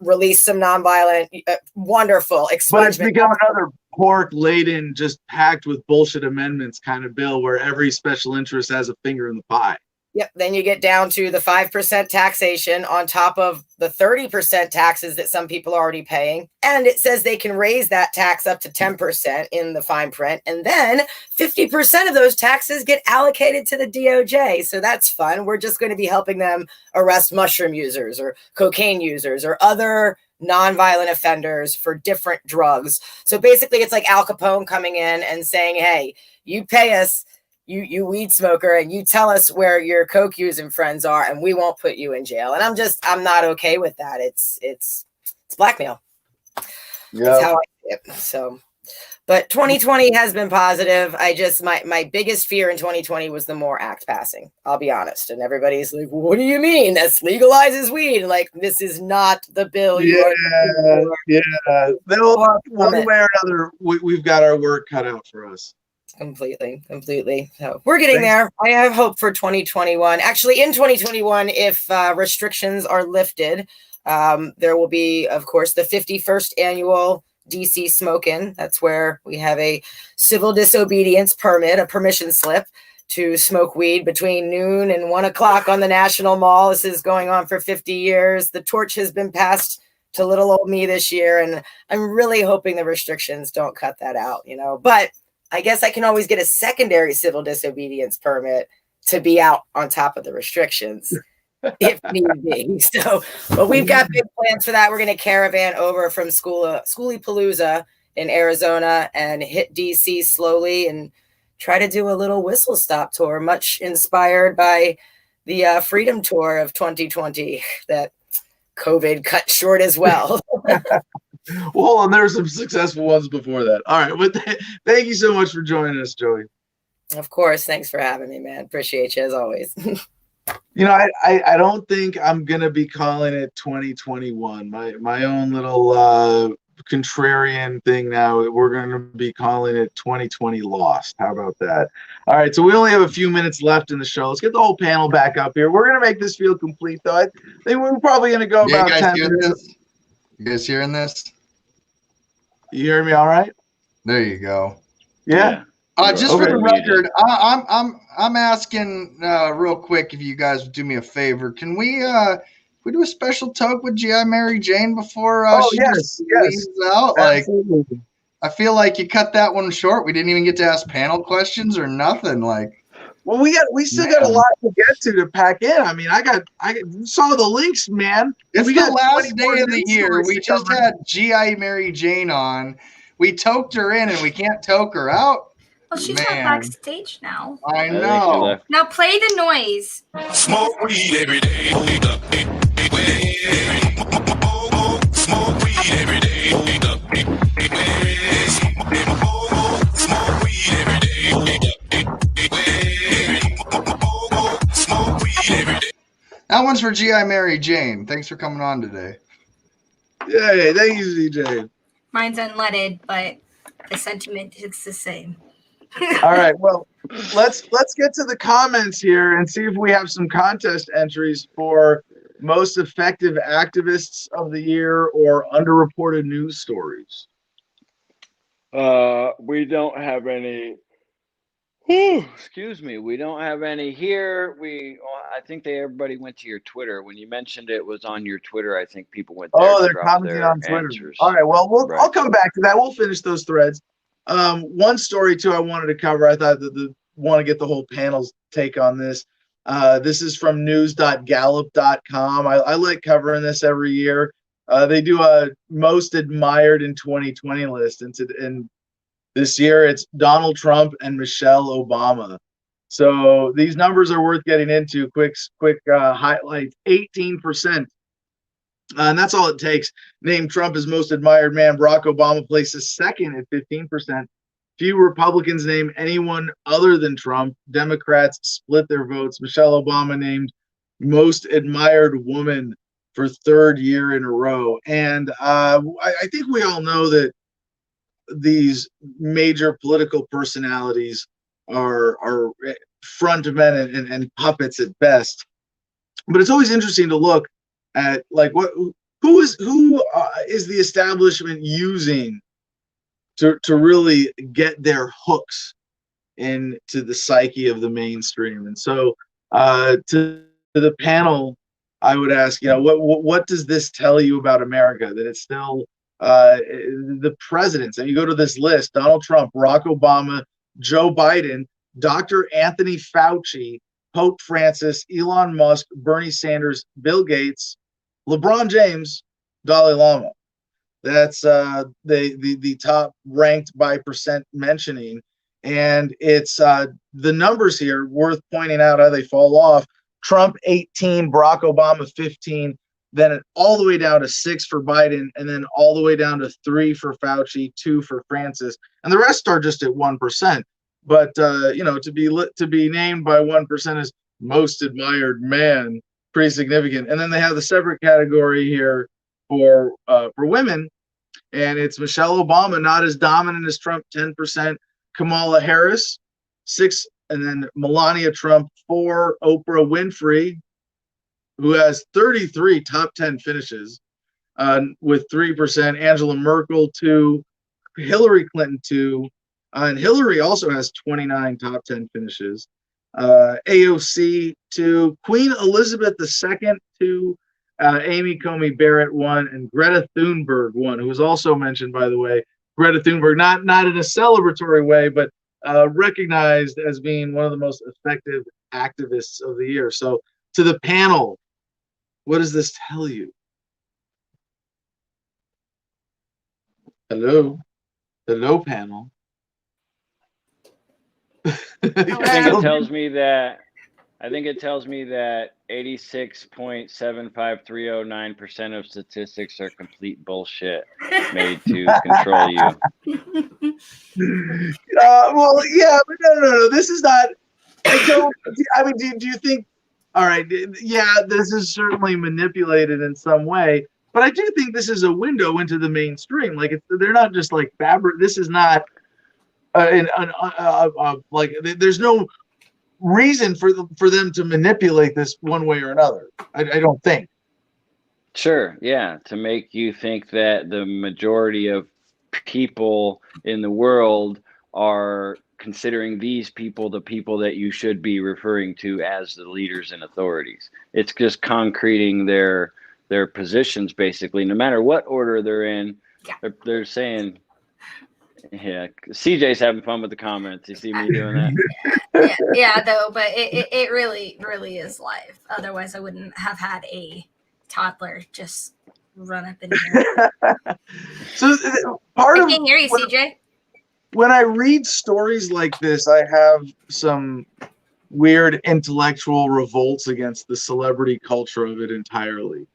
Release some nonviolent, wonderful. But it's become another pork-laden, just packed with bullshit amendments kind of bill where every special interest has a finger in the pie. Yep. Then you get down to the 5% taxation on top of the 30% taxes that some people are already paying. And it says they can raise that tax up to 10% in the fine print. And then 50% of those taxes get allocated to the DOJ. So that's fun. We're just going to be helping them arrest mushroom users or cocaine users or other nonviolent offenders for different drugs. So basically it's like Al Capone coming in and saying, hey, you pay us, you weed smoker, and you tell us where your coke using friends are, and we won't put you in jail. And I'm not okay with that. It's blackmail. Yeah, that's how I see it. So, but 2020 has been positive. My biggest fear in 2020 was the MORE Act passing. I'll be honest. And everybody's like, what do you mean? This legalizes weed. Like, this is not the bill. One way or another, we've got our work cut out for us. Completely. So we're getting there. I have hope for 2021. Actually, in 2021, if restrictions are lifted, there will be, of course, the 51st annual DC Smoke-In. That's where we have a civil disobedience permit, a permission slip to smoke weed between noon and 1 o'clock on the National Mall. This is going on for 50 years. The torch has been passed to little old me this year, and I'm really hoping the restrictions don't cut that out, but I guess I can always get a secondary civil disobedience permit to be out on top of the restrictions if need be. So, but we've got big plans for that. We're going to caravan over from Schoolypalooza in Arizona and hit DC slowly and try to do a little whistle stop tour, much inspired by the Freedom Tour of 2020 that COVID cut short as well. Well, and there were some successful ones before that. All right. But thank you so much for joining us, Joey. Of course. Thanks for having me, man. Appreciate you as always. I don't think I'm going to be calling it 2021. My own little contrarian thing now. We're going to be calling it 2020 Lost. How about that? All right. So we only have a few minutes left in the show. Let's get the whole panel back up here. We're going to make this feel complete, though. I think we're probably going to go about 10 minutes. You guys hearing this? You hear me all right? There you go. Yeah. Just for the record, I'm asking real quick if you guys would do me a favor. Can we do a special talk with GI Mary Jane before she leaves out? Absolutely. I feel like you cut that one short. We didn't even get to ask panel questions or nothing. Well, we still got a lot to get to pack in. I mean, I saw the links, man. It's the last day of the year. We just had GI Mary Jane on. We toked her in, and we can't toke her out. Well, she's not backstage now. I know. Now play the noise. Smoke weed every day. Smoke weed every day. Smoke weed every day. That one's for GI Mary Jane. Thanks for coming on today. Yeah, thank you, CJ. Mine's unleaded, but the sentiment is the same. All right, well, let's get to the comments here and see if we have some contest entries for most effective activists of the year or underreported news stories. We don't have any. Excuse me. We don't have any here. I think everybody went to your Twitter. When you mentioned it was on your Twitter, I think people went there. Oh, they're commenting on Twitter. Answers. All right. Well, I'll come back to that. We'll finish those threads. One story too I wanted to cover. I thought that want to get the whole panel's take on this. This is from news.gallup.com. I like covering this every year. They do a most admired in 2020 list, and this year it's Donald Trump and Michelle Obama. So these numbers are worth getting into. Quick highlights: 18%. And that's all it takes. Name Trump as most admired man. Barack Obama places second at 15%. Few Republicans name anyone other than Trump. Democrats split their votes. Michelle Obama named most admired woman for third year in a row. And I think we all know that these major political personalities are front men and puppets at best. But it's always interesting to look at like who is the establishment using to really get their hooks into the psyche of the mainstream. And so to the panel, I would ask, what does this tell you about America? That it's still the presidents, and you go to this list: Donald Trump, Barack Obama, Joe Biden, Dr. Anthony Fauci, Pope Francis, Elon Musk, Bernie Sanders, Bill Gates, LeBron James, Dalai Lama. That's the top ranked by percent mentioning. And it's the numbers here worth pointing out how they fall off. Trump 18, Barack Obama 15, then all the way down to 6 for Biden, and then all the way down to 3 for Fauci, 2 for Francis, and the rest are just at 1%. But to be named by 1% as most admired man, pretty significant. And then they have the separate category here for women, and it's Michelle Obama, not as dominant as Trump, 10%. Kamala Harris, 6, and then Melania Trump, 4. Oprah Winfrey, who has 33 top 10 finishes, with 3%. Angela Merkel, 2. Hillary Clinton, 2. And Hillary also has 29 top 10 finishes. AOC, 2. Queen Elizabeth II, 2. Amy Coney Barrett, 1. And Greta Thunberg, 1, who was also mentioned, by the way. Greta Thunberg, not in a celebratory way, but recognized as being one of the most effective activists of the year. So to the panel, what does this tell you? Hello, panel. I think it tells me that 86.75309% of statistics are complete bullshit made to control you. Well, yeah, but no. This is not. Do you think? All right, yeah, this is certainly manipulated in some way, but I do think this is a window into the mainstream. Like they're not just like fabric. This is not like there's no reason for them to manipulate this one way or another. I don't think. Sure, yeah, to make you think that the majority of people in the world are considering these people the people that you should be referring to as the leaders and authorities. It's just concreting their positions, basically, no matter what order they're in. Yeah. They're saying, yeah, CJ's having fun with the comments. You see me doing that? yeah, though, but it really is live. Otherwise, I wouldn't have had a toddler just run up in here. So I can't hear you, CJ. When I read stories like this, I have some weird intellectual revolts against the celebrity culture of it entirely.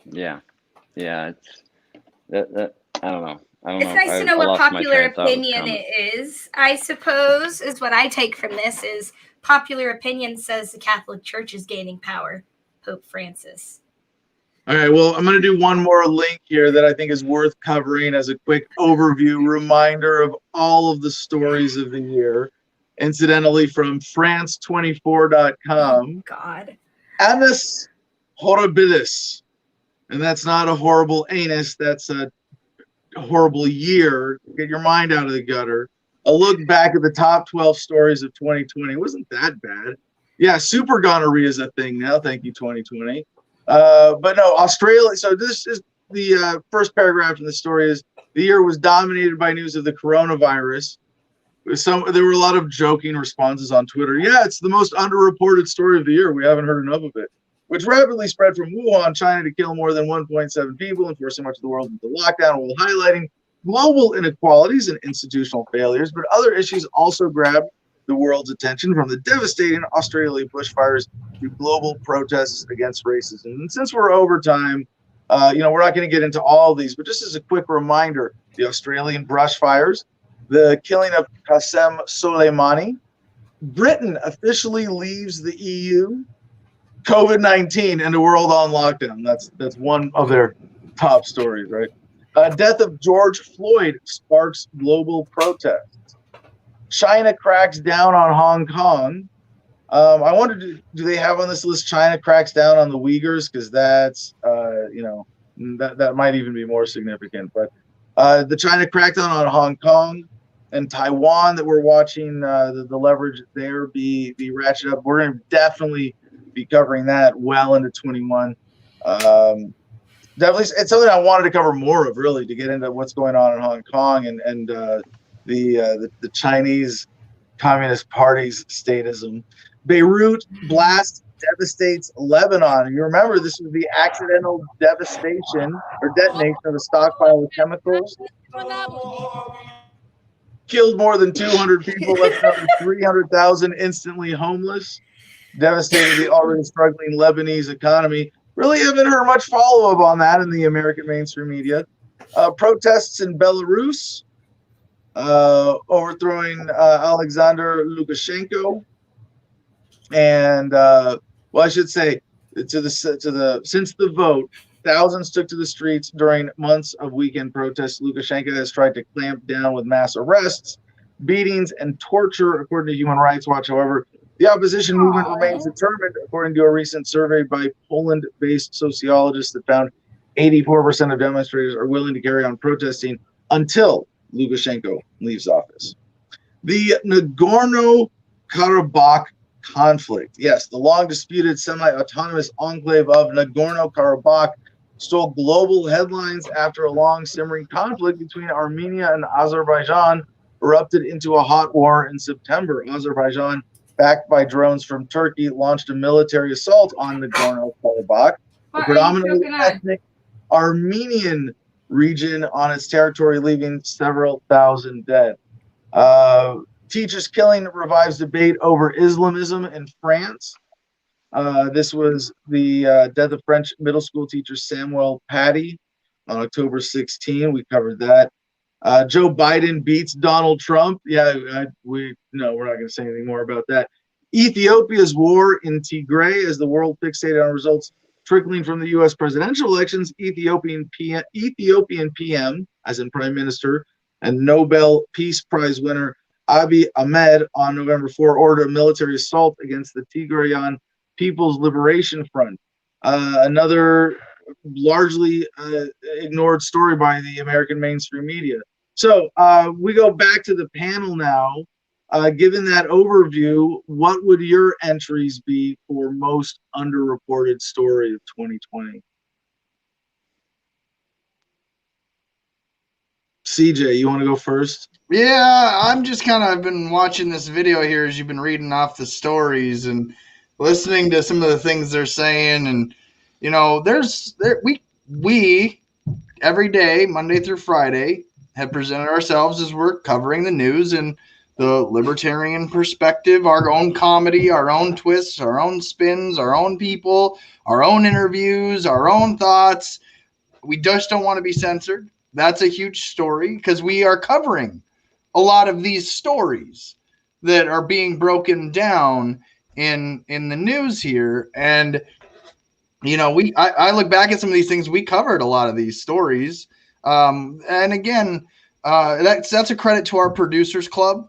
Yeah. It's that I don't know. It's nice to know what popular opinion it is, I suppose, is what I take from this is popular opinion says the Catholic Church is gaining power. Pope Francis. All right, well, I'm going to do one more link here that I think is worth covering as a quick overview reminder of all of the stories of the year. Incidentally, from France24.com. Oh, God. Annus Horribilis. And that's not a horrible anus, that's a horrible year. Get your mind out of the gutter. A look back at the top 12 stories of 2020. It wasn't that bad. Yeah, super gonorrhea is a thing now. Thank you, 2020. But no, Australia. So this is the first paragraph in the story is the year was dominated by news of the coronavirus. There were a lot of joking responses on Twitter. Yeah, it's the most underreported story of the year. We haven't heard enough of it. Which rapidly spread from Wuhan, China, to kill more than 1.7 people and force so much of the world into lockdown, while highlighting global inequalities and institutional failures. But other issues also grabbed the world's attention, from the devastating Australian bushfires to global protests against racism. And since we're over time, we're not going to get into all of these, but just as a quick reminder, the Australian brushfires, the killing of Qasem Soleimani, Britain officially leaves the EU. COVID-19 and the world on lockdown. That's one of their top stories, right? Death of George Floyd sparks global protests. China cracks down on Hong Kong. I wonder, do they have on this list China cracks down on the Uyghurs? Because that's, that might even be more significant. But the China crackdown on Hong Kong and Taiwan that we're watching the leverage there be ratcheted up. We're going to definitely be covering that well into 21. Definitely, it's something I wanted to cover more of, really, to get into what's going on in Hong Kong and the Chinese Communist Party's statism. Beirut blast devastates Lebanon. You remember this was the accidental devastation or detonation of a stockpile of chemicals. Killed more than 200 people, left another 300,000 instantly homeless. Devastated the already struggling Lebanese economy. Really haven't heard much follow-up on that in the American mainstream media. Protests in Belarus, overthrowing Alexander Lukashenko, and I should say since the vote, thousands took to the streets during months of weekend protests. Lukashenko has tried to clamp down with mass arrests, beatings, and torture, according to Human Rights Watch. However, the opposition movement remains determined, according to a recent survey by Poland-based sociologists that found 84% of demonstrators are willing to carry on protesting until Lukashenko leaves office. The Nagorno-Karabakh conflict. Yes, the long-disputed semi-autonomous enclave of Nagorno-Karabakh stole global headlines after a long simmering conflict between Armenia and Azerbaijan erupted into a hot war in September. Azerbaijan, backed by drones from Turkey, launched a military assault on Nagorno-Karabakh, a predominantly ethnic Armenian region on its territory, leaving several thousand dead. Teachers killing revives debate over Islamism in France. This was the death of French middle school teacher Samuel Paty on October 16. We covered that. Joe Biden beats Donald Trump. Yeah, we're not going to say anything more about that. Ethiopia's war in Tigray as the world fixated on results trickling from the U.S. presidential elections. Ethiopian PM, as in Prime Minister, and Nobel Peace Prize winner Abiy Ahmed on November 4 ordered a military assault against the Tigrayan People's Liberation Front. Another largely ignored story by the American mainstream media. So we go back to the panel now. Given that overview, what would your entries be for most underreported story of 2020? CJ, you want to go first? Yeah, I'm just I've been watching this video here as you've been reading off the stories and listening to some of the things they're saying. And, we every day, Monday through Friday, have presented ourselves as we're covering the news and the libertarian perspective, our own comedy, our own twists, our own spins, our own people, our own interviews, our own thoughts. We just don't want to be censored. That's a huge story because we are covering a lot of these stories that are being broken down in the news here. And, I look back at some of these things. We covered a lot of these stories. And again, that's a credit to our producers club.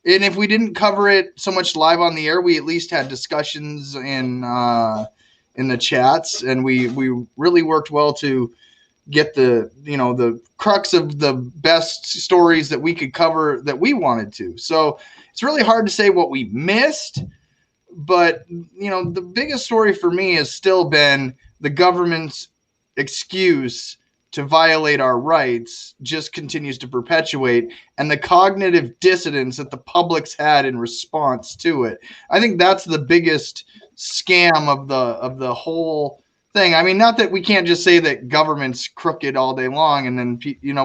And if we didn't cover it so much live on the air, we at least had discussions in the chats, and we really worked well to get the crux of the best stories that we could cover that we wanted to. So it's really hard to say what we missed, but the biggest story for me has still been the government's excuse to violate our rights just continues to perpetuate, and the cognitive dissonance that the public's had in response to it. I think that's the biggest scam of the whole thing. I mean, not that we can't just say that government's crooked all day long, and then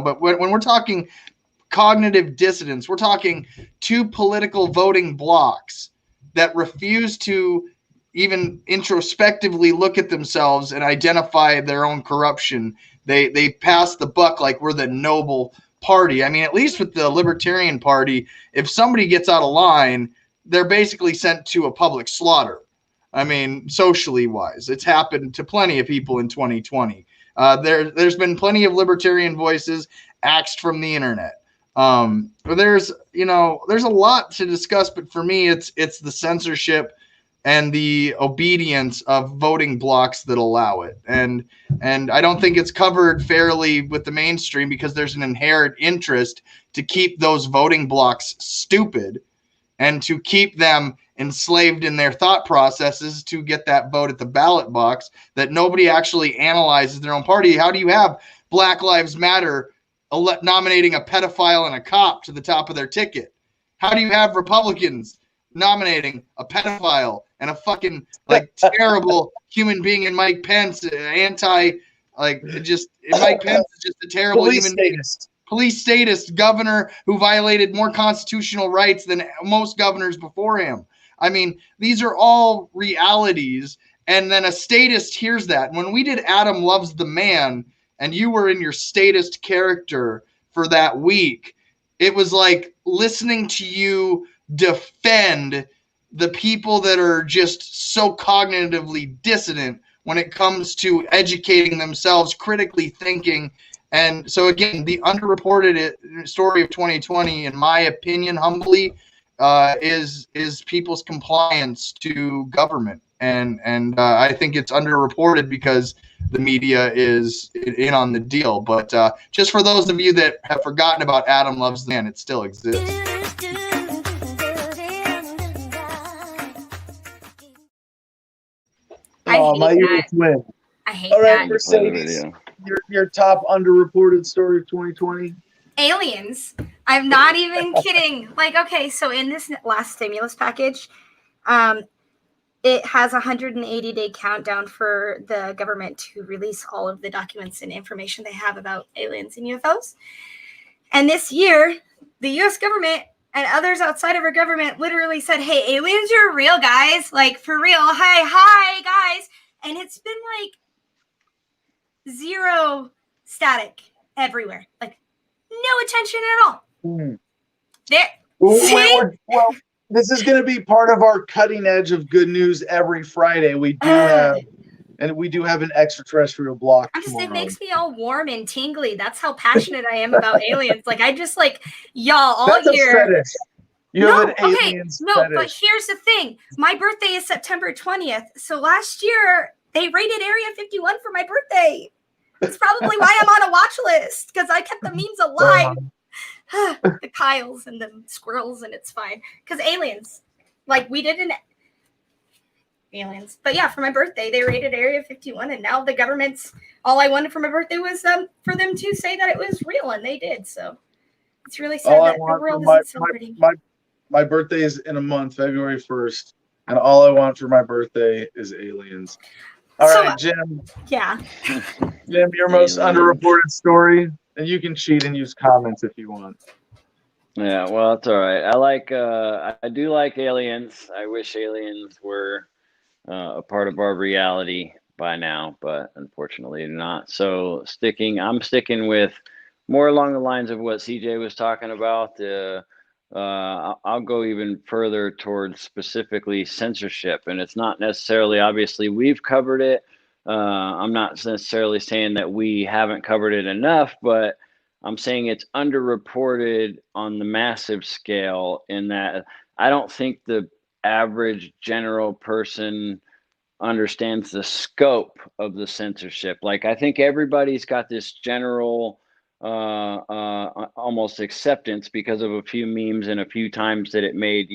but when we're talking cognitive dissonance, we're talking two political voting blocks that refuse to even introspectively look at themselves and identify their own corruption. They pass the buck like we're the noble party. I mean, at least with the Libertarian Party, if somebody gets out of line, they're basically sent to a public slaughter. I mean, socially wise, it's happened to plenty of people in 2020. There's been plenty of libertarian voices axed from the internet. There's a lot to discuss, but for me, it's the censorship and the obedience of voting blocks that allow it. And I don't think it's covered fairly with the mainstream because there's an inherent interest to keep those voting blocks stupid and to keep them enslaved in their thought processes to get that vote at the ballot box, that nobody actually analyzes their own party. How do you have Black Lives Matter nominating a pedophile and a cop to the top of their ticket? How do you have Republicans nominating a pedophile and a fucking terrible human being in Mike Pence, Mike Pence is just a terrible Police human being. Police statist governor who violated more constitutional rights than most governors before him. I mean, these are all realities. And then a statist hears that. When we did Adam Loves the Man, and you were in your statist character for that week, it was like listening to you defend the people that are just so cognitively dissonant when it comes to educating themselves, critically thinking. And so, again, the underreported story of 2020, in my opinion, humbly, is people's compliance to government. And I think it's underreported because the media is in on the deal. But just for those of you that have forgotten about Adam Loves the Man, it still exists. My ears win. I hate All right, that. Mercedes, your top underreported story of 2020. Aliens. I'm not even kidding. Like, okay, so in this last stimulus package, it has a 180-day countdown for the government to release all of the documents and information they have about aliens and UFOs. And this year, the U.S. government and others outside of our government literally said, hey, aliens are real, guys. Like, for real. Hi, guys. And it's been like zero static everywhere. Like, no attention at all. There. Well, this is going to be part of our cutting edge of good news every Friday. We do have an extraterrestrial block tomorrow. It makes me all warm and tingly. That's how passionate I am about aliens. Like, I just y'all all That's year. A fetish. You have an aliens fetish. But here's the thing. My birthday is September 20th. So last year they raided Area 51 for my birthday. That's probably why I'm on a watch list, because I kept the memes alive. The Kyles and the squirrels, and it's fine. Because aliens, we didn't. Aliens. But yeah, for my birthday, they raided Area 51, and now the government's. All I wanted for my birthday was for them to say that it was real, and they did. So it's really sad that the world isn't celebrating. My birthday is in a month, February 1st, and all I want for my birthday is aliens. All right, Jim. Yeah. Jim, your most underreported story, and you can cheat and use comments if you want. Yeah, well, it's all right. I do like aliens. I wish aliens were a part of our reality by now, but unfortunately not. So I'm sticking with more along the lines of what CJ was talking about. I'll go even further towards specifically censorship, and it's not necessarily, obviously we've covered it. I'm not necessarily saying that we haven't covered it enough, but I'm saying it's underreported on the massive scale, in that I don't think the average general person understands the scope of the censorship. Like, I think everybody's got this general almost acceptance because of a few memes and a few times that it made,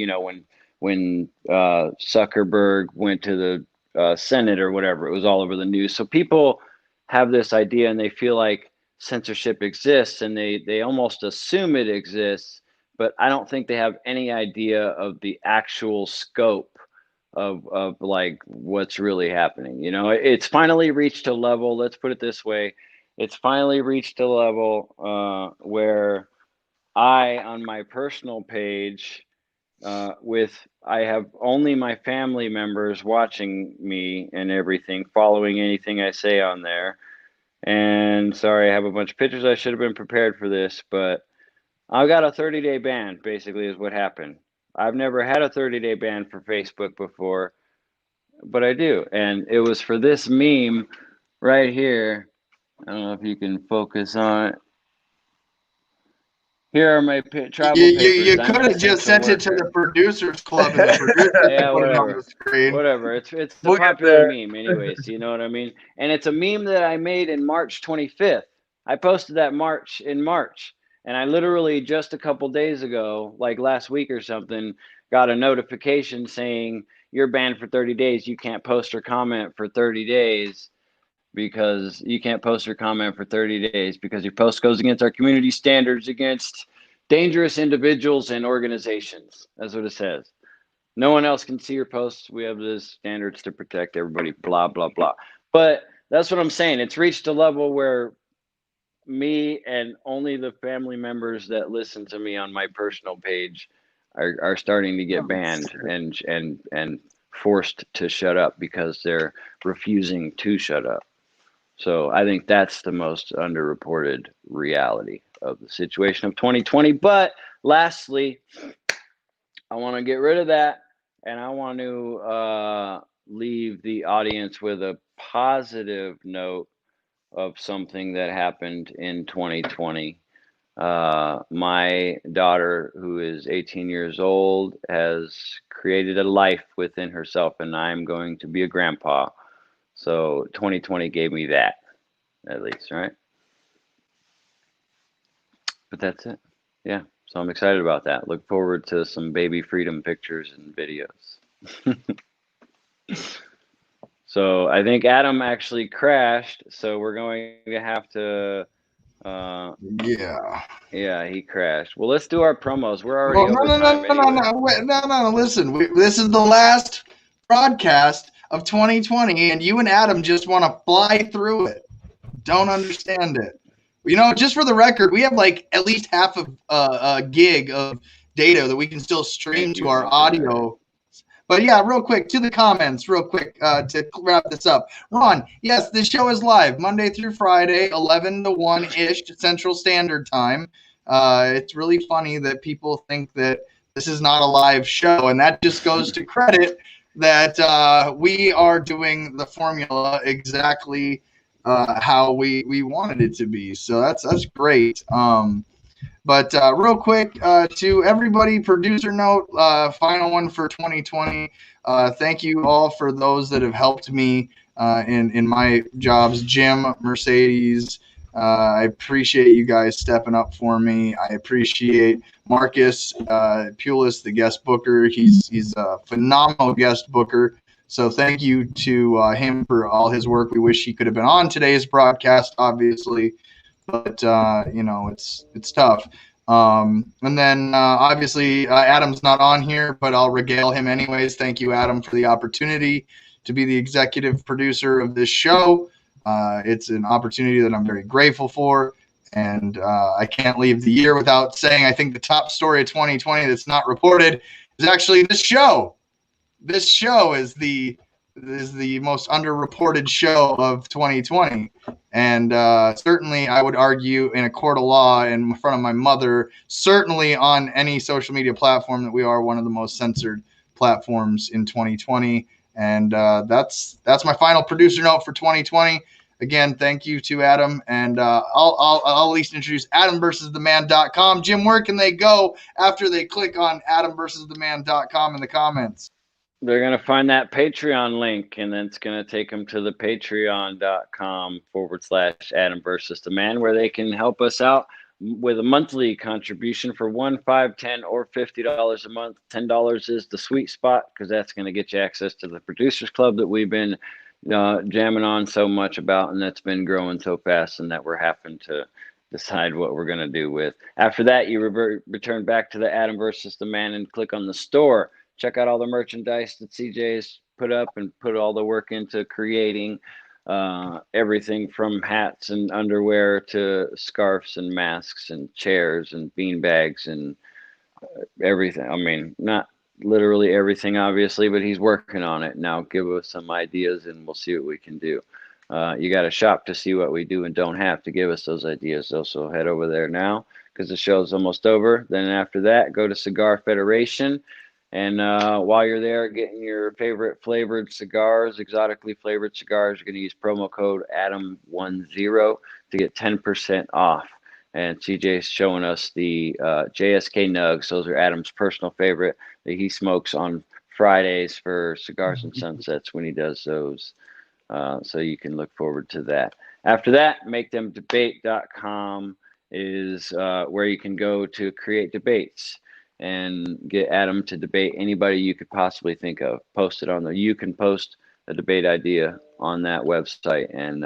when Zuckerberg went to the Senate or whatever, it was all over the news. So people have this idea and they feel like censorship exists, and they almost assume it exists, but I don't think they have any idea of the actual scope of what's really happening. It's finally reached a level, let's put it this way, it's finally reached a level where on my personal page, I have only my family members watching me and everything, following anything I say on there. And sorry, I have a bunch of pictures. I should have been prepared for this, but I've got a 30-day ban, basically, is what happened. I've never had a 30-day ban for Facebook before, but I do. And it was for this meme right here. I don't know if you can focus on it. Here are my tribal papers. You I'm could an have just essential sent it to worker. the producers club and the producers Yeah, could put it on whatever. the screen. Whatever. It's a We'll get popular there. meme anyways, you know what I mean? And it's a meme that I made in March 25th. I posted that in March. And I literally just a couple days ago, like last week or something, got a notification saying you're banned for 30 days. You can't post or comment for 30 days because you can't post or comment for 30 days because your post goes against our community standards against dangerous individuals and organizations. That's what it says. No one else can see your posts. We have the standards to protect everybody, blah, blah, blah. But that's what I'm saying. It's reached a level where me and only the family members that listen to me on my personal page are starting to get banned and forced to shut up because they're refusing to shut up. So I think that's the most underreported reality of the situation of 2020. But lastly, I want to get rid of that, and I want to leave the audience with a positive note of something that happened in 2020. My daughter, who is 18 years old, has created a life within herself, and I'm going to be a grandpa. So 2020 gave me that, at least, right? But that's it. Yeah. So I'm excited about that. Look forward to some baby freedom pictures and videos. So I think Adam actually crashed. So we're going to have to. Yeah, he crashed. Well, let's do our promos. We're already over time anyway. No. Listen, this is the last broadcast of 2020, and you and Adam just want to fly through it. Don't understand it. You know, just for the record, we have like at least half of a gig of data that we can still stream to our audio. But yeah, real quick, to the comments, real quick, to wrap this up. Ron, yes, this show is live Monday through Friday, 11 to 1-ish Central Standard Time. It's really funny that people think that this is not a live show, and that just goes to credit that we are doing the formula exactly how we wanted it to be. So that's great. But real quick, to everybody, producer note, final one for 2020. Thank you all for those that have helped me in my jobs. Jim, Mercedes, I appreciate you guys stepping up for me. I appreciate Marcus Pulis, the guest booker. He's a phenomenal guest booker. So thank you to him for all his work. We wish he could have been on today's broadcast, obviously. But you know, it's tough. And then obviously Adam's not on here, but I'll regale him anyways. Thank you, Adam, for the opportunity to be the executive producer of this show. It's an opportunity that I'm very grateful for, and I can't leave the year without saying I think the top story of 2020 that's not reported is actually this show. This show is the most underreported show of 2020. And certainly I would argue in a court of law in front of my mother, certainly on any social media platform, that we are one of the most censored platforms in 2020. And that's my final producer note for 2020. Again, thank you to Adam. And I'll at least introduce AdamVersusTheMan.com. Jim, where can they go after they click on AdamVersusTheMan.com in the comments? They're going to find that Patreon link, and then it's going to take them to the patreon.com/Adam versus the man, where they can help us out with a monthly contribution for $1, $5, $10, or $50 a month. $10 is the sweet spot because that's going to get you access to the Producers Club that we've been jamming on so much about, and that's been growing so fast, and that we're having to decide what we're going to do with. After that, you return back to the Adam versus the man and click on the store. Check out all the merchandise that CJ's put up and put all the work into creating, everything from hats and underwear to scarves and masks and chairs and bean bags and everything. I mean, not literally everything, obviously, but he's working on it now. Give us some ideas and we'll see what we can do. You got to shop to see what we do and don't have to give us those ideas. So head over there now because the show's almost over. Then after that, go to Cigar Federation. And while you're there getting your favorite flavored cigars, exotically flavored cigars, you're going to use promo code ADAM10 to get 10% off. And CJ's showing us the JSK Nugs. Those are Adam's personal favorite that he smokes on Fridays for Cigars and Sunsets when he does those. So you can look forward to that. After that, makethemdebate.com is where you can go to create debates and get Adam to debate anybody you could possibly think of. Post it on there. You can post a debate idea on that website and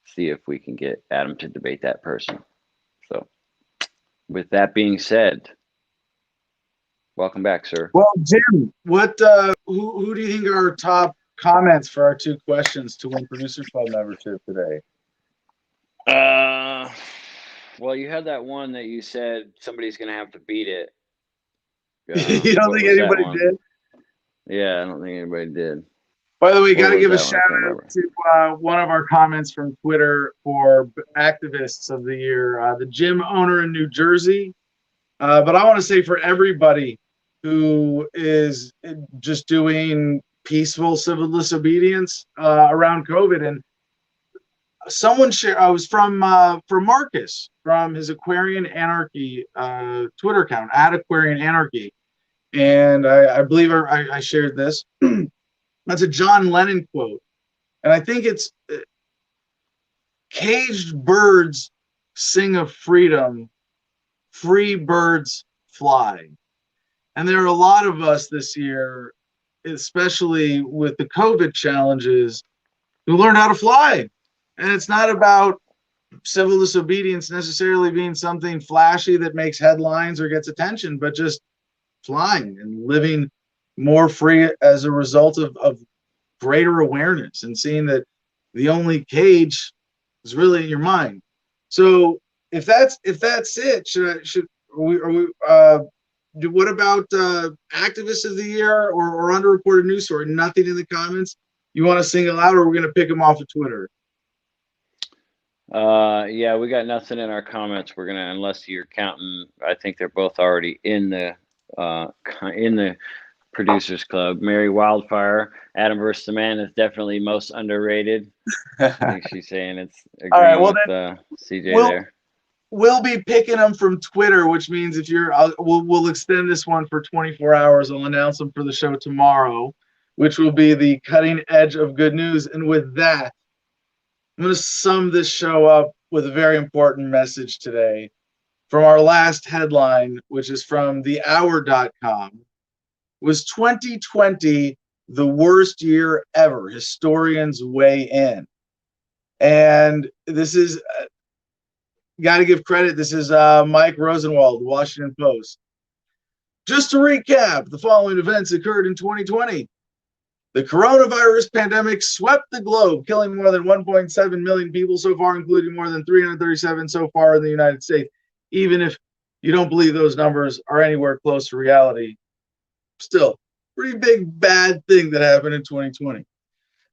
see if we can get Adam to debate that person. So with that being said, welcome back, sir. Well, Jim, what who do you think are our top comments for our 2 questions to win Producer Club membership today? Well, you had that one that you said somebody's going to have to beat it. You don't think anybody did? Yeah, I don't think anybody did. By the way, got to give a shout out to one of our comments from Twitter for activists of the year, the gym owner in New Jersey. But I want to say for everybody who is just doing peaceful civil disobedience around COVID, and someone shared. I was from Marcus from his Aquarian Anarchy Twitter account @Aquarian Anarchy, and I believe I shared this. That's a John Lennon quote, and I think it's caged birds sing of freedom, free birds fly. And there are a lot of us this year, especially with the COVID challenges, who learned how to fly. And it's not about civil disobedience necessarily being something flashy that makes headlines or gets attention, but just flying and living more free as a result of greater awareness and seeing that the only cage is really in your mind. So if that's it, what about activists of the year or underreported news story? Nothing in the comments you want to single out, or we're going to pick them off of Twitter? Yeah, we got nothing in our comments. We're gonna, unless you're counting, I think they're both already in the Producers Club. Mary Wildfire, Adam vs. the Man is definitely most underrated. I think she's saying it's agreeing All right, well, with CJ there. We'll be picking them from Twitter, which means if you're, we'll extend this one for 24 hours. I'll announce them for the show tomorrow, which will be the cutting edge of good news. And with that, I'm going to sum this show up with a very important message today from our last headline, which is from thehour.com. Was 2020 the worst year ever? Historians weigh in. And this is, got to give credit, this is Mike Rosenwald, Washington Post. Just to recap, the following events occurred in 2020. The coronavirus pandemic swept the globe, killing more than 1.7 million people so far, including more than 337 so far in the United States. Even if you don't believe those numbers are anywhere close to reality, still, pretty big bad thing that happened in 2020.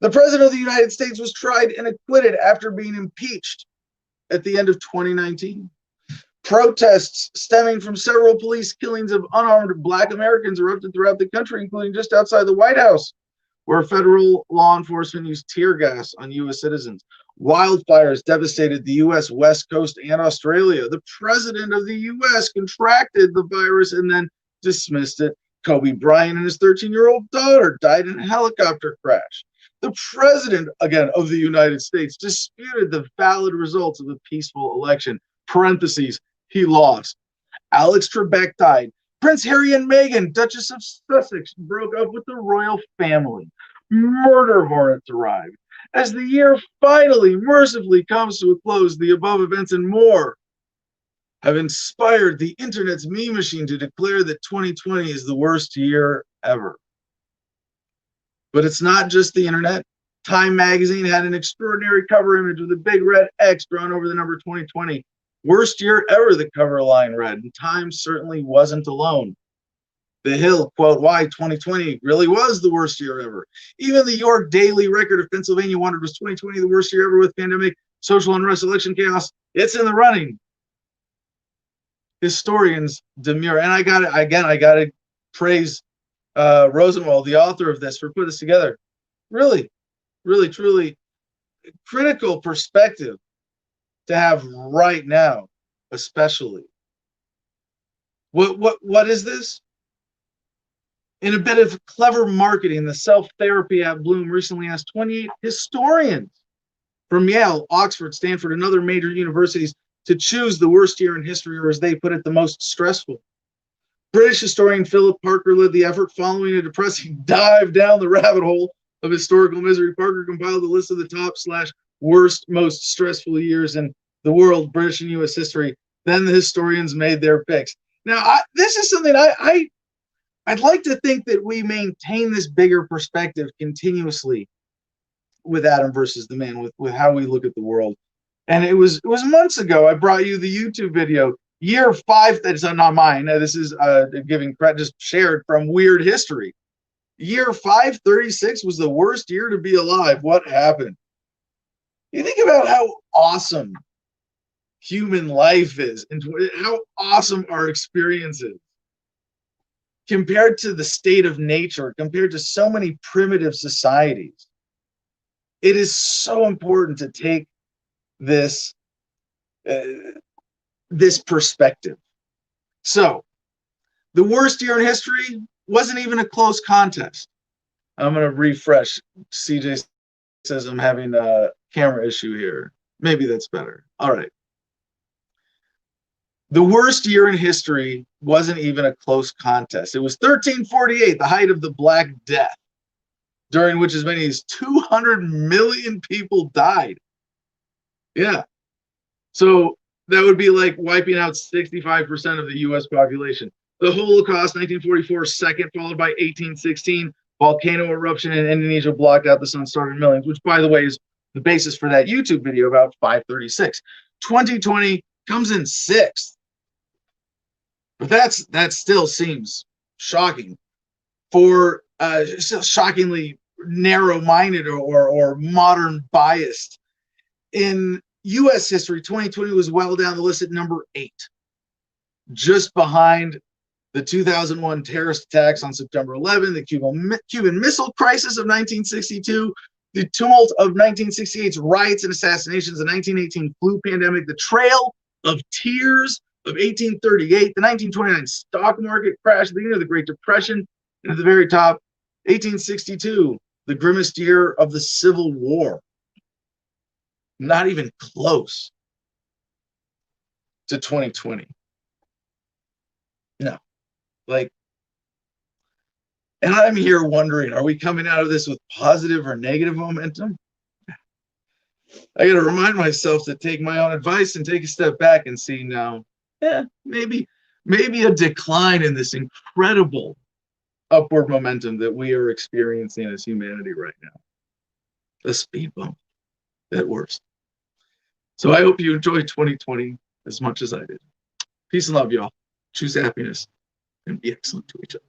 The president of the United States was tried and acquitted after being impeached at the end of 2019. Protests stemming from several police killings of unarmed Black Americans erupted throughout the country, including just outside the White House, where federal law enforcement used tear gas on U.S. citizens. Wildfires devastated the U.S. West Coast and Australia. The president of the U.S. contracted the virus and then dismissed it. Kobe Bryant and his 13-year-old daughter died in a helicopter crash. The president, again, of the United States disputed the valid results of the peaceful election. Parentheses, he lost. Alex Trebek died. Prince Harry and Meghan, Duchess of Sussex, broke up with the royal family. Murder hornets arrived. As the year finally, mercifully comes to a close, the above events and more have inspired the internet's meme machine to declare that 2020 is the worst year ever. But it's not just the internet. Time magazine had an extraordinary cover image with a big red X drawn over the number 2020. Worst year ever, the cover line read, and Time certainly wasn't alone. The Hill, quote, why 2020 really was the worst year ever. Even the York Daily Record of Pennsylvania wondered, was 2020 the worst year ever with pandemic, social unrest, election chaos? It's in the running. Historians demur. And I got to praise Rosenwald, the author of this, for putting this together. Really, really, truly critical perspective to have right now, especially. What is this? In a bit of clever marketing, the self-therapy app Bloom recently asked 28 historians from Yale, Oxford, Stanford, and other major universities to choose the worst year in history, or as they put it, the most stressful. British historian Philip Parker led the effort. Following a depressing dive down the rabbit hole of historical misery, Parker compiled a list of the top / worst, most stressful years in the world, British and U.S. history. Then the historians made their picks. Now, this is something I'd like to think that we maintain this bigger perspective continuously with Adam versus the Man, with how we look at the world. And it was months ago I brought you the YouTube video, year 5. That's not mine. This is giving credit, just shared from Weird History. Year 536 was the worst year to be alive. What happened? You think about how awesome human life is and how awesome our experience is compared to the state of nature, compared to so many primitive societies. It is so important to take this perspective. So, the worst year in history wasn't even a close contest. I'm going to refresh. CJ says I'm having a camera issue here. Maybe that's better. All right. The worst year in history wasn't even a close contest. It was 1348, the height of the Black Death, during which as many as 200 million people died. Yeah. So that would be like wiping out 65% of the U.S. population. The Holocaust, 1944, second, followed by 1816. Volcano eruption in Indonesia blocked out the sun, started millions, which, by the way, is the basis for that YouTube video about 536. 2020 comes in 6th. But that still seems shocking for still shockingly narrow-minded or modern biased. In U.S. history, 2020 was well down the list at number 8, just behind the 2001 terrorist attacks on September 11, the Cuban Missile Crisis of 1962, the tumult of 1968's riots and assassinations, the 1918 flu pandemic, the Trail of Tears of 1838, the 1929 stock market crash, the beginning of the Great Depression, and at the very top, 1862, the grimmest year of the Civil War. Not even close to 2020. No. And I'm here wondering, are we coming out of this with positive or negative momentum? I got to remind myself to take my own advice and take a step back and see now, maybe a decline in this incredible upward momentum that we are experiencing as humanity right now. A speed bump at worst. So I hope you enjoyed 2020 as much as I did. Peace and love, y'all. Choose happiness and be excellent to each other.